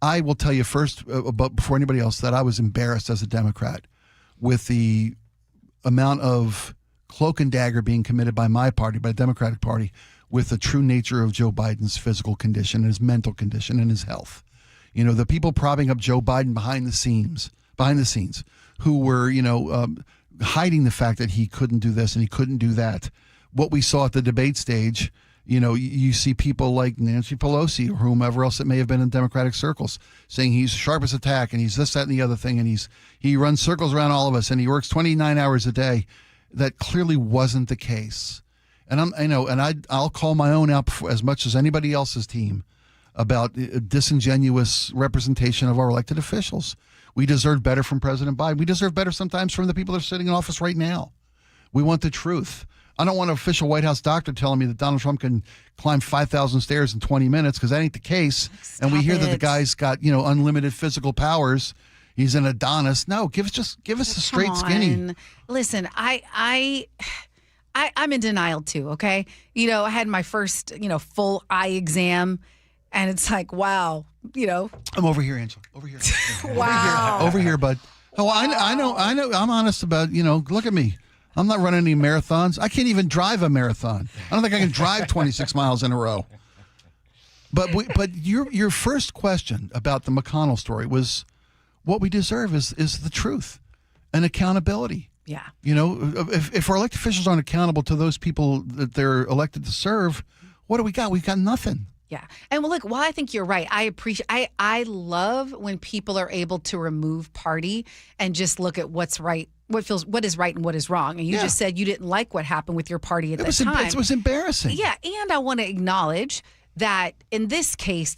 I will tell you first, before anybody else, that I was embarrassed as a Democrat with the amount of cloak and dagger being committed by my party, by the Democratic Party, with the true nature of Joe Biden's physical condition and his mental condition and his health. The people propping up Joe Biden behind the scenes, who were, hiding the fact that he couldn't do this and he couldn't do that. What we saw at the debate stage, you see people like Nancy Pelosi or whomever else it may have been in Democratic circles saying he's sharp as a tack and he's this, that, and the other thing, and he runs circles around all of us and he works 29 hours a day. That clearly wasn't the case. And I'll call my own out as much as anybody else's team about disingenuous representation of our elected officials. We deserve better from President Biden. We deserve better sometimes from the people that are sitting in office right now. We want the truth. I don't want an official White House doctor telling me that Donald Trump can climb 5,000 stairs in 20 minutes because that ain't the case. And we hear that the guy's got, unlimited physical powers. He's an Adonis. No, give us a straight skinny. Listen, I'm in denial too. Okay, I had my first full eye exam, and it's like, wow, I'm over here, Angela. Over here. Wow. Over here, bud. Oh, I know. I'm honest about look at me. I'm not running any marathons. I can't even drive a marathon. I don't think I can drive 26 miles in a row. But your first question about the McConnell story was, what we deserve is the truth and accountability. Yeah. If our elected officials aren't accountable to those people that they're elected to serve, what do we got? We've got nothing. Yeah. And well, look, while I think you're right, I love when people are able to remove party and just look at what's right, what is right and what is wrong. And you just said you didn't like what happened with your party at that time. It was embarrassing. Yeah. And I want to acknowledge that in this case,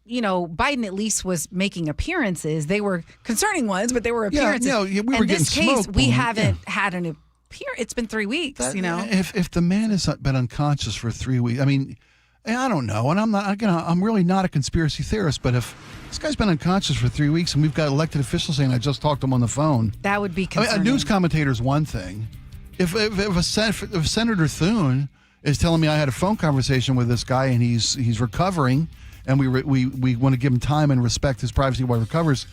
Biden at least was making appearances. They were concerning ones, but they were appearances. We were in this getting case, smoked, we haven't had an appearance. It's been 3 weeks, If the man has been unconscious for 3 weeks, I mean, I don't know. And I'm really not a conspiracy theorist, but if this guy's been unconscious for 3 weeks and we've got elected officials saying, I just talked to him on the phone. That would be concerning. A news commentator is one thing. If Senator Thune is telling me I had a phone conversation with this guy and he's recovering, and we want to give him time and respect his privacy while he recovers.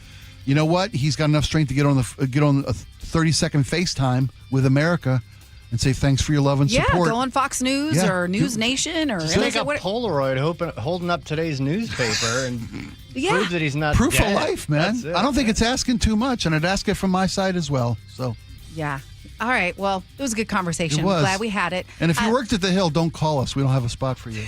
you know what? He's got enough strength to get on a 30-second FaceTime with America and say thanks for your love and support. Yeah, go on Fox News or News Nation or just take a Polaroid holding up today's newspaper and prove that he's not proof dead. of life, man. I don't think it's asking too much, and I'd ask it from my side as well. So yeah. All right. Well, it was a good conversation. It was. Glad we had it. And if you worked at the Hill, don't call us. We don't have a spot for you.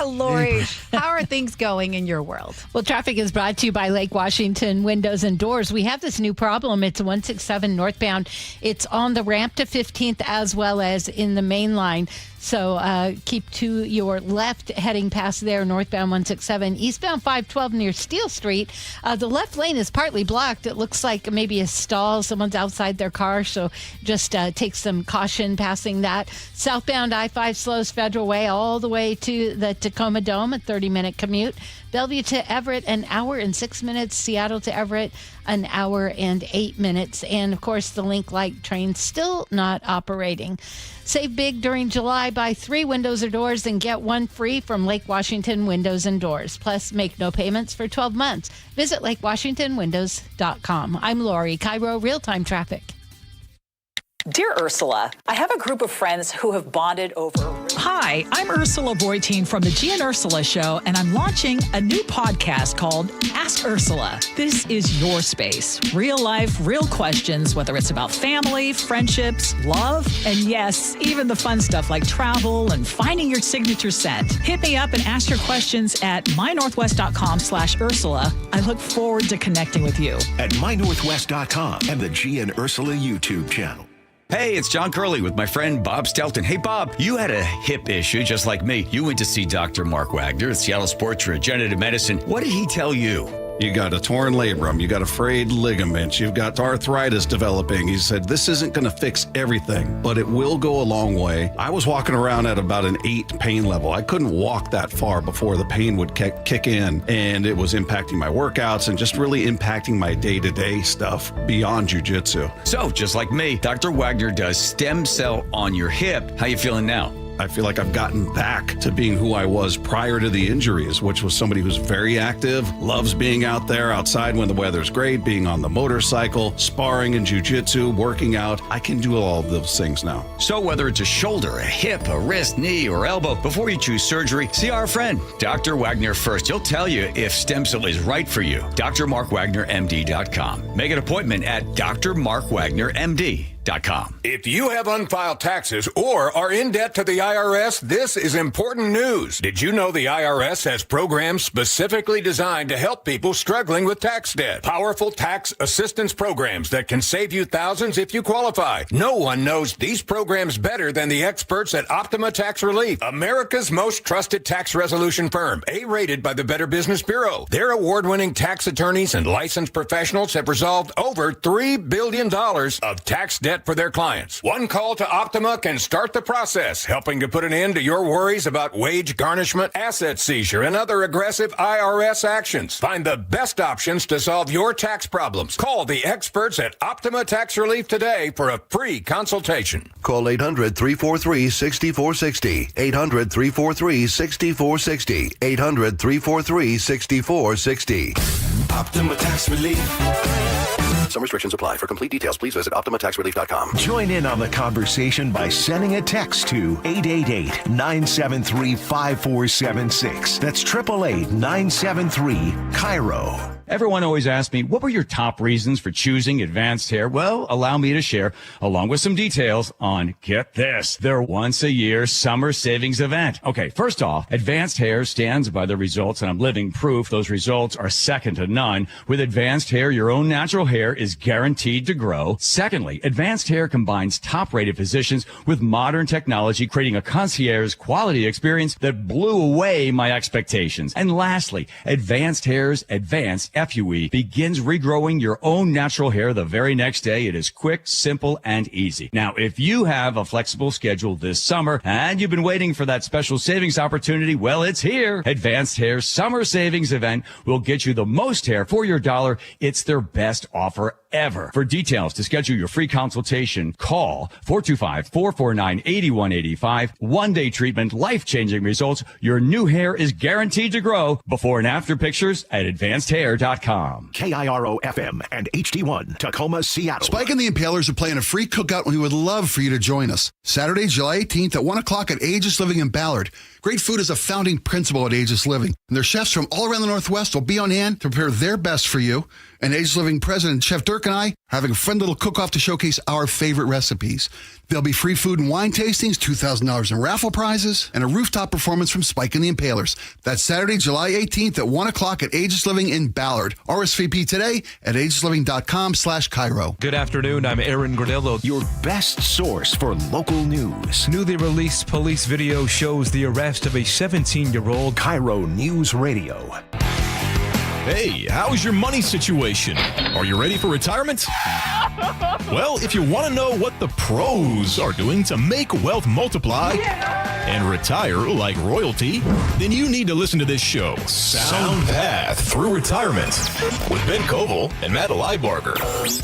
Lori, how are things going in your world? Well, traffic is brought to you by Lake Washington Windows and Doors. We have this new problem. It's 167 northbound. It's on the ramp to 15th as well as in the main line. So keep to your left heading past there, northbound 167, eastbound 512 near Steel Street. The left lane is partly blocked. It looks like maybe a stall. Someone's outside their car, so just take some caution passing that. Southbound I-5 slows Federal Way all the way to the Tacoma Dome, a 30-minute commute. Bellevue to Everett, an hour and 6 minutes. Seattle to Everett, an hour and 8 minutes. And, of course, the Link Light train still not operating. Save big during July. Buy 3 windows or doors and get 1 free from Lake Washington Windows and Doors. Plus, make no payments for 12 months. Visit lakewashingtonwindows.com. I'm Lori, KIRO Real-Time Traffic. Dear Ursula, I have a group of friends who have bonded over... Hi, I'm Ursula Voitin from the G and Ursula Show, and I'm launching a new podcast called Ask Ursula. This is your space. Real life, real questions, whether it's about family, friendships, love, and yes, even the fun stuff like travel and finding your signature scent. Hit me up and ask your questions at mynorthwest.com/Ursula. I look forward to connecting with you. At mynorthwest.com and the G and Ursula YouTube channel. Hey, it's John Curley with my friend Bob Stelton. Hey, Bob, you had a hip issue just like me. You went to see Dr. Mark Wagner at Seattle Sports Regenerative Medicine. What did he tell you? You got a torn labrum, you got a frayed ligament, you've got arthritis developing. He said, this isn't going to fix everything, but it will go a long way. I was walking around at about an 8 pain level. I couldn't walk that far before the pain would kick in, and it was impacting my workouts and just really impacting my day-to-day stuff beyond jiu-jitsu. So, just like me, Dr. Wagner does stem cell on your hip. How you feeling now? I feel like I've gotten back to being who I was prior to the injuries, which was somebody who's very active, loves being out there outside when the weather's great, being on the motorcycle, sparring in jiu-jitsu, working out. I can do all of those things now. So whether it's a shoulder, a hip, a wrist, knee, or elbow, before you choose surgery, see our friend, Dr. Wagner first. He'll tell you if stem cell is right for you. DrMarkWagnerMD.com. Make an appointment at DrMarkWagnerMD.com. If you have unfiled taxes or are in debt to the IRS, this is important news. Did you know the IRS has programs specifically designed to help people struggling with tax debt? Powerful tax assistance programs that can save you thousands if you qualify. No one knows these programs better than the experts at Optima Tax Relief, America's most trusted tax resolution firm, A-rated by the Better Business Bureau. Their award-winning tax attorneys and licensed professionals have resolved over $3 billion of tax debt for their clients. One call to Optima can start the process, helping to put an end to your worries about wage garnishment, asset seizure, and other aggressive IRS actions. Find the best options to solve your tax problems. Call the experts at Optima Tax Relief today for a free consultation. Call 800-343-6460. 800-343-6460. 800-343-6460. Optima Tax Relief. Some restrictions apply. For complete details, please visit OptimaTaxRelief.com. Join in on the conversation by sending a text to 888-973-5476. That's 888-973-KIRO. Everyone always asks me, what were your top reasons for choosing Advanced Hair? Well, allow me to share, along with some details on, get this, their once-a-year summer savings event. Okay, first off, Advanced Hair stands by the results, and I'm living proof those results are second to none. With Advanced Hair, your own natural hair is guaranteed to grow. Secondly, Advanced Hair combines top-rated physicians with modern technology, creating a concierge quality experience that blew away my expectations. And lastly, Advanced Hair's Advanced FUE begins regrowing your own natural hair the very next day. It is quick, simple, and easy. Now, if you have a flexible schedule this summer and you've been waiting for that special savings opportunity, well, it's here. Advanced Hair's summer savings event will get you the most hair for your dollar. It's their best offer forever. For details to schedule your free consultation, call 425-449-8185. One-day treatment, life-changing results. Your new hair is guaranteed to grow. Before and after pictures at advancedhair.com. KIRO FM and HD1, Tacoma, Seattle. Spike and the Impalers are playing a free cookout, and we would love for you to join us. Saturday, July 18th at 1 o'clock at Aegis Living in Ballard. Great food is a founding principle at Aegis Living, and their chefs from all around the Northwest will be on hand to prepare their best for you. And Aegis Living President Chef Dirk and I are having a fun little cook-off to showcase our favorite recipes. There'll be free food and wine tastings, $2,000 in raffle prizes, and a rooftop performance from Spike and the Impalers. That's Saturday, July 18th at 1 o'clock at Aegis Living in Ballard. RSVP today at aegisliving.com/KIRO. Good afternoon, I'm Aaron Granillo. Your best source for local news. Newly released police video shows the arrest of a 17-year-old. KIRO News Radio. Hey, how's your money situation? Are you ready for retirement? Well, if you want to know what the pros are doing to make wealth multiply and retire like royalty, then you need to listen to this show, Sound Path Through Retirement, with Ben Koval and Matt Leibarger.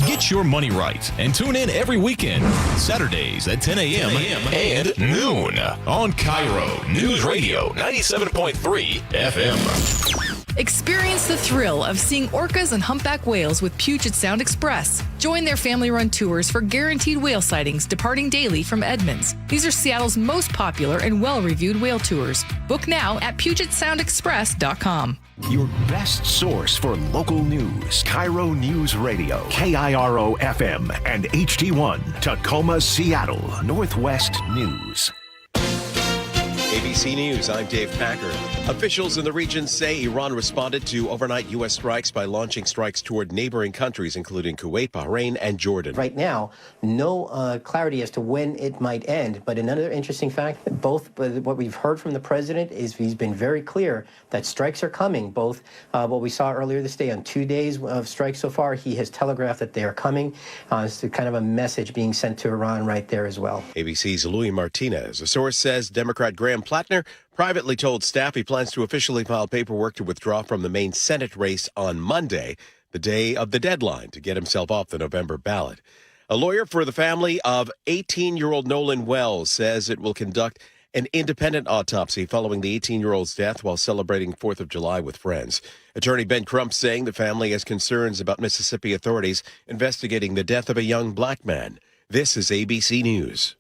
Get your money right and tune in every weekend, Saturdays at 10 a.m. and noon on KIRO News Radio 97.3 FM. Experience the thrill of seeing orcas and humpback whales with Puget Sound Express. Join their family-run tours for guaranteed whale sightings departing daily from Edmonds. These are Seattle's most popular and well-reviewed whale tours. Book now at PugetSoundExpress.com. Your best source for local news. KIRO News Radio. KIRO FM and HD1, Tacoma, Seattle. Northwest News. ABC News, I'm Dave Packer. Officials in the region say Iran responded to overnight U.S. strikes by launching strikes toward neighboring countries, including Kuwait, Bahrain, and Jordan. Right now, no clarity as to when it might end. But another interesting fact, what we've heard from the president is he's been very clear that strikes are coming. Both what we saw earlier this day on 2 days of strikes so far, he has telegraphed that they are coming. It's kind of a message being sent to Iran right there as well. ABC's Louis Martinez. A source says Democrat Graham Plattner privately told staff he plans to officially file paperwork to withdraw from the Maine Senate race on Monday, the day of the deadline to get himself off the November ballot. A lawyer for the family of 18-year-old Nolan Wells says it will conduct an independent autopsy following the 18-year-old's death while celebrating 4th of July with friends. Attorney Ben Crump saying the family has concerns about Mississippi authorities investigating the death of a young black man. This is ABC News.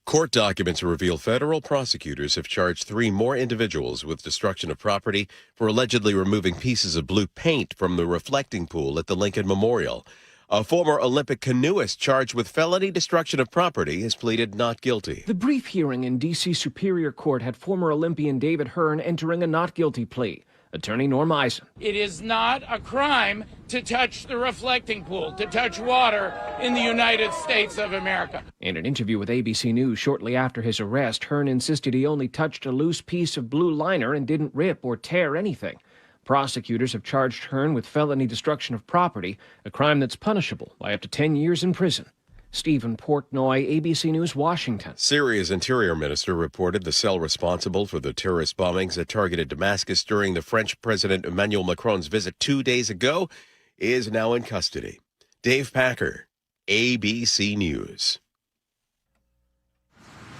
Court documents reveal federal prosecutors have charged 3 more individuals with destruction of property for allegedly removing pieces of blue paint from the reflecting pool at the Lincoln Memorial. A former Olympic canoeist charged with felony destruction of property has pleaded not guilty. The brief hearing in D.C. Superior Court had former Olympian David Hearn entering a not guilty plea. Attorney Norm Eisen. It is not a crime to touch the reflecting pool, to touch water in the United States of America. In an interview with ABC News shortly after his arrest, Hearn insisted he only touched a loose piece of blue liner and didn't rip or tear anything. Prosecutors have charged Hearn with felony destruction of property, a crime that's punishable by up to 10 years in prison. Stephen Portnoy, ABC News, Washington. Syria's interior minister reported the cell responsible for the terrorist bombings that targeted Damascus during the French President Emmanuel Macron's visit 2 days ago is now in custody. Dave Packer, ABC News.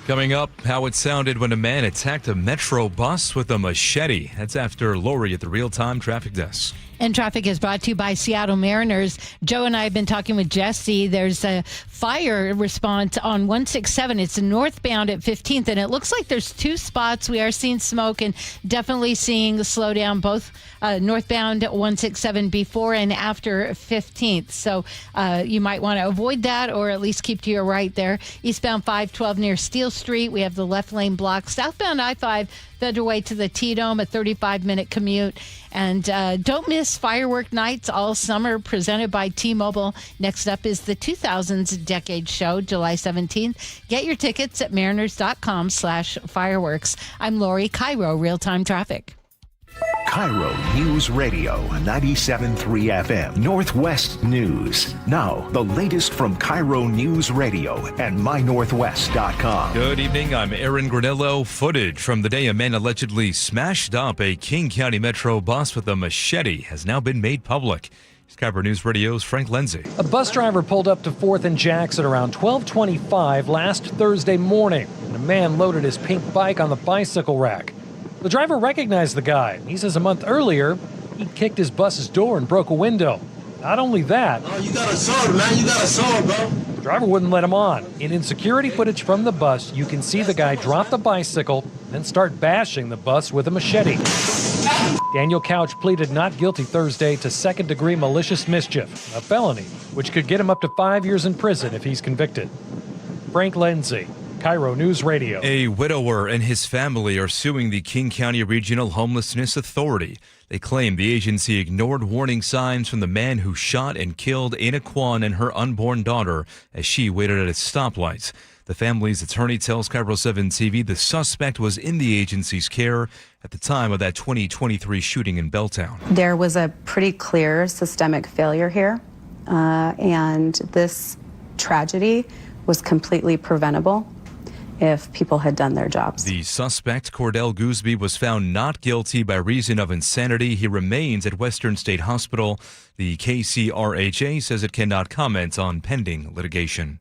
Coming up, how it sounded when a man attacked a Metro bus with a machete. That's after Lori at the real-time traffic desk. And traffic is brought to you by Seattle Mariners. Joe and I have been talking with Jesse. There's a fire response on 167. It's northbound at 15th, and it looks like there's 2 spots. We are seeing smoke and definitely seeing the slowdown, both northbound at 167 before and after 15th. So you might want to avoid that or at least keep to your right there. Eastbound 512 near Steel Street. We have the left lane blocked. Southbound I-5 Federal Way to the T-Dome, a 35-minute commute. And don't miss firework nights all summer presented by T-Mobile. Next up is the 2000s Decade Show, July 17th. Get your tickets at mariners.com/fireworks. I'm Lori, KIRO Real-Time Traffic. KIRO News Radio 97.3 FM Northwest News. Now, the latest from KIRO News Radio and mynorthwest.com. Good evening. I'm Aaron Granillo. Footage from the day a man allegedly smashed up a King County Metro bus with a machete has now been made public. KIRO News Radio's Frank Lindsay. A bus driver pulled up to 4th and Jackson around 12:25 last Thursday morning, and a man loaded his pink bike on the bicycle rack. The driver recognized the guy. He says a month earlier, he kicked his bus's door and broke a window. Not only that, Oh, you got a sword, man. You got a sword, bro. the driver wouldn't let him on. In security footage from the bus, you can see the guy drop the bicycle and start bashing the bus with a machete. Daniel Couch pleaded not guilty Thursday to second-degree malicious mischief, a felony, which could get him up to 5 years in prison if he's convicted. Frank Lindsay, KIRO News Radio. A widower and his family are suing the King County Regional Homelessness Authority. They claim the agency ignored warning signs from the man who shot and killed Ana Kwan and her unborn daughter as she waited at a stoplight. The family's attorney tells KIRO 7 TV the suspect was in the agency's care at the time of that 2023 shooting in Belltown. There was a pretty clear systemic failure here, and this tragedy was completely preventable if people had done their jobs. The suspect, Cordell Gooseby, was found not guilty by reason of insanity. He remains at Western State Hospital. The KCRHA says it cannot comment on pending litigation.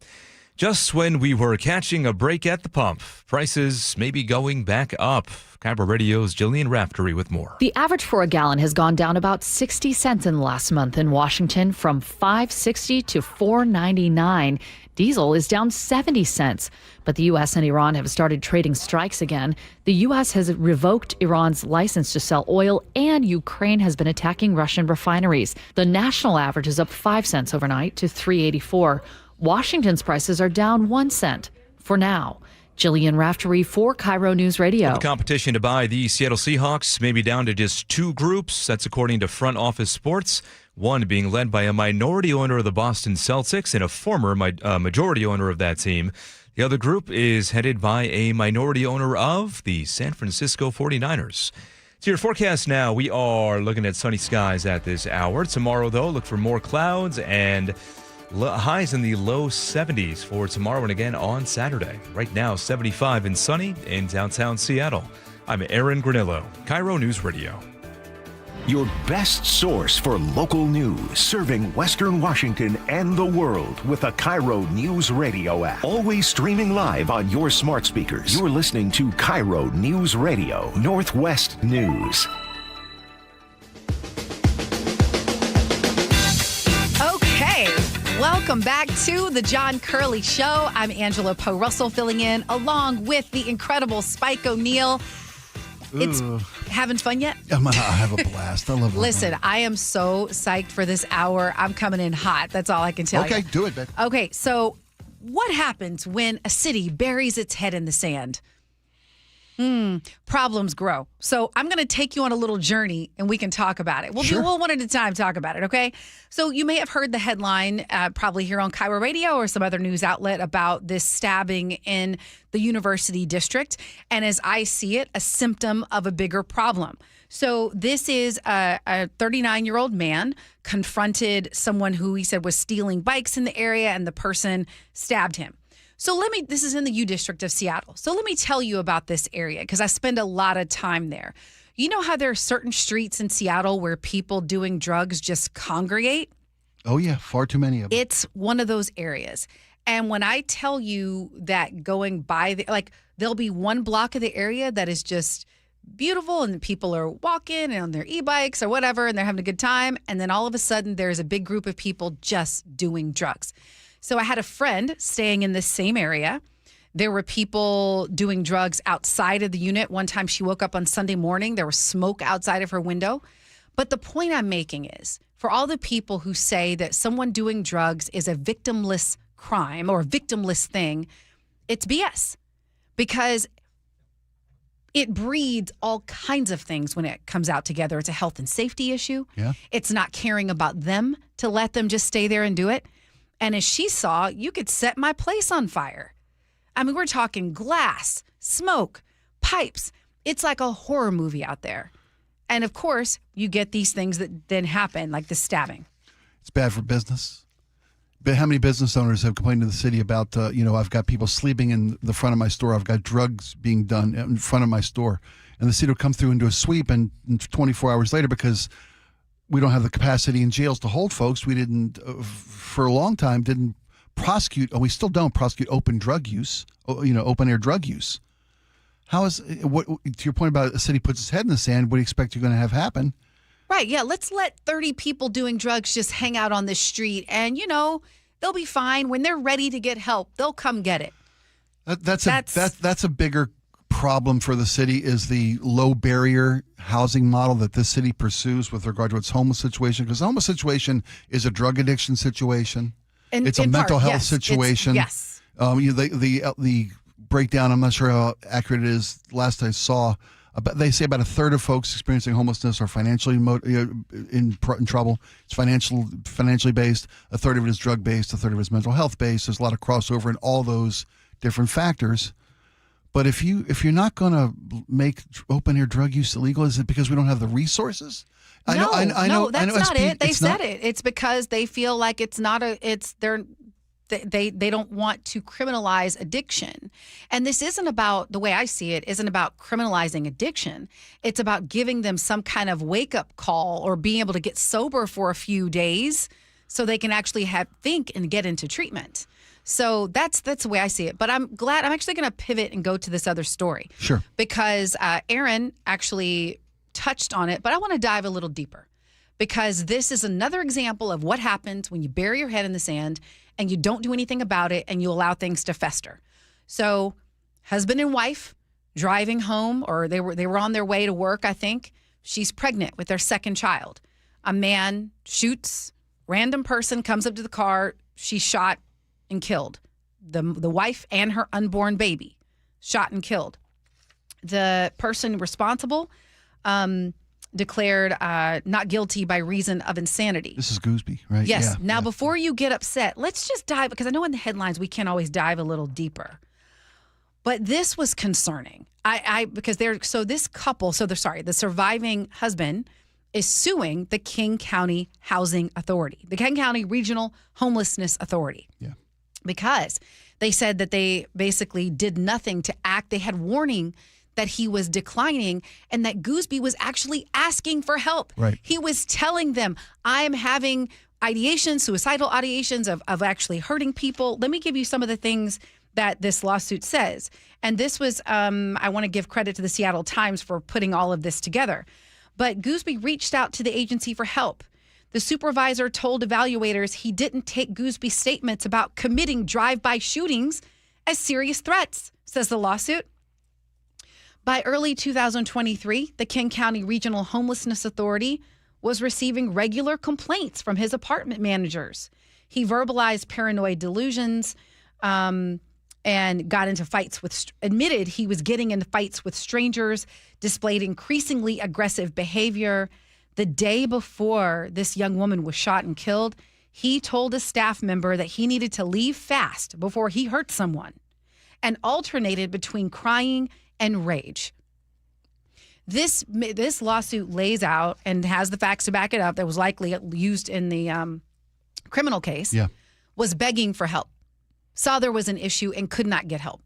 Just when we were catching a break at the pump, prices may be going back up. KIRO Radio's Jillian Raftery with more. The average for a gallon has gone down about 60 cents in the last month in Washington, from $5.60 to $4.99. Diesel is down 70 cents. But the U.S. and Iran have started trading strikes again. The U.S. has revoked Iran's license to sell oil, and Ukraine has been attacking Russian refineries. The national average is up 5 cents overnight to $3.84. Washington's prices are down 1 cent for now. Jillian Raftery for KIRO News Radio. The competition to buy the Seattle Seahawks may be down to just two groups. That's according to Front Office Sports. One being led by a minority owner of the Boston Celtics and a former majority owner of that team. The other group is headed by a minority owner of the San Francisco 49ers. So your forecast now, we are looking at sunny skies at this hour. Tomorrow, though, look for more clouds and highs in the low 70s for tomorrow and again on Saturday. Right now, 75 and sunny in downtown Seattle. I'm Aaron Granillo, KIRO News Radio. Your best source for local news, serving Western Washington and the world with a KIRO News Radio app. Always streaming live on your smart speakers. You're listening to KIRO News Radio, Northwest News. Welcome back to the John Curley Show. I'm Angela Poe Russell filling in along with the incredible Spike O'Neill. It's having fun yet? I have a blast. I love it. Listen, I am so psyched for this hour. I'm coming in hot. That's all I can tell you. Okay, do it, babe. Okay, so what happens when a city buries its head in the sand? Problems grow. So I'm going to take you on a little journey and we can talk about it. We'll do one at a time, talk about it, okay? So you may have heard the headline probably here on KIRO Radio or some other news outlet about this stabbing in the University District. And as I see it, a symptom of a bigger problem. So this is a 39-year-old man confronted someone who he said was stealing bikes in the area, and the person stabbed him. So this is in the U District of Seattle. So let me tell you about this area because I spend a lot of time there. You know how there are certain streets in Seattle where people doing drugs just congregate? Oh, yeah. Far too many of them. It's one of those areas. And when I tell you that going by, there'll be one block of the area that is just beautiful and people are walking on their e-bikes or whatever and they're having a good time. And then all of a sudden there's a big group of people just doing drugs. So I had a friend staying in this same area. There were people doing drugs outside of the unit. One time she woke up on Sunday morning, there was smoke outside of her window. But the point I'm making is, for all the people who say that someone doing drugs is a victimless crime or a victimless thing, it's BS. Because it breeds all kinds of things when it comes out together. It's a health and safety issue. Yeah. It's not caring about them to let them just stay there and do it. And as she saw, you could set my place on fire. I mean, we're talking glass, smoke, pipes. It's like a horror movie out there. And of course, you get these things that then happen, like the stabbing. It's bad for business. But how many business owners have complained to the city about, I've got people sleeping in the front of my store. I've got drugs being done in front of my store. And the city will come through and do a sweep, and 24 hours later, because we don't have the capacity in jails to hold folks. We didn't, for a long time, didn't prosecute, and we still don't prosecute open drug use, open air drug use. How is, what to your point about a city puts its head in the sand, what do you expect you're going to have happen? Right, yeah, let's let 30 people doing drugs just hang out on this street and, they'll be fine. When they're ready to get help, they'll come get it. That's a bigger problem for the city is the low barrier housing model that this city pursues with regard to its homeless situation, because the homeless situation is a drug addiction situation. It's a mental health situation. Yes. The breakdown, I'm not sure how accurate it is. Last I saw, they say about a third of folks experiencing homelessness are financially in trouble. It's financially based. A third of it is drug based. A third of it is mental health based. There's a lot of crossover in all those different factors. But if you're not going to make open air drug use illegal, is it because we don't have the resources? No, that's not it. They said it. It's because they feel like they don't want to criminalize addiction. And this isn't about, the way I see it, isn't about criminalizing addiction. It's about giving them some kind of wake-up call or being able to get sober for a few days so they can actually think and get into treatment. So that's the way I see it. But I'm glad, I'm actually going to pivot and go to this other story. Sure. Because Aaron actually touched on it, but I want to dive a little deeper. Because this is another example of what happens when you bury your head in the sand and you don't do anything about it and you allow things to fester. So husband and wife driving home, or they were on their way to work, I think. She's pregnant with their second child. A man shoots, random person comes up to the car, she's shot and killed. The wife and her unborn baby, shot and killed. The person responsible declared not guilty by reason of insanity. This is Gooseby, right? Yes. Yeah, Now, before you get upset, let's just dive, because I know in the headlines we can't always dive a little deeper. But this was concerning. The surviving husband is suing the King County Housing Authority, the King County Regional Homelessness Authority. Yeah. Because they said that they basically did nothing to act. They had warning that he was declining and that Gooseby was actually asking for help. Right. He was telling them, I am having suicidal ideations of actually hurting people. Let me give you some of the things that this lawsuit says. And this was, I want to give credit to the Seattle Times for putting all of this together. But Gooseby reached out to the agency for help. The supervisor told evaluators he didn't take Gooseby's statements about committing drive-by shootings as serious threats, says the lawsuit. By early 2023, the King County Regional Homelessness Authority was receiving regular complaints from his apartment managers. He verbalized paranoid delusions and got into admitted he was getting into fights with strangers, displayed increasingly aggressive behavior. The day before this young woman was shot and killed, he told a staff member that he needed to leave fast before he hurt someone, and alternated between crying and rage. This lawsuit lays out and has the facts to back it up that was likely used in the criminal case, was begging for help, saw there was an issue and could not get help.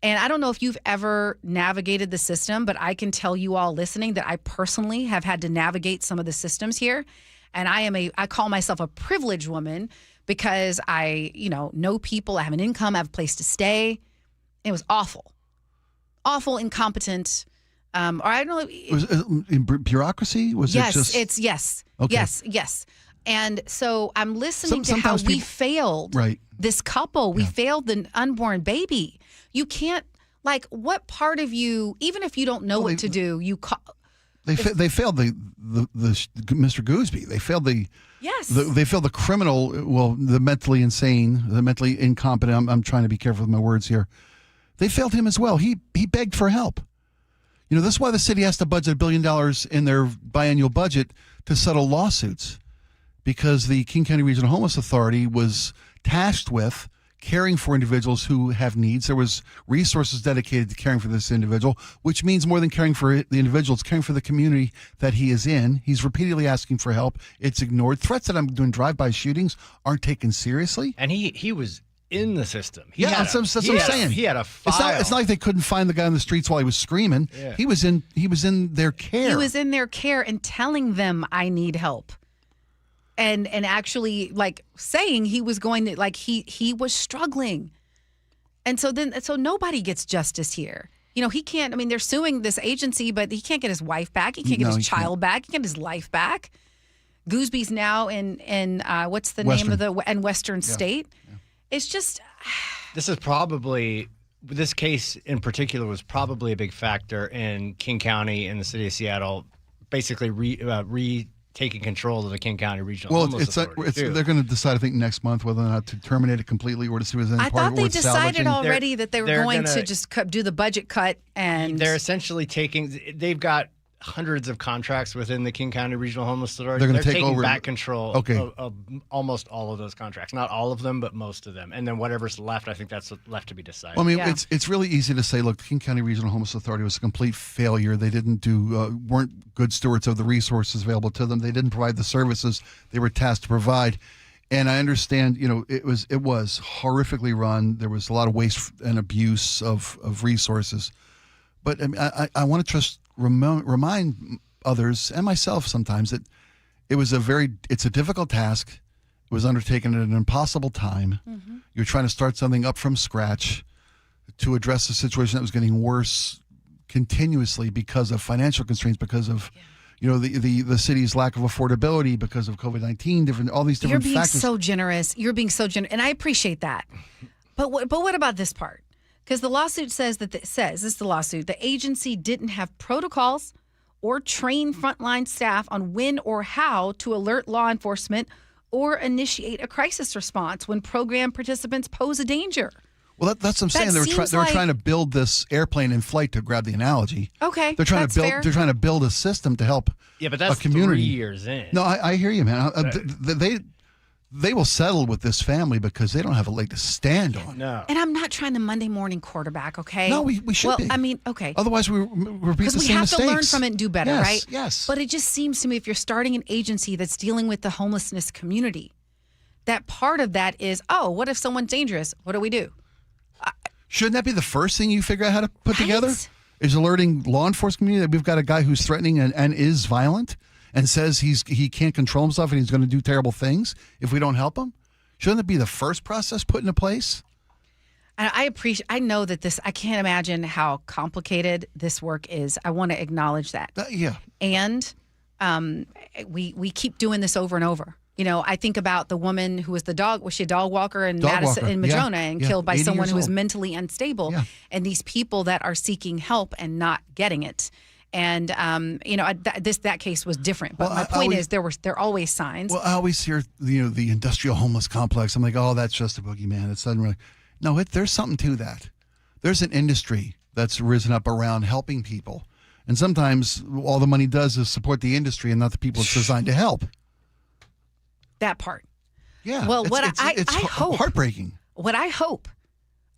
And I don't know if you've ever navigated the system, but I can tell you all listening that I personally have had to navigate some of the systems here. And I call myself a privileged woman because I, know people, I have an income, I have a place to stay. It was awful, incompetent. Or I don't know. Was it in bureaucracy? Was yes, it just? It's yes. Okay. Yes. And so I'm listening to how we failed this couple. We failed the unborn baby. You can't, what part of you, even if you don't know what to do, you call. They failed the Mr. Gooseby. They failed they failed the criminal. Well, the mentally insane, the mentally incompetent. I'm trying to be careful with my words here. They failed him as well. He begged for help. This is why the city has to budget $1 billion in their biannual budget to settle lawsuits, because the King County Regional Homeless Authority was tasked with caring for individuals who have needs. There was resources dedicated to caring for this individual, which means more than caring for the individual, it's caring for the community that he is in. He's repeatedly asking for help. It's ignored. Threats that I'm doing drive-by shootings aren't taken seriously. And he was in the system. That's what I'm saying. He had a file. It's not like they couldn't find the guy on the streets while he was screaming. Yeah. He was in their care. He was in their care and telling them, I need help. And actually like saying he was going to, like he was struggling. And so nobody gets justice here. You know, he can't, I mean, they're suing this agency, but he can't get his wife back. He can't get his child back. He can't get his life back. Goosby's now in what's the name of and Western State. Yeah. It's just. This case in particular was probably a big factor in King County and the city of Seattle basically taking control of the King County Regional Homeless Authority. They're going to decide, I think, next month whether or not to terminate it completely or to see whether I thought they decided already that they were going to just do the budget cut. And they're essentially they've got hundreds of contracts within the King County Regional Homeless Authority. They're taking over back control of almost all of those contracts. Not all of them, but most of them. And then whatever's left, I think that's left to be decided. Well, I mean, it's really easy to say, look, the King County Regional Homeless Authority was a complete failure. They weren't good stewards of the resources available to them. They didn't provide the services they were tasked to provide. And I understand, it was horrifically run. There was a lot of waste and abuse of resources. But I mean, I want to just remind others and myself sometimes that it's a difficult task. It was undertaken at an impossible time. Mm-hmm. You're trying to start something up from scratch to address a situation that was getting worse continuously because of financial constraints, because of the city's lack of affordability, because of COVID-19, all these different factors. You're being so generous. And I appreciate that. But what about this part? Because the lawsuit says this is the lawsuit, the agency didn't have protocols or train frontline staff on when or how to alert law enforcement or initiate a crisis response when program participants pose a danger. Well, that's what I'm saying. They were trying to build this airplane in flight, to grab the analogy. Okay, they're trying to build a system to help. Yeah, but that's a community. 3 years in. No, I hear you, man. They will settle with this family because they don't have a leg to stand on. No. And I'm not trying to Monday morning quarterback, okay? No, we should be. I mean, okay. Otherwise, we repeat the same mistakes. Because we have to learn from it and do better, right? Yes. But it just seems to me if you're starting an agency that's dealing with the homelessness community, that part of that is, what if someone's dangerous? What do we do? Shouldn't that be the first thing you figure out how to put together? Is alerting law enforcement community that we've got a guy who's threatening and is violent and says he can't control himself and he's going to do terrible things if we don't help him? Shouldn't it be the first process put into place? I know that I can't imagine how complicated this work is. I want to acknowledge that. Yeah. And we keep doing this over and over. I think about the woman who was was she a dog walker in Madrona and killed by someone who was mentally unstable. Yeah. And these people that are seeking help and not getting it. And that case was different, but my point is there are always signs. Well, I always hear the industrial homeless complex. I'm like, that's just a boogeyman. It doesn't really. No, there's something to that. There's an industry that's risen up around helping people, and sometimes all the money does is support the industry and not the people it's designed to help. That part. Yeah. Well, it's hope, heartbreaking. What I hope,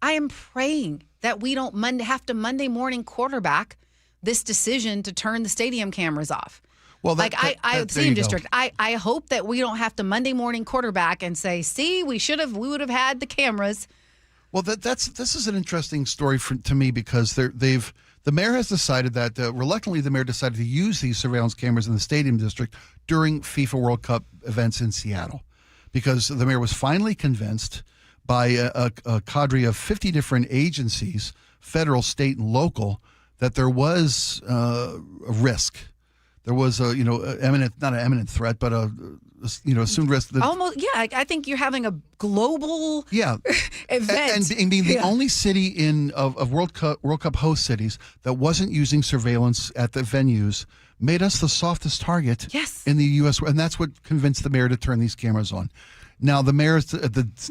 I am praying that we don't have to Monday morning quarterback this decision to turn the stadium cameras off. Well, Stadium District. I hope that we don't have to Monday morning quarterback and say, see, we would have had the cameras. Well, this is an interesting story to me because the mayor has decided that reluctantly the mayor decided to use these surveillance cameras in the Stadium District during FIFA World Cup events in Seattle, because the mayor was finally convinced by a cadre of 50 different agencies, federal, state, and local, that there was a risk. There was not an imminent threat, but assumed risk. I think you're having a global event. And being the only city of World Cup host cities that wasn't using surveillance at the venues made us the softest target in the U.S. And that's what convinced the mayor to turn these cameras on. Now, the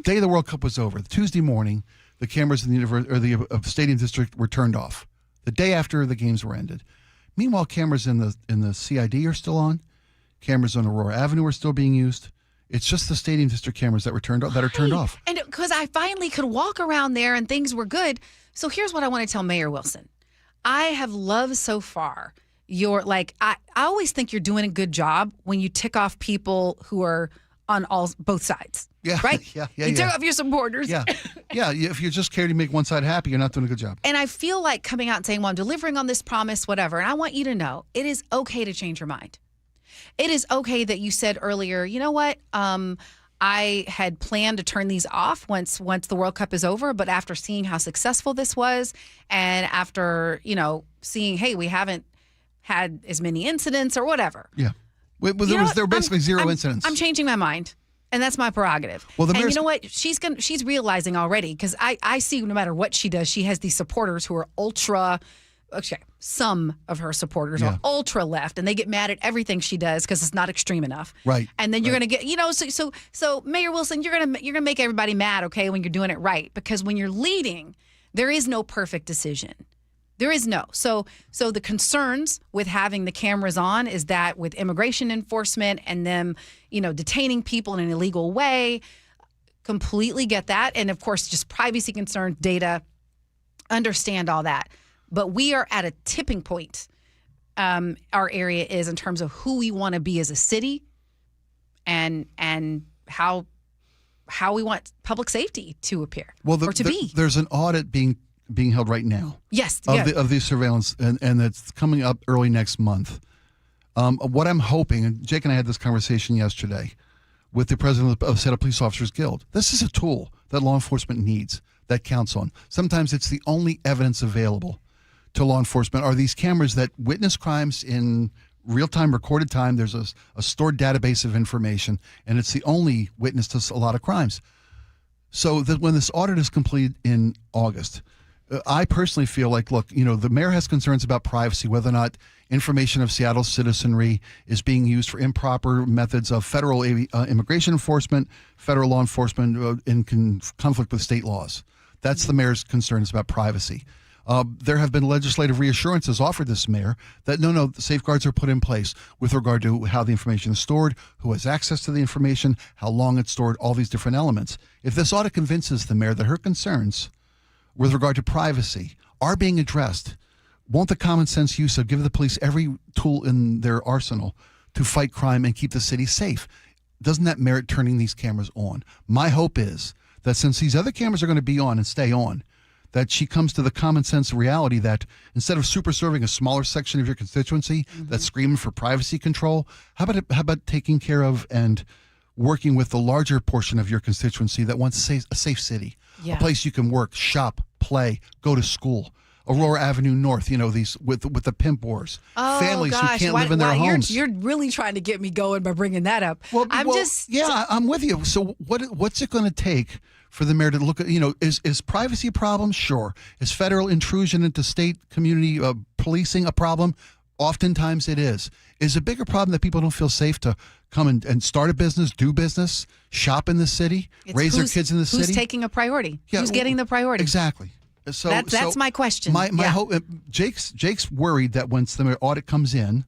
day the World Cup was over, Tuesday morning, the cameras in the Stadium District were turned off. The day after the games were ended. Meanwhile, cameras in the CID are still on. Cameras on Aurora Avenue are still being used. It's just the Stadium District cameras that are turned off. And because I finally could walk around there and things were good. So here's what I want to tell Mayor Wilson. I have loved so far I always think you're doing a good job when you tick off people who are on both sides. Yeah, right. yeah. You take off your supporters. Yeah, yeah. If you're just care to make one side happy, you're not doing a good job. And I feel like coming out and saying, well, I'm delivering on this promise, whatever. And I want you to know it is okay to change your mind. It is okay that you said earlier, you know what? I had planned to turn these off once the World Cup is over. But after seeing how successful this was, and after, seeing, hey, we haven't had as many incidents or whatever. Yeah. Well, there were basically zero incidents. I'm changing my mind. And that's my prerogative. Well, and you know what? She's realizing already, because I see no matter what she does, she has these supporters who are ultra. Okay, some of her supporters are ultra left, and they get mad at everything she does because it's not extreme enough. Right. And then you're going to get, so Mayor Wilson, you're gonna make everybody mad, okay, when you're doing it right, because when you're leading, there is no perfect decision. There is no. So the concerns with having the cameras on is that with immigration enforcement and them, detaining people in an illegal way, completely get that. And of course, just privacy concerns, data, understand all that. But we are at a tipping point. Our area is in terms of who we want to be as a city and how we want public safety to appear or to be. There's an audit being held right now. Yes. Of the surveillance, and it's coming up early next month. What I'm hoping, and Jake and I had this conversation yesterday with the president of Seattle Police Officers Guild. This is a tool that law enforcement needs, that counts on. Sometimes it's the only evidence available to law enforcement are these cameras that witness crimes in real-time, recorded time. There's a stored database of information, and it's the only witness to a lot of crimes. So that when this audit is completed in August, I personally feel like, look, the mayor has concerns about privacy, whether or not information of Seattle's citizenry is being used for improper methods of federal immigration enforcement, federal law enforcement in conflict with state laws. That's the mayor's concerns about privacy. There have been legislative reassurances offered this mayor that no, the safeguards are put in place with regard to how the information is stored, who has access to the information, how long it's stored, all these different elements. If this audit convinces the mayor that her concerns with regard to privacy are being addressed, won't the common sense use of give the police every tool in their arsenal to fight crime and keep the city safe? Doesn't that merit turning these cameras on? My hope is that since these other cameras are going to be on and stay on, that she comes to the common sense reality that instead of super serving a smaller section of your constituency that's screaming for privacy control, how about taking care of and working with the larger portion of your constituency that wants a safe city, a place you can work, shop, play, go to school. Aurora Avenue North, these with the pimp wars, families who can't live in their homes. You're really trying to get me going by bringing that up. I'm with you. So what's it going to take for the mayor to look at, is privacy a problem? Sure. Is federal intrusion into state community policing a problem? Oftentimes it is. Is a bigger problem that people don't feel safe to come and start a business, do business, shop in the city, raise their kids in the city? Who's taking a priority? Who's getting the priority? Exactly. So that's my question. My hope. Jake's worried that once the audit comes in,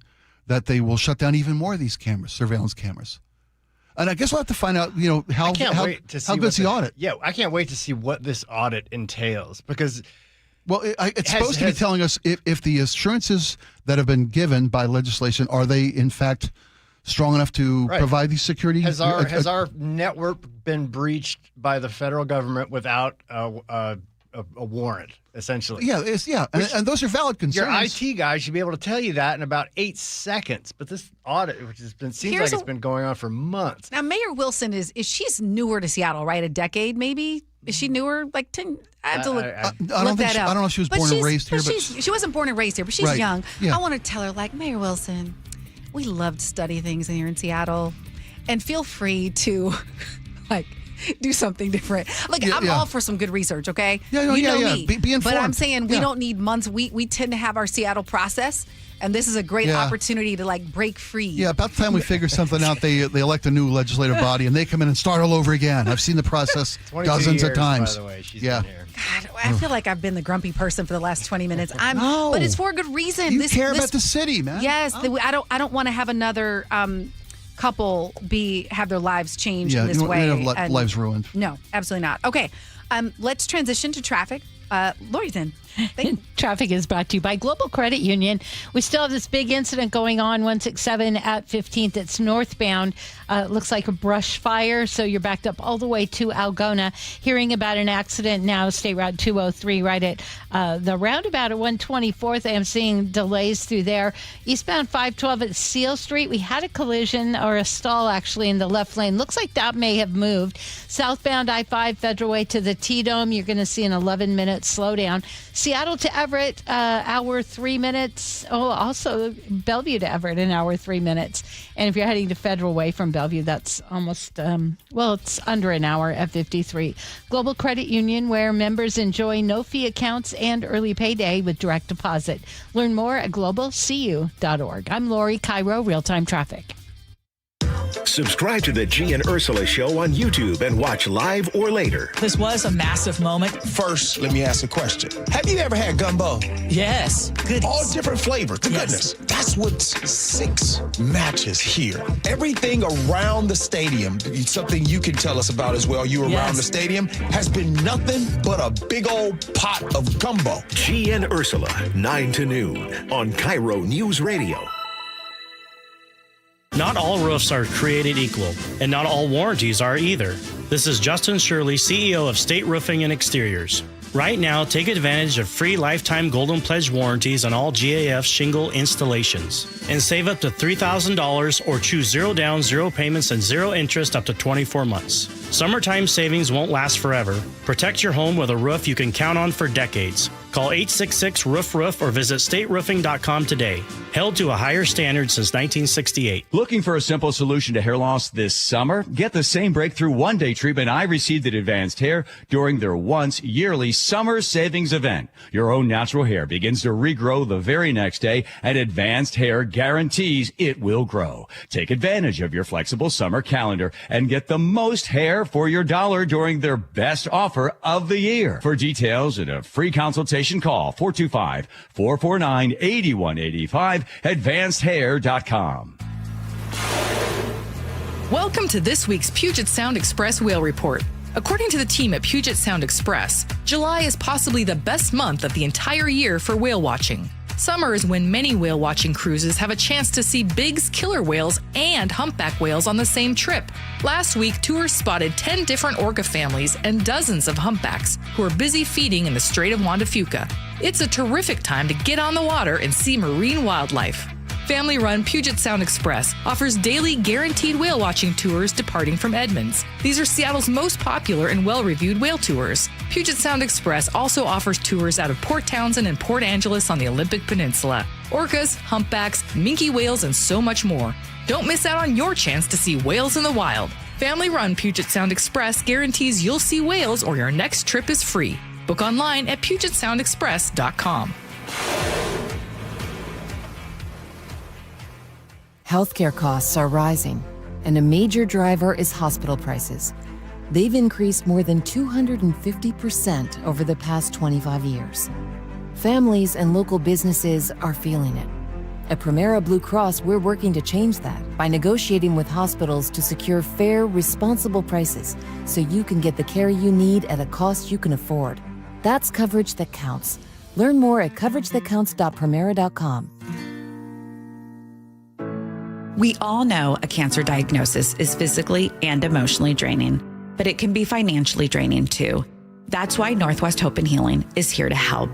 that they will shut down even more of these cameras, surveillance cameras. And I guess we'll have to find out, how good's the audit? Yeah, I can't wait to see what this audit entails because. Well, it's supposed to be telling us if the assurances that have been given by legislation, are they in fact strong enough to provide these security? Has our network been breached by the federal government without a warrant, essentially? Yeah, and those are valid concerns. Your IT guy should be able to tell you that in about 8 seconds. But this audit, which seems like it's been going on for months. Now, Mayor Wilson she's newer to Seattle, right? A decade, maybe. Is she newer? Like 10? I have to look that up. I don't know if she was born and raised here, but she wasn't born and raised here, but she's young. Yeah. I want to tell her, like, Mayor Wilson, we love to study things here in Seattle, and feel free to, do something different. I'm all for some good research, okay? You know me. Be informed. But I'm saying we don't need months. We tend to have our Seattle process, and this is a great opportunity to break free. Yeah, about the time we figure something out, they elect a new legislative body, and they come in and start all over again. I've seen the process dozens of times. By the way, she's been here. God, I feel like I've been the grumpy person for the last 20 minutes. But it's for a good reason. You care about the city, man. Yes, I don't want to have another couple have their lives changed in this way. Lives ruined. No, absolutely not. Okay, let's transition to traffic. Lori's in. Traffic is brought to you by Global Credit Union. We still have this big incident going on, 167 at 15th. It's northbound. Looks like a brush fire, so you're backed up all the way to Algona. Hearing about an accident now, State Route 203, right at the roundabout at 124th. I am seeing delays through there. Eastbound 512 at Seal Street, we had a collision or a stall actually in the left lane. Looks like that may have moved. Southbound I-5 Federal Way to the T-Dome, you're going to see an 11-minute slowdown. Seattle to Everett, hour 3 minutes. Oh, also Bellevue to Everett, an hour 3 minutes. And if you're heading to Federal Way from Bellevue, that's almost, it's under an hour at 53. Global Credit Union, where members enjoy no-fee accounts and early payday with direct deposit. Learn more at globalcu.org. I'm Lori, KIRO, Real-Time Traffic. Subscribe to the G and Ursula Show on YouTube and watch live or later. This was a massive moment. First, let me ask a question. Have you ever had gumbo? Yes. Good. All different flavors. The goodness. That's what 6 matches here. Everything around the stadium, something you can tell us about as well, you around the stadium, has been nothing but a big old pot of gumbo. G and Ursula, 9 to noon on KIRO News Radio. Not all roofs are created equal, and not all warranties are either. This is Justin Shirley, CEO of State Roofing and Exteriors. Right now, take advantage of free lifetime Golden Pledge warranties on all GAF shingle installations and save up to $3,000 or choose 0 down, 0 payments, and 0 interest up to 24 months. Summertime savings won't last forever. Protect your home with a roof you can count on for decades. Call 866-ROOF-ROOF or visit stateroofing.com today. Held to a higher standard since 1968. Looking for a simple solution to hair loss this summer? Get the same breakthrough one-day treatment I received at Advanced Hair during their once-yearly summer savings event. Your own natural hair begins to regrow the very next day, and Advanced Hair guarantees it will grow. Take advantage of your flexible summer calendar and get the most hair for your dollar during their best offer of the year. For details and a free consultation, call 425-449-8185, advancedhair.com. Welcome to this week's Puget Sound Express Whale Report. According to the team at Puget Sound Express, July is possibly the best month of the entire year for whale watching. Summer is when many whale watching cruises have a chance to see Bigg's killer whales and humpback whales on the same trip. Last week, tours spotted 10 different orca families and dozens of humpbacks who are busy feeding in the Strait of Juan de Fuca. It's a terrific time to get on the water and see marine wildlife. Family-run Puget Sound Express offers daily guaranteed whale watching tours departing from Edmonds. These are Seattle's most popular and well-reviewed whale tours. Puget Sound Express also offers tours out of Port Townsend and Port Angeles on the Olympic Peninsula. Orcas, humpbacks, minke whales, and so much more. Don't miss out on your chance to see whales in the wild. Family-run Puget Sound Express guarantees you'll see whales or your next trip is free. Book online at PugetSoundExpress.com. Healthcare costs are rising, and a major driver is hospital prices. They've increased more than 250% over the past 25 years. Families and local businesses are feeling it. At Primera Blue Cross, we're working to change that by negotiating with hospitals to secure fair, responsible prices so you can get the care you need at a cost you can afford. That's coverage that counts. Learn more at coveragethatcounts.primera.com. We all know a cancer diagnosis is physically and emotionally draining, but it can be financially draining too. That's why Northwest Hope and Healing is here to help.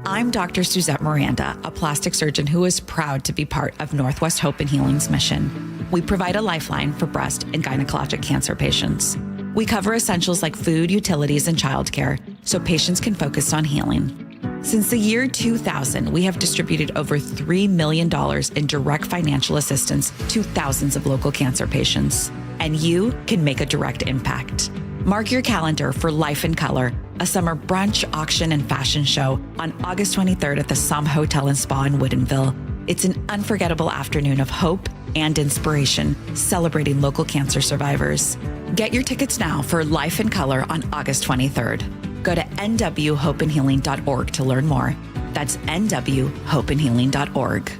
I'm Dr. Suzette Miranda, a plastic surgeon who is proud to be part of Northwest Hope and Healing's mission. We provide a lifeline for breast and gynecologic cancer patients. We cover essentials like food, utilities, and childcare so patients can focus on healing. Since the year 2000, we have distributed over $3 million in direct financial assistance to thousands of local cancer patients. And you can make a direct impact. Mark your calendar for Life in Color, a summer brunch, auction, and fashion show on August 23rd at the Somme Hotel and Spa in Woodinville. It's an unforgettable afternoon of hope and inspiration, celebrating local cancer survivors. Get your tickets now for Life in Color on August 23rd. Go to nwhopeandhealing.org to learn more. That's nwhopeandhealing.org.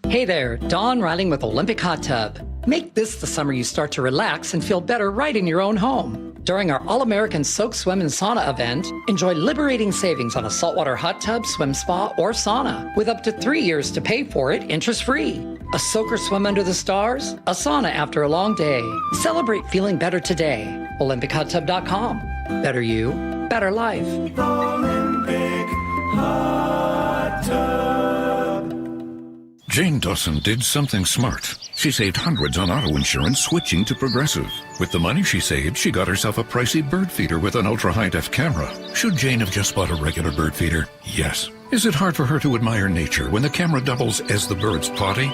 Hey there, Dawn Riding with Olympic Hot Tub. Make this the summer you start to relax and feel better right in your own home. During our All-American Soak, Swim, and Sauna event, enjoy liberating savings on a saltwater hot tub, swim spa, or sauna with up to 3 years to pay for it interest-free. A soak or swim under the stars, a sauna after a long day. Celebrate feeling better today. OlympicHotTub.com. Better you, better life. Olympic Hot Tub. Jane Dawson did something smart. She saved hundreds on auto insurance switching to Progressive. With the money she saved, she got herself a pricey bird feeder with an ultra-high-def camera. Should Jane have just bought a regular bird feeder? Yes. Is it hard for her to admire nature when the camera doubles as the bird's potty?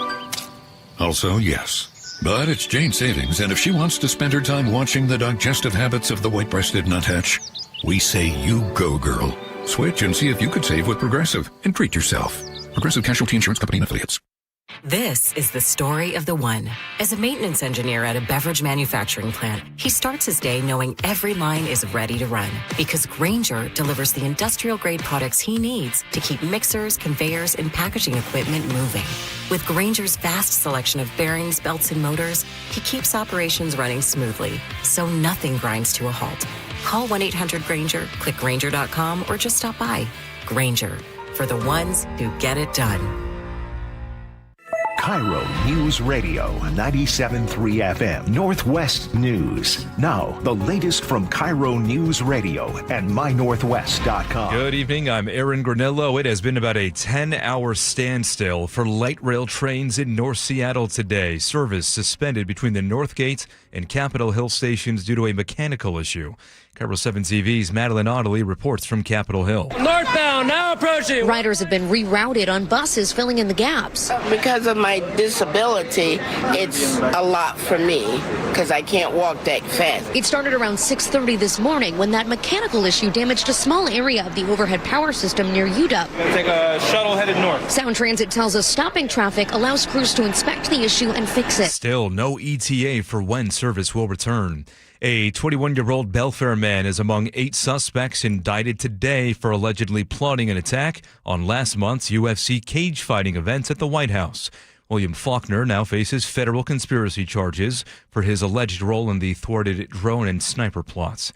Also, yes. But it's Jane's savings, and if she wants to spend her time watching the digestive habits of the white-breasted nuthatch, we say you go, girl. Switch and see if you could save with Progressive and treat yourself. Progressive Casualty Insurance Company and Affiliates. This is the story of the one. As a maintenance engineer at a beverage manufacturing plant, he starts his day knowing every line is ready to run because Grainger delivers the industrial-grade products he needs to keep mixers, conveyors, and packaging equipment moving. With Grainger's vast selection of bearings, belts, and motors, he keeps operations running smoothly, so nothing grinds to a halt. Call 1-800-GRAINGER, click Grainger.com, or just stop by. Grainger, for the ones who get it done. KIRO News Radio 97.3 FM Northwest News. Now, the latest from KIRO News Radio and mynorthwest.com. Good evening. I'm Aaron Granillo. It has been about a 10-hour standstill for light rail trains in North Seattle today. Service suspended between the Northgate and Capitol Hill stations due to a mechanical issue. KIRO 7 TV's Madeline Audley reports from Capitol Hill. Northbound, now approaching. Riders have been rerouted on buses, filling in the gaps. Because of my disability, it's a lot for me because I can't walk that fast. It started around 6:30 this morning when that mechanical issue damaged a small area of the overhead power system near UW. We're gonna take a shuttle headed north. Sound Transit tells us stopping traffic allows crews to inspect the issue and fix it. Still no ETA for when service will return. A 21-year-old Belfair man is among 8 suspects indicted today for allegedly plotting an attack on last month's UFC cage fighting event at the White House. William Faulkner now faces federal conspiracy charges for his alleged role in the thwarted drone and sniper plots.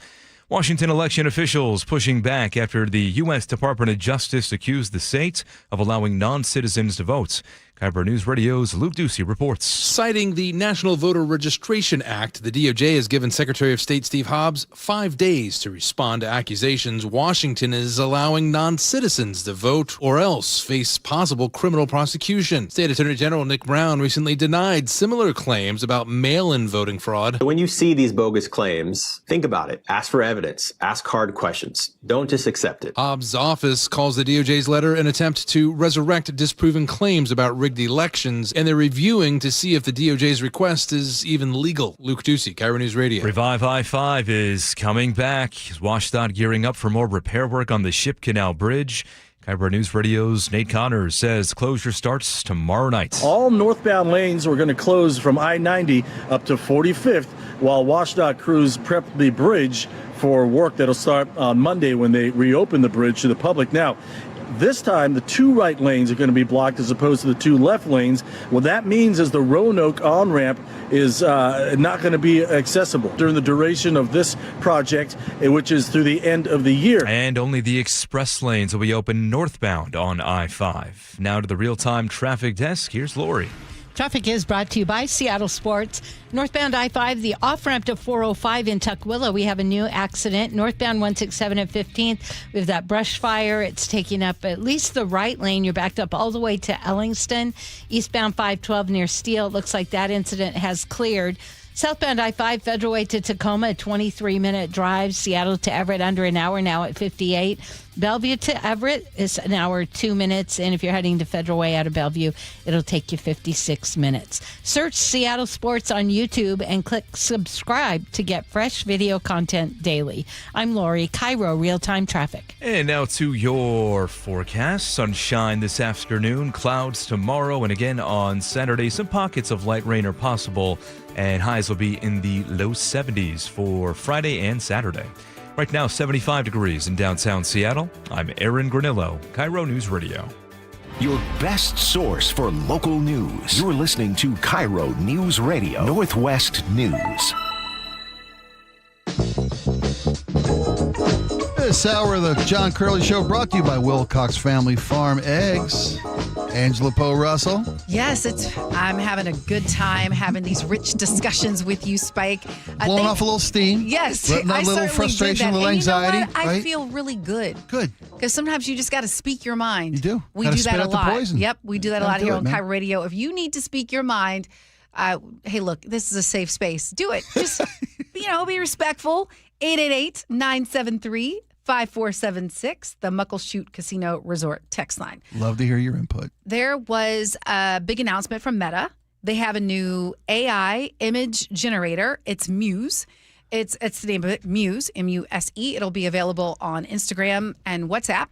Washington election officials pushing back after the U.S. Department of Justice accused the state of allowing non-citizens to vote. KIRO News Radio's Luke Ducey reports. Citing the National Voter Registration Act, the DOJ has given Secretary of State Steve Hobbs 5 days to respond to accusations Washington is allowing non-citizens to vote or else face possible criminal prosecution. State Attorney General Nick Brown recently denied similar claims about mail-in voting fraud. When you see these bogus claims, think about it. Ask for evidence. Ask hard questions. Don't just accept it. Hobbs' office calls the DOJ's letter an attempt to resurrect disproven claims about rigged elections, and they're reviewing to see if the DOJ's request is even legal. Luke Ducey, KIRO News Radio. Revive I-5 is coming back. WashDOT gearing up for more repair work on the Ship Canal Bridge. KIRO News Radio's Nate Connors says closure starts tomorrow night. All northbound lanes are going to close from I-90 up to 45th, while WashDOT crews prep the bridge for work that'll start on Monday when they reopen the bridge to the public. Now, this time, the 2 right lanes are going to be blocked as opposed to the 2 left lanes. What that means is the Roanoke on-ramp is not going to be accessible during the duration of this project, which is through the end of the year. And only the express lanes will be open northbound on I-5. Now to the real-time traffic desk. Here's Lori. Traffic is brought to you by Seattle Sports. Northbound I-5, the off-ramp to 405 in Tukwila, we have a new accident. Northbound 167 at 15th, we have that brush fire. It's taking up at least the right lane. You're backed up all the way to Ellingston. Eastbound 512 near Steele, it looks like that incident has cleared. Southbound I-5, Federal Way to Tacoma, a 23-minute drive. Seattle to Everett, under an hour now at 58. Bellevue to Everett is an hour, 2 minutes. And if you're heading to Federal Way out of Bellevue, it'll take you 56 minutes. Search Seattle Sports on YouTube and click subscribe to get fresh video content daily. I'm Lori, KIRO Real-Time Traffic. And now to your forecast. Sunshine this afternoon, clouds tomorrow, and again on Saturday, some pockets of light rain are possible, and highs will be in the low 70s for Friday and Saturday. Right now, 75 degrees in downtown Seattle. I'm Aaron Granillo, KIRO News Radio. Your best source for local news. You're listening to KIRO News Radio, Northwest News. This hour of the John Curley Show brought to you by Wilcox Family Farm Eggs. Angela Poe Russell. Yes, I'm having a good time having these rich discussions with you, Spike. Blowing off a little steam. Yes. Letting out a little frustration, a little anxiety. You know what? I right? feel really good. Good. Because sometimes you just got to speak your mind. You do. We Gotta do that spit a out the lot. poison. Yep, we do that a Gotta lot do here it, on man. KIRO Radio. If you need to speak your mind, hey, look, this is a safe space. Do it. Just, be respectful. 888-973-5476, the Muckleshoot Casino Resort text line. Love to hear your input. There was a big announcement from Meta. They have a new AI image generator. It's Muse. It's the name of it, Muse, M-U-S-E. It'll be available on Instagram and WhatsApp.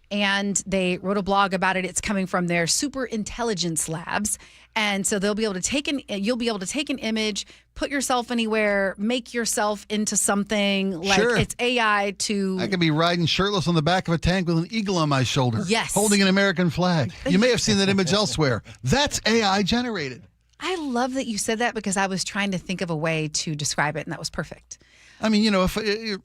And they wrote a blog about it. It's coming from their super intelligence labs. And so you'll be able to take an image, put yourself anywhere, make yourself into something like Sure. It's AI to. I could be riding shirtless on the back of a tank with an eagle on my shoulder. Yes. Holding an American flag. You may have seen that image elsewhere. That's AI generated. I love that you said that because I was trying to think of a way to describe it, and that was perfect. I mean, if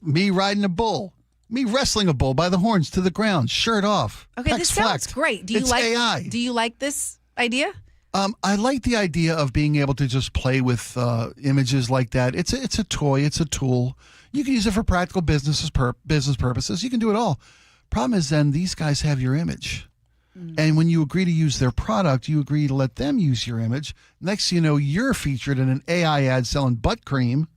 me riding a bull, me wrestling a bull by the horns to the ground, shirt off. Okay, pecs this sounds flacked. great. It's AI. Do you like this idea? I like the idea of being able to just play with images like that. It's a toy. It's a tool. You can use it for practical business purposes. You can do it all. Problem is then these guys have your image. And when you agree to use their product, you agree to let them use your image. Next thing you know, you're featured in an AI ad selling butt cream.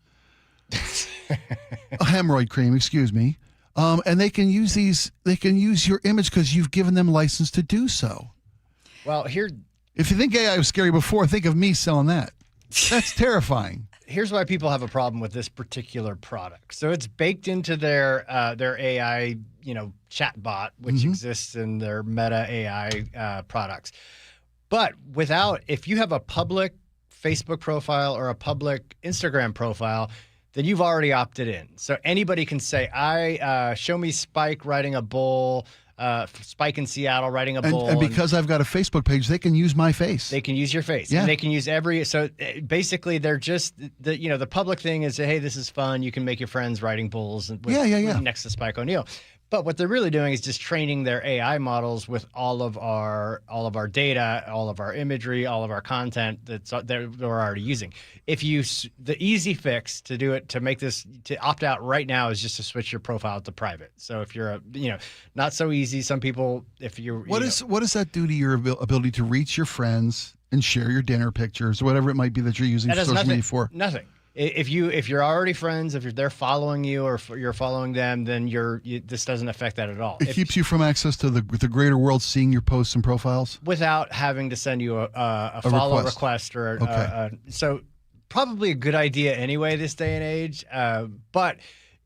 Hemorrhoid cream, excuse me. And they can use your image because you've given them license to do so. Well, if you think AI was scary before, think of me selling that. That's terrifying. Here's why people have a problem with this particular product. So it's baked into their AI, chat bot, which exists in their Meta AI products. But if you have a public Facebook profile or a public Instagram profile, then you've already opted in. So anybody can say, show me Spike riding a bull, Spike in Seattle riding a bull. And because I've got a Facebook page, they can use my face. They can use your face. Yeah. And they can use so basically they're just, the public thing is, hey, this is fun. You can make your friends riding bulls next to Spike O'Neill. But what they're really doing is just training their AI models with all of our data, all of our imagery, all of our content that they're already using. The easy fix to do it, to opt out right now is just to switch your profile to private. So if you're not so easy. Some people, what does that do to your ability to reach your friends and share your dinner pictures, whatever it might be that you're using social media for? Nothing. If you're already friends, if they're following you or you're following them, then this doesn't affect that at all. It keeps you from access to the greater world seeing your posts and profiles without having to send you a follow request or so probably a good idea anyway this day and age. But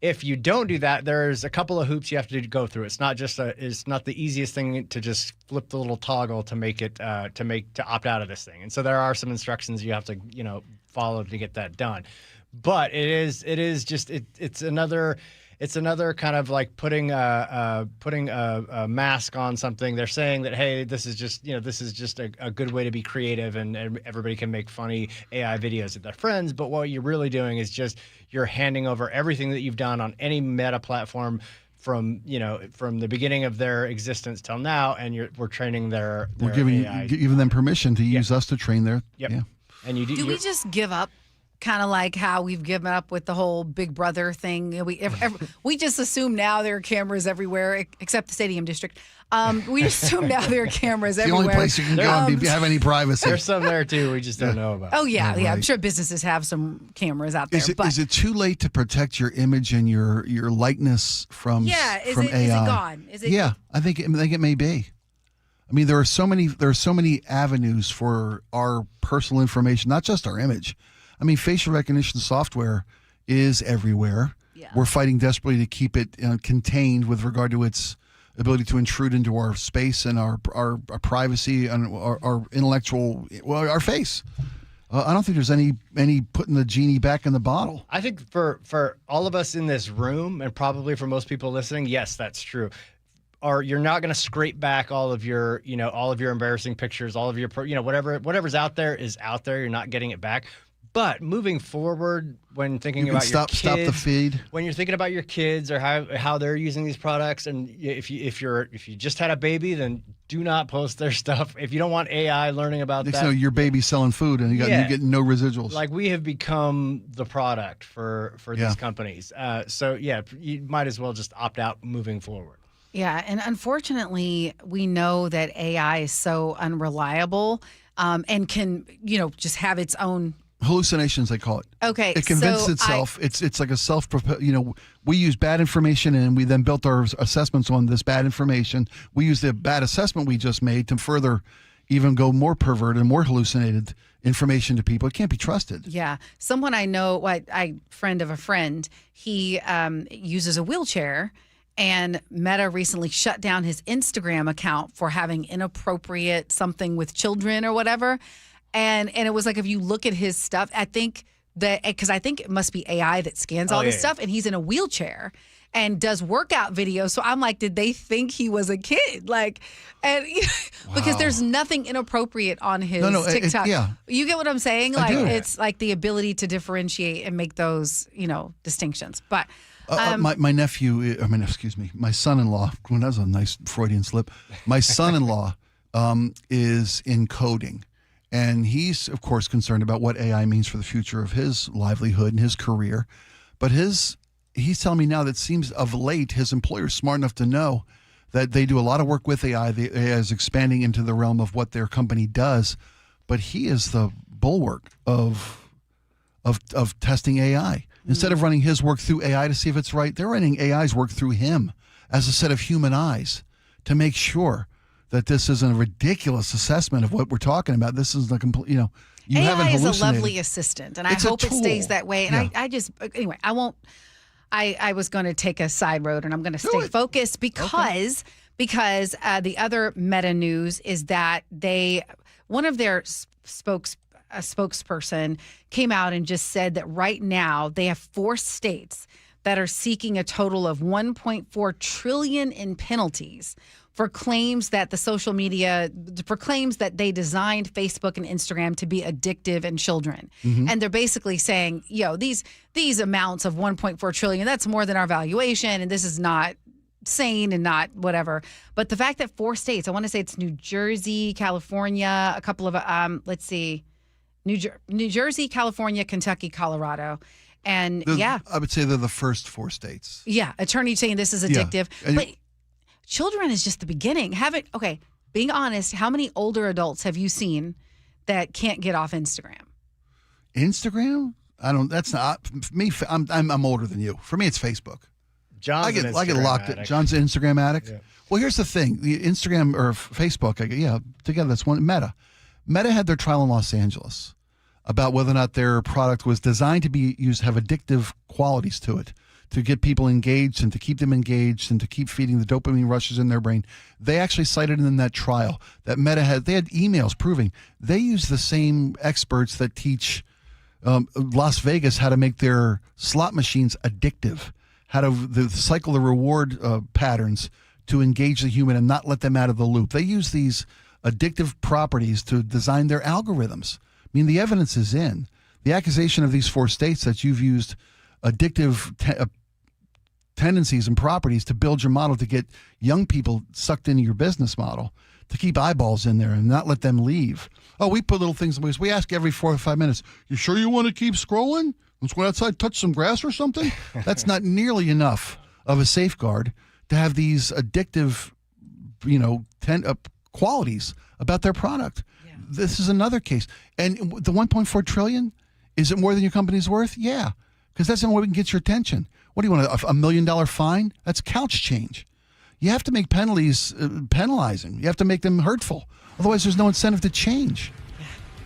if you don't do that, there's a couple of hoops you have to go through. It's not the easiest thing to just flip the little toggle to make it to opt out of this thing. And so there are some instructions you have to follow to get that done. But it's another kind of like putting a mask on something. They're saying that, hey, this is just a good way to be creative and everybody can make funny AI videos with their friends. But what you're really doing is you're handing over everything that you've done on any Meta platform from the beginning of their existence till now, and we're training their giving AI. Giving them permission to use us to train their. Yep. Yeah. And do we just give up, kind of like how we've given up with the whole Big Brother thing? We just assume now there are cameras everywhere, except the Stadium District. We just assume now there are cameras everywhere. The only place you can go and have any privacy. There's some there too. We just don't know about. Oh yeah, right. I'm sure businesses have some cameras out there. Is it too late to protect your image and your likeness from AI? Is it gone? I think it may be. I mean, there are so many avenues for our personal information, not just our image. I mean, facial recognition software is everywhere. Yeah. We're fighting desperately to keep it contained with regard to its ability to intrude into our space and our privacy and our intellectual, our face. I don't think there's any putting the genie back in the bottle. I think for all of us in this room, and probably for most people listening, yes, that's true. Or you're not going to scrape back all of your embarrassing pictures, all of your, whatever's out there is out there. You're not getting it back. But moving forward, when thinking You can about your kids, stop the feed. when you're thinking about your kids or how they're using these products, and if you just had a baby, then do not post their stuff. If you don't want AI learning about Next that, thing you know, your baby's selling food and you get no residuals. like we have become the product for these companies. So yeah, you might as well just opt out moving forward. Yeah, and unfortunately, we know that AI is so unreliable and can, just have its own Hallucinations, they call it. Okay, It convinces so itself. It's like a self. We use bad information, and we then built our assessments on this bad information. We use the bad assessment we just made to further, even go more perverted and more hallucinated information to people. It can't be trusted. Yeah. Someone I know, friend of a friend, he uses a wheelchair, and Meta recently shut down his Instagram account for having inappropriate something with children or whatever. And it was like, if you look at his stuff, I think it must be AI that scans all this stuff, and he's in a wheelchair and does workout videos. So I'm like, did they think he was a kid? Because there's nothing inappropriate on his TikTok. You get what I'm saying? I do. It's like the ability to differentiate and make those, distinctions. But my nephew, my son-in-law, that was a nice Freudian slip. My son-in-law is in coding. And he's, of course, concerned about what AI means for the future of his livelihood and his career. But he's telling me now that it seems of late his employer's smart enough to know that they do a lot of work with AI. The AI is expanding into the realm of what their company does. But he is the bulwark of testing AI. Instead of running his work through AI to see if it's right, they're running AI's work through him as a set of human eyes to make sure that this isn't a ridiculous assessment of what we're talking about. This is the complete, you haven't hallucinated. AI is a lovely assistant, and I hope it stays that way. And I was going to take a side road, and I'm going to stay focused because the other Meta news is that one of their spokesperson came out and just said that right now they have 4 states that are seeking a total of $1.4 trillion in penalties for claims that they designed Facebook and Instagram to be addictive in children. Mm-hmm. And they're basically saying, these amounts of $1.4 trillion, that's more than our valuation, and this is not sane and not whatever. But the fact that 4 states, I want to say it's New Jersey, California, a couple of, New Jersey, California, Kentucky, Colorado. And I would say they're the first 4 states. Yeah, attorneys saying this is addictive. Yeah. But children is just the beginning. Being honest, how many older adults have you seen that can't get off Instagram? Instagram? That's not me. I'm older than you. For me, it's Facebook. I get locked in. John's an Instagram addict. Yeah. Well, here's the thing: the Instagram or Facebook, together that's one. Meta had their trial in Los Angeles about whether or not their product was designed to be used, have addictive qualities to it, to get people engaged and to keep them engaged and to keep feeding the dopamine rushes in their brain. They actually cited in that trial that Meta had emails proving they use the same experts that teach Las Vegas how to make their slot machines addictive, how to cycle the reward patterns to engage the human and not let them out of the loop. They use these addictive properties to design their algorithms. I mean, the evidence is in. The accusation of these 4 states that you've used addictive tendencies and properties to build your model to get young people sucked into your business model, to keep eyeballs in there and not let them leave. Oh, we put little things in place. We ask every 4 or 5 minutes, you sure you want to keep scrolling? Let's go outside, touch some grass or something? That's not nearly enough of a safeguard to have these addictive, qualities about their product. Yeah. This is another case. And the $1.4 trillion, is it more than your company's worth? Yeah, because that's the only way we can get your attention. What do you want, a $1 million fine? That's couch change. You have to make penalties penalizing. You have to make them hurtful. Otherwise, there's no incentive to change.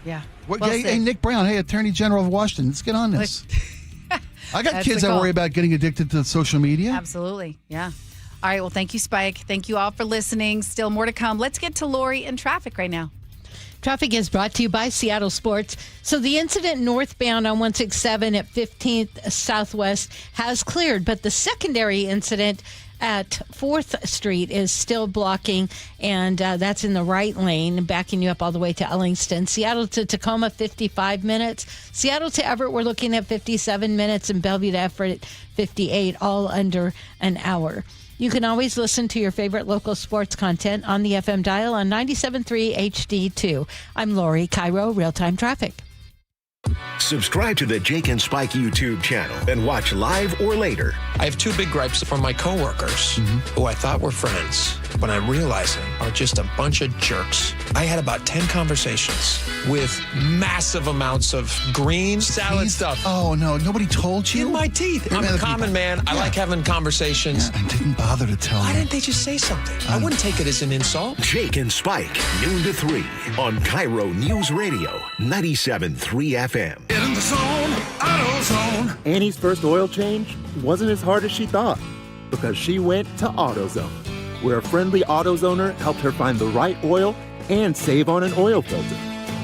Yeah. Hey, Nick Brown, Attorney General of Washington, let's get on this. I got kids that worry about getting addicted to social media. Absolutely, yeah. All right, well, thank you, Spike. Thank you all for listening. Still more to come. Let's get to Lori in traffic right now. Traffic is brought to you by Seattle Sports. So the incident northbound on 167 at 15th Southwest has cleared, but the secondary incident at 4th Street is still blocking, and that's in the right lane, backing you up all the way to Ellingston. Seattle to Tacoma, 55 minutes. Seattle to Everett, we're looking at 57 minutes, and Bellevue to Everett, 58, all under an hour. You can always listen to your favorite local sports content on the FM dial on 97.3 HD2. I'm Lori, KIRO Real-Time Traffic. Subscribe to the Jake and Spike YouTube channel and watch live or later. I have 2 big gripes from my coworkers who I thought were friends, but I'm realizing are just a bunch of jerks. I had about 10 conversations with massive amounts of green salad stuff. Oh, no. Nobody told you? In my teeth. I'm a common man. I like having conversations. I didn't bother to tell you. Why didn't they just say something? I wouldn't take it as an insult. Jake and Spike, noon to 3 on KIRO News Radio, 97.3 FM. Get in the zone, AutoZone. Annie's first oil change wasn't as hard as she thought because she went to AutoZone, where a friendly AutoZoner helped her find the right oil and save on an oil filter.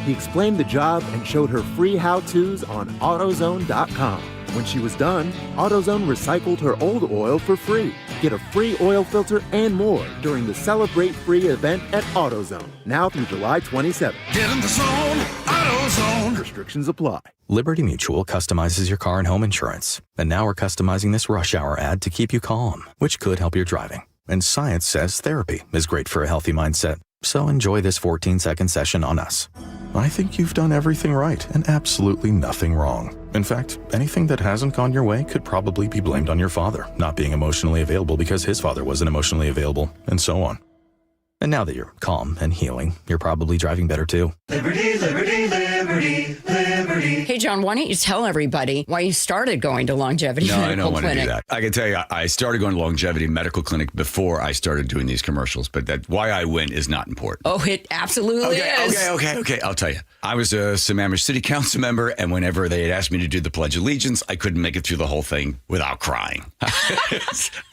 He explained the job and showed her free how-tos on AutoZone.com. When she was done, AutoZone recycled her old oil for free. Get a free oil filter and more during the Celebrate Free event at AutoZone, now through July 27th. Get in the zone, AutoZone. Restrictions apply. Liberty Mutual customizes your car and home insurance. And now we're customizing this rush hour ad to keep you calm, which could help your driving. And science says therapy is great for a healthy mindset. So enjoy this 14-second session on us. I think you've done everything right and absolutely nothing wrong. In fact, anything that hasn't gone your way could probably be blamed on your father not being emotionally available because his father wasn't emotionally available, and so on. And now that you're calm and healing, you're probably driving better too. Liberty, liberty, liberty, liberty. Hey, John, why don't you tell everybody why you started going to Longevity No, I Medical don't want to Clinic? do that. I can tell you, I started going to Longevity Medical Clinic before I started doing these commercials, but that why I went is not important. Oh, it absolutely is. Okay. I'll tell you. I was a Sammamish City Council member, and whenever they had asked me to do the Pledge of Allegiance, I couldn't make it through the whole thing without crying.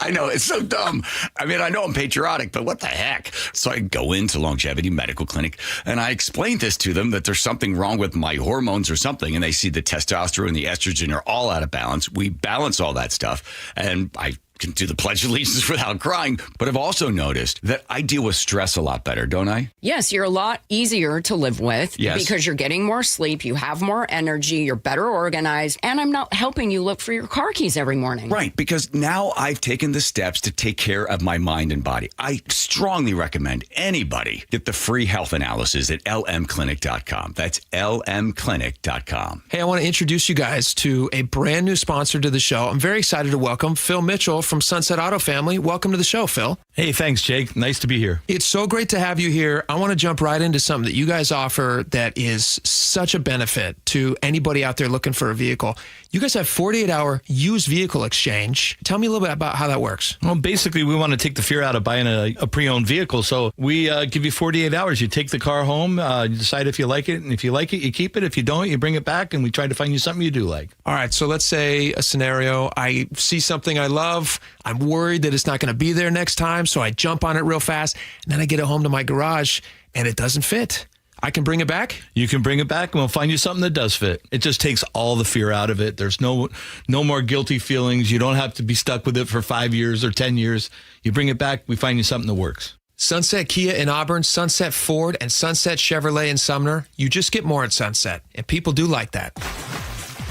I know, it's so dumb. I mean, I know I'm patriotic, but what the heck? So I go into Longevity Medical Clinic, and I explained this to them, that there's something wrong with my hormones or something, and they see the testosterone and the estrogen are all out of balance. We balance all that stuff, and I can do the Pledge of Allegiance without crying. But I've also noticed that I deal with stress a lot better, don't I? Yes, you're a lot easier to live with because you're getting more sleep, you have more energy, you're better organized, and I'm not helping you look for your car keys every morning. Right, because now I've taken the steps to take care of my mind and body. I strongly recommend anybody get the free health analysis at lmclinic.com. That's lmclinic.com. Hey, I want to introduce you guys to a brand new sponsor to the show. I'm very excited to welcome Phil Mitchell from Sunset Auto Family. Welcome to the show, Phil. Hey, thanks, Jake. Nice to be here. It's so great to have you here. I want to jump right into something that you guys offer that is such a benefit to anybody out there looking for a vehicle. You guys have 48-hour used vehicle exchange. Tell me a little bit about how that works. Well, basically, we want to take the fear out of buying a pre-owned vehicle. So we give you 48 hours. You take the car home, you decide if you like it. And if you like it, you keep it. If you don't, you bring it back, and we try to find you something you do like. All right. So let's say a scenario. I see something I love. I'm worried that it's not going to be there next time. So I jump on it real fast. And then I get it home to my garage, and it doesn't fit. I can bring it back? You can bring it back, and we'll find you something that does fit. It just takes all the fear out of it. There's no more guilty feelings. You don't have to be stuck with it for 5 years or 10 years. You bring it back, we find you something that works. Sunset Kia in Auburn, Sunset Ford, and Sunset Chevrolet in Sumner. You just get more at Sunset, and people do like that.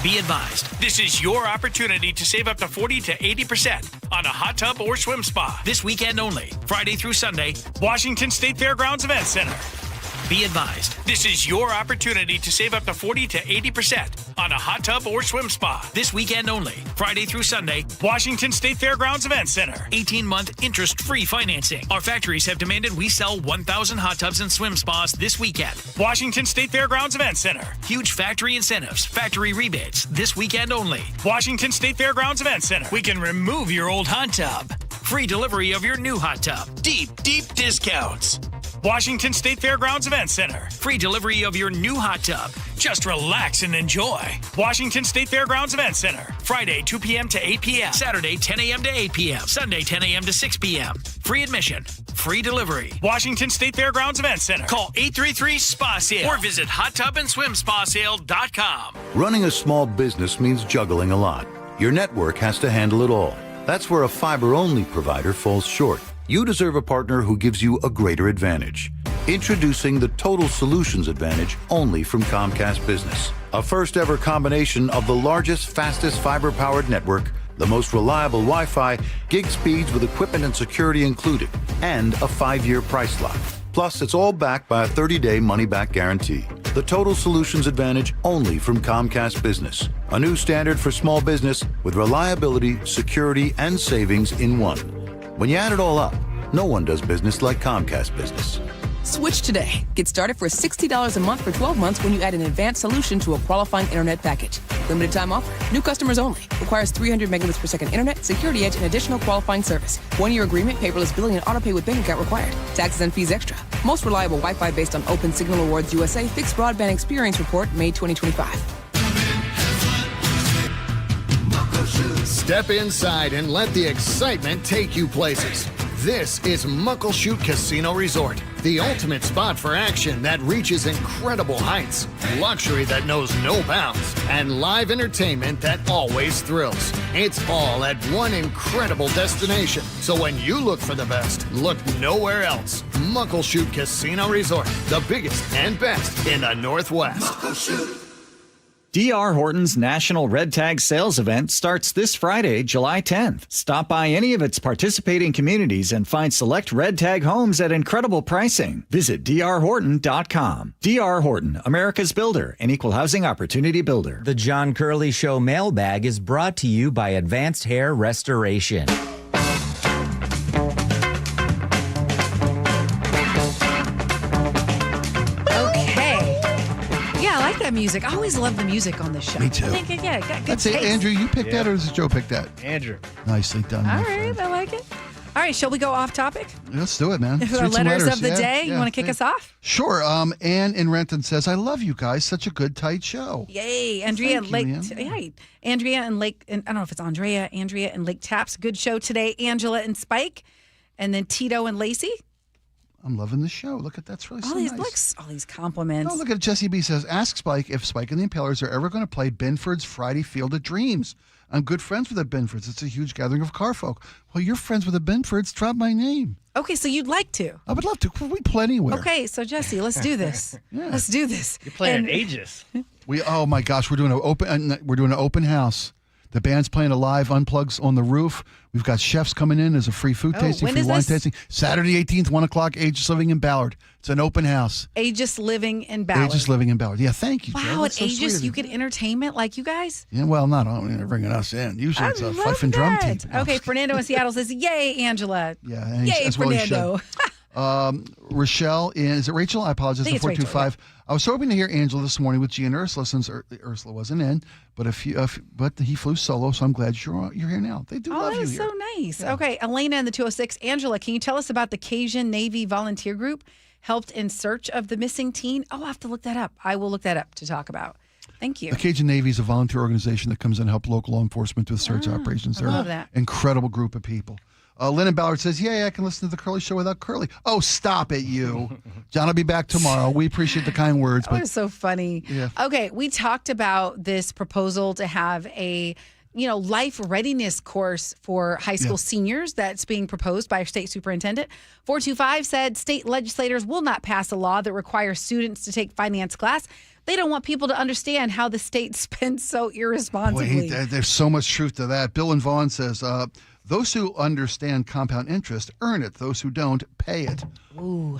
Be advised, this is your opportunity to save up to 40 to 80% on a hot tub or swim spa. This weekend only, Friday through Sunday, Washington State Fairgrounds Event Center. Be advised, this is your opportunity to save up to 40 to 80% on a hot tub or swim spa. This weekend only, Friday through Sunday, Washington State Fairgrounds Event Center. 18-month interest-free financing. Our factories have demanded we sell 1,000 hot tubs and swim spas this weekend. Washington State Fairgrounds Event Center. Huge factory incentives, factory rebates. This weekend only, Washington State Fairgrounds Event Center. We can remove your old hot tub. Free delivery of your new hot tub. Deep discounts. Washington State Fairgrounds Event Center. Free delivery of your new hot tub. Just relax and enjoy. Washington State Fairgrounds Event Center. Friday, 2 p.m. to 8 p.m. Saturday, 10 a.m. to 8 p.m. Sunday, 10 a.m. to 6 p.m. Free admission. Free delivery. Washington State Fairgrounds Event Center. Call 833-SPA-SALE or visit hottubandswimspasale.com. Running a small business means juggling a lot. Your network has to handle it all. That's where a fiber-only provider falls short. You deserve a partner who gives you a greater advantage. Introducing the Total Solutions Advantage only from Comcast Business. A first-ever combination of the largest, fastest fiber-powered network, the most reliable Wi-Fi, gig speeds with equipment and security included, and a 5-year price lock. Plus, it's all backed by a 30-day money-back guarantee. The Total Solutions Advantage only from Comcast Business. A new standard for small business with reliability, security, and savings in one. When you add it all up, no one does business like Comcast Business. Switch today. Get started for $60 a month for 12 months when you add an advanced solution to a qualifying internet package. Limited time offer. New customers only. Requires 300 megabits per second internet, security edge, and additional qualifying service. 1-year agreement, paperless billing, and autopay with bank account required. Taxes and fees extra. Most reliable Wi-Fi based on Open Signal Awards USA Fixed Broadband Experience Report, May 2025. Step inside and let the excitement take you places. This is Muckleshoot Casino Resort, the ultimate spot for action that reaches incredible heights, luxury that knows no bounds, and live entertainment that always thrills. It's all at one incredible destination. So when you look for the best, look nowhere else. Muckleshoot Casino Resort, the biggest and best in the Northwest. Muckleshoot. D.R. Horton's National Red Tag Sales Event starts this Friday, July 10th. Stop by any of its participating communities and find select Red Tag homes at incredible pricing. Visit drhorton.com. D.R. Horton, America's builder and equal housing opportunity builder. The John Curley Show mailbag is brought to you by Advanced Hair Restoration. Music. I always love the music on this show. Me too. I think, got good That's it, taste. Andrew, you picked that or does Joe pick that? Andrew. Nicely done. All right, I like it. All right, shall we go off topic? Let's do it, man. Our Let's read some letters of the day. Yeah, You want to kick us off? Sure. Ann in Renton says, I love you guys. Such a good, tight show. Yay. Andrea Thank you, Lake. Yay. Andrea and Lake, and I don't know if it's Andrea and Lake Taps. Good show today. Angela and Spike. And then Tito and Lacey. I'm loving the show. Look at that's really so nice. All these compliments. Oh, look at Jesse B says, ask Spike if Spike and the Impalers are ever going to play Binford's Friday Field of Dreams. I'm good friends with the Binfords. It's a huge gathering of car folk. Well, you're friends with the Binfords. Drop my name. Okay, so you'd like to. I would love to. We play anywhere. Okay, so Jesse, let's do this. Yeah. Let's do this. You're playing Aegis. Oh my gosh, we're doing an open house. The band's playing a live Unplugs on the roof. We've got chefs coming in. There's a free food tasting, free wine tasting. Saturday 18th, 1 o'clock, Aegis Living in Ballard. It's an open house. Aegis Living in Ballard. Aegis Living in Ballard. Yeah, thank you, Joe. Wow, That's at so Aegis sweet. you get entertainment like you guys? Yeah, well, not only bringing us in. Usually it's a fife and drum team. Okay, Fernando in Seattle says, yay, Angela. Yeah, and yay, as well he should. Fernando. Rochelle, is it Rachel? I apologize. I think it's 425. Rachel, I was hoping to hear Angela this morning with G and Ursula since Ursula wasn't in, but but he flew solo, so I'm glad you're here now. They do love you that is here. so nice. Yeah. Okay, Elena in the 206. Angela, can you tell us about the Cajun Navy volunteer group helped in search of the missing teen? Oh, I'll have to look that up. I will look that up to talk about. Thank you. The Cajun Navy is a volunteer organization that comes in and helps local law enforcement with search operations. They're love an that. incredible group of people. Lynn Ballard says, yay, I can listen to the Curly Show without Curly. Oh, stop it, you. John will be back tomorrow. We appreciate the kind words. That was so funny. Yeah. Okay, we talked about this proposal to have a life readiness course for high school seniors that's being proposed by our state superintendent. 425 said state legislators will not pass a law that requires students to take finance class. They don't want people to understand how the state spends so irresponsibly. Wait, there's so much truth to that. Bill and Vaughn says, those who understand compound interest earn it. Those who don't, pay it. Ooh.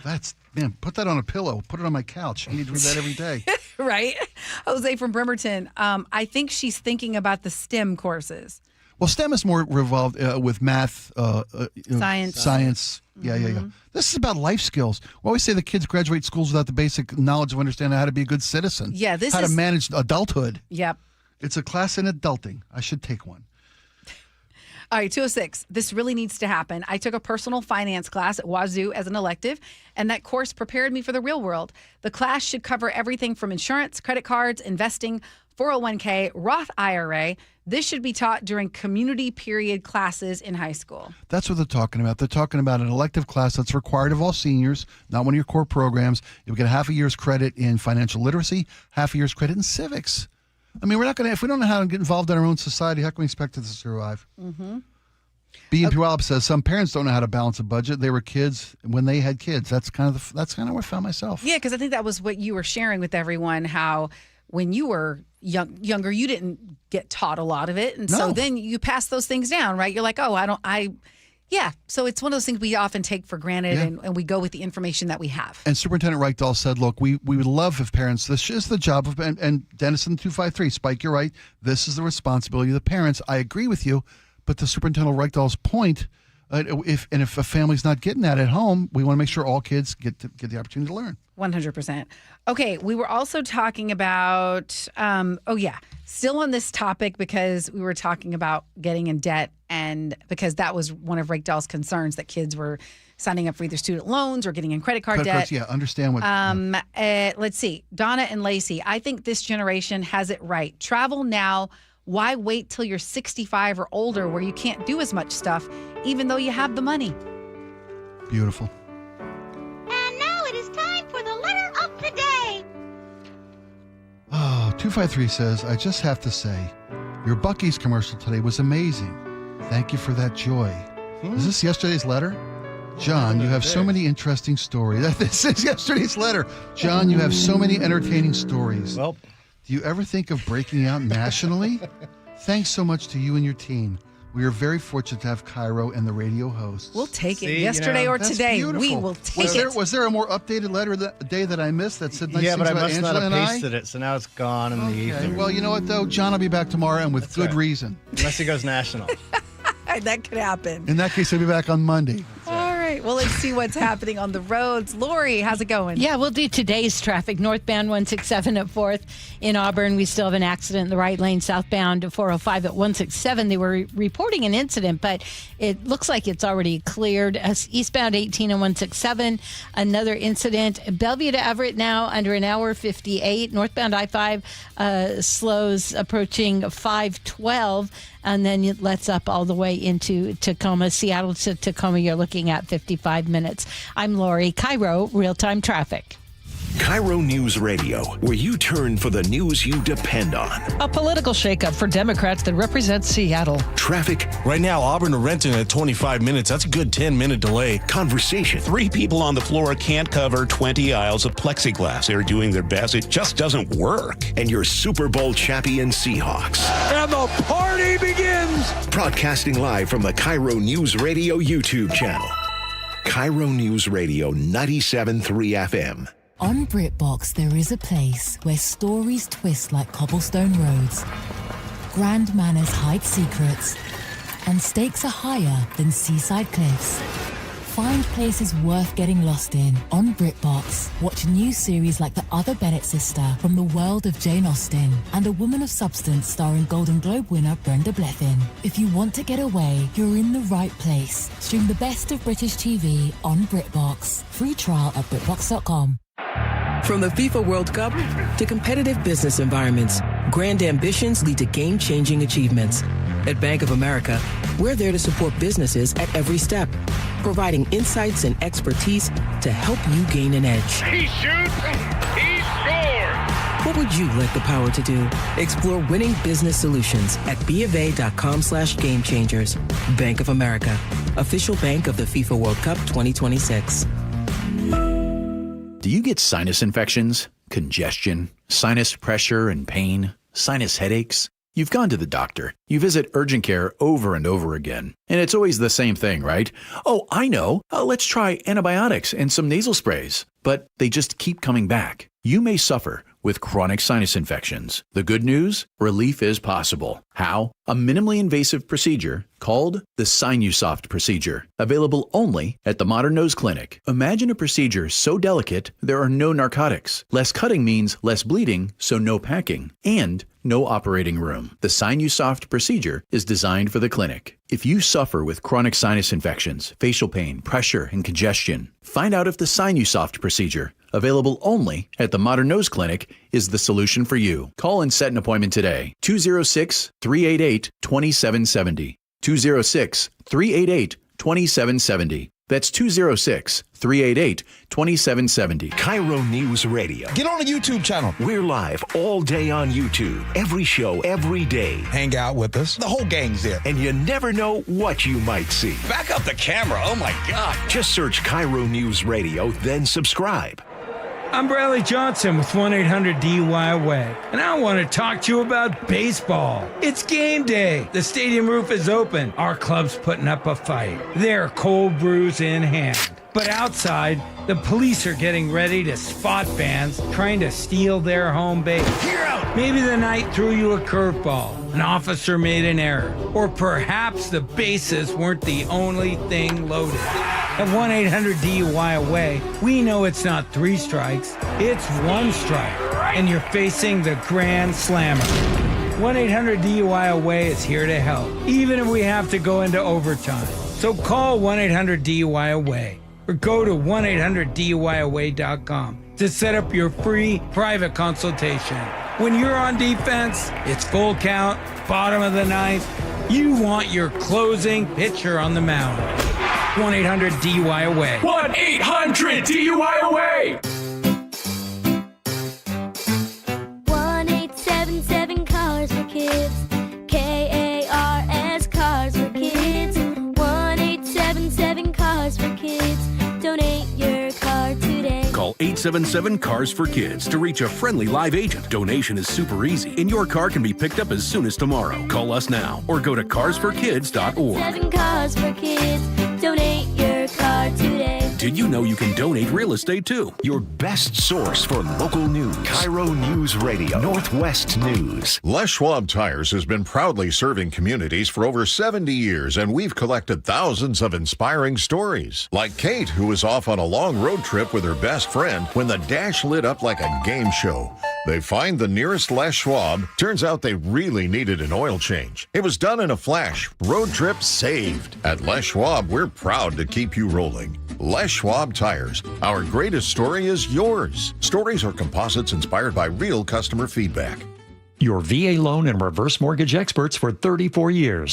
Put that on a pillow. Put it on my couch. I need to read that every day. Right? Jose from Bremerton. I think she's thinking about the STEM courses. Well, STEM is more revolved with math, Science. Yeah. This is about life skills. We always say the kids graduate schools without the basic knowledge of understanding how to be a good citizen. Yeah, how to manage adulthood. Yep. It's a class in adulting. I should take one. All right, 206. This really needs to happen. I took a personal finance class at Wazoo as an elective, and that course prepared me for the real world. The class should cover everything from insurance, credit cards, investing, 401k, Roth IRA. This should be taught during community period classes in high school. That's what they're talking about. They're talking about an elective class that's required of all seniors, not one of your core programs. You'll get half a year's credit in financial literacy, half a year's credit in civics. I mean, we're not going to, if we don't know how to get involved in our own society, how can we expect it to survive? Mm-hmm. B&P Wallop says some parents don't know how to balance a budget. They were kids when they had kids. That's kind of where I found myself. Yeah, because I think that was what you were sharing with everyone, how when you were younger, you didn't get taught a lot of it. And so then you pass those things down, right? You're like, yeah. So it's one of those things we often take for granted and we go with the information that we have. And Superintendent Reichdahl said, look, we would love if parents, this is the job of, and Dennis in 253, Spike, you're right. This is the responsibility of the parents. I agree with you. But to Superintendent Reichdahl's point, if a family's not getting that at home, we want to make sure all kids get the opportunity to learn. 100%. Okay, we were also talking about, still on this topic because we were talking about getting in debt, and because that was one of Reichdahl's concerns, that kids were signing up for either student loans or getting in credit card debt. Cards, yeah, understand what. Let's see. Donna and Lacey, I think this generation has it right. Travel now. Why wait till you're 65 or older where you can't do as much stuff, even though you have the money? Beautiful. And now it is time for the letter of the day. Oh, 253 says, I just have to say, your Buc-ee's commercial today was amazing. Thank you for that joy. Is this yesterday's letter? John, you have so many interesting stories. This is yesterday's letter. John, you have so many entertaining stories. Well, do you ever think of breaking out nationally? Thanks so much to you and your team. We are very fortunate to have KIRO and the radio hosts. We'll take it. Yesterday or today, we will take it. Was there a more updated letter that day that I missed that said nice things but I about must Angela not have and pasted it, so now it's gone in the ether. Well, you know what, though? John will be back tomorrow, and with good reason. Unless he goes national. That could happen. In that case, he'll be back on Monday. All right. Well, let's see what's happening on the roads. Lori, how's it going? Yeah, we'll do today's traffic. Northbound 167 at 4th. In Auburn, we still have an accident in the right lane. Southbound 405 at 167. They were reporting an incident, but it looks like it's already cleared. Eastbound 18 and 167. Another incident. Bellevue to Everett now under an hour 58. Northbound I-5 slows approaching 512. And then it lets up all the way into Tacoma. Seattle to Tacoma, you're looking at 55 minutes. I'm Lori. KIRO, real-time traffic. KIRO News Radio, where you turn for the news you depend on. A political shakeup for Democrats that represent Seattle. Traffic. Right now, Auburn to Renton at 25 minutes. That's a good 10-minute delay. Conversation. 3 people on the floor can't cover 20 aisles of plexiglass. They're doing their best. It just doesn't work. And your Super Bowl champion Seahawks. And the party begins. Broadcasting live from the KIRO News Radio YouTube channel. KIRO News Radio 97.3 FM. On BritBox, there is a place where stories twist like cobblestone roads, grand manners hide secrets, and stakes are higher than seaside cliffs. Find places worth getting lost in on BritBox. Watch new series like The Other Bennett Sister from the world of Jane Austen and A Woman of Substance starring Golden Globe winner Brenda Blethyn. If you want to get away, you're in the right place. Stream the best of British TV on BritBox. Free trial at BritBox.com. From the FIFA World Cup to competitive business environments, grand ambitions lead to game-changing achievements. At Bank of America, we're there to support businesses at every step, providing insights and expertise to help you gain an edge. He shoots, he scores. What would you like the power to do? Explore winning business solutions at BofA.com/gamechangers. Bank of America, official bank of the FIFA World Cup 2026. Do you get sinus infections, congestion, sinus pressure and pain, sinus headaches? You've gone to the doctor. You visit urgent care over and over again. And it's always the same thing, right? Oh, I know. Let's try antibiotics and some nasal sprays. But they just keep coming back. You may suffer with chronic sinus infections. The good news? Relief is possible. How? A minimally invasive procedure called the Sinusoft procedure, available only at the Modern Nose Clinic. Imagine a procedure so delicate there are no narcotics. Less cutting means less bleeding, so no packing, and no operating room. The Sinusoft procedure is designed for the clinic. If you suffer with chronic sinus infections, facial pain, pressure, and congestion, find out if the Sinusoft procedure, available only at the Modern Nose Clinic, is the solution for you. Call and set an appointment today. 206-388-2770. 206-388-2770. That's 206-388-2770. KIRO News Radio. Get on the YouTube channel. We're live all day on YouTube. Every show, every day. Hang out with us. The whole gang's there. And you never know what you might see. Back up the camera. Oh, my God. Just search KIRO News Radio, then subscribe. I'm Bradley Johnson with 1-800-DUI-AWAY, and I want to talk to you about baseball. It's game day. The stadium roof is open. Our club's putting up a fight. They're cold brews in hand. But outside, the police are getting ready to spot fans trying to steal their home base. Maybe the night threw you a curveball. An officer made an error. Or perhaps the bases weren't the only thing loaded. At 1-800-DUI-AWAY, we know it's not 3 strikes, it's 1 strike. And you're facing the Grand Slammer. 1-800-DUI-AWAY is here to help, even if we have to go into overtime. So call 1-800-DUI-AWAY or go to 1-800-DUI-AWAY.com to set up your free private consultation. When you're on defense, it's full count, bottom of the ninth. You want your closing pitcher on the mound. 1-800-DUI-AWAY. 1-800-DUI-AWAY. 1-877-CARS for kids. KARS, Cars for Kids. 1-877-CARS for Kids. Donate your car today. Call 877-CARS for Kids to reach a friendly live agent. Donation is super easy, and your car can be picked up as soon as tomorrow. Call us now or go to carsforkids.org. 7 Cars for Kids. Donate your car today. Did you know you can donate real estate too? Your best source for local news. KIRO News Radio. Northwest News. Les Schwab Tires has been proudly serving communities for over 70 years, and we've collected thousands of inspiring stories. Like Kate, who was off on a long road trip with her best friend when the dash lit up like a game show. They find the nearest Les Schwab. Turns out they really needed an oil change. It was done in a flash. Road trip saved. At Les Schwab, we're proud to keep you rolling. Les Schwab Tires. Our greatest story is yours. Stories are composites inspired by real customer feedback. Your VA loan and reverse mortgage experts for 34 years.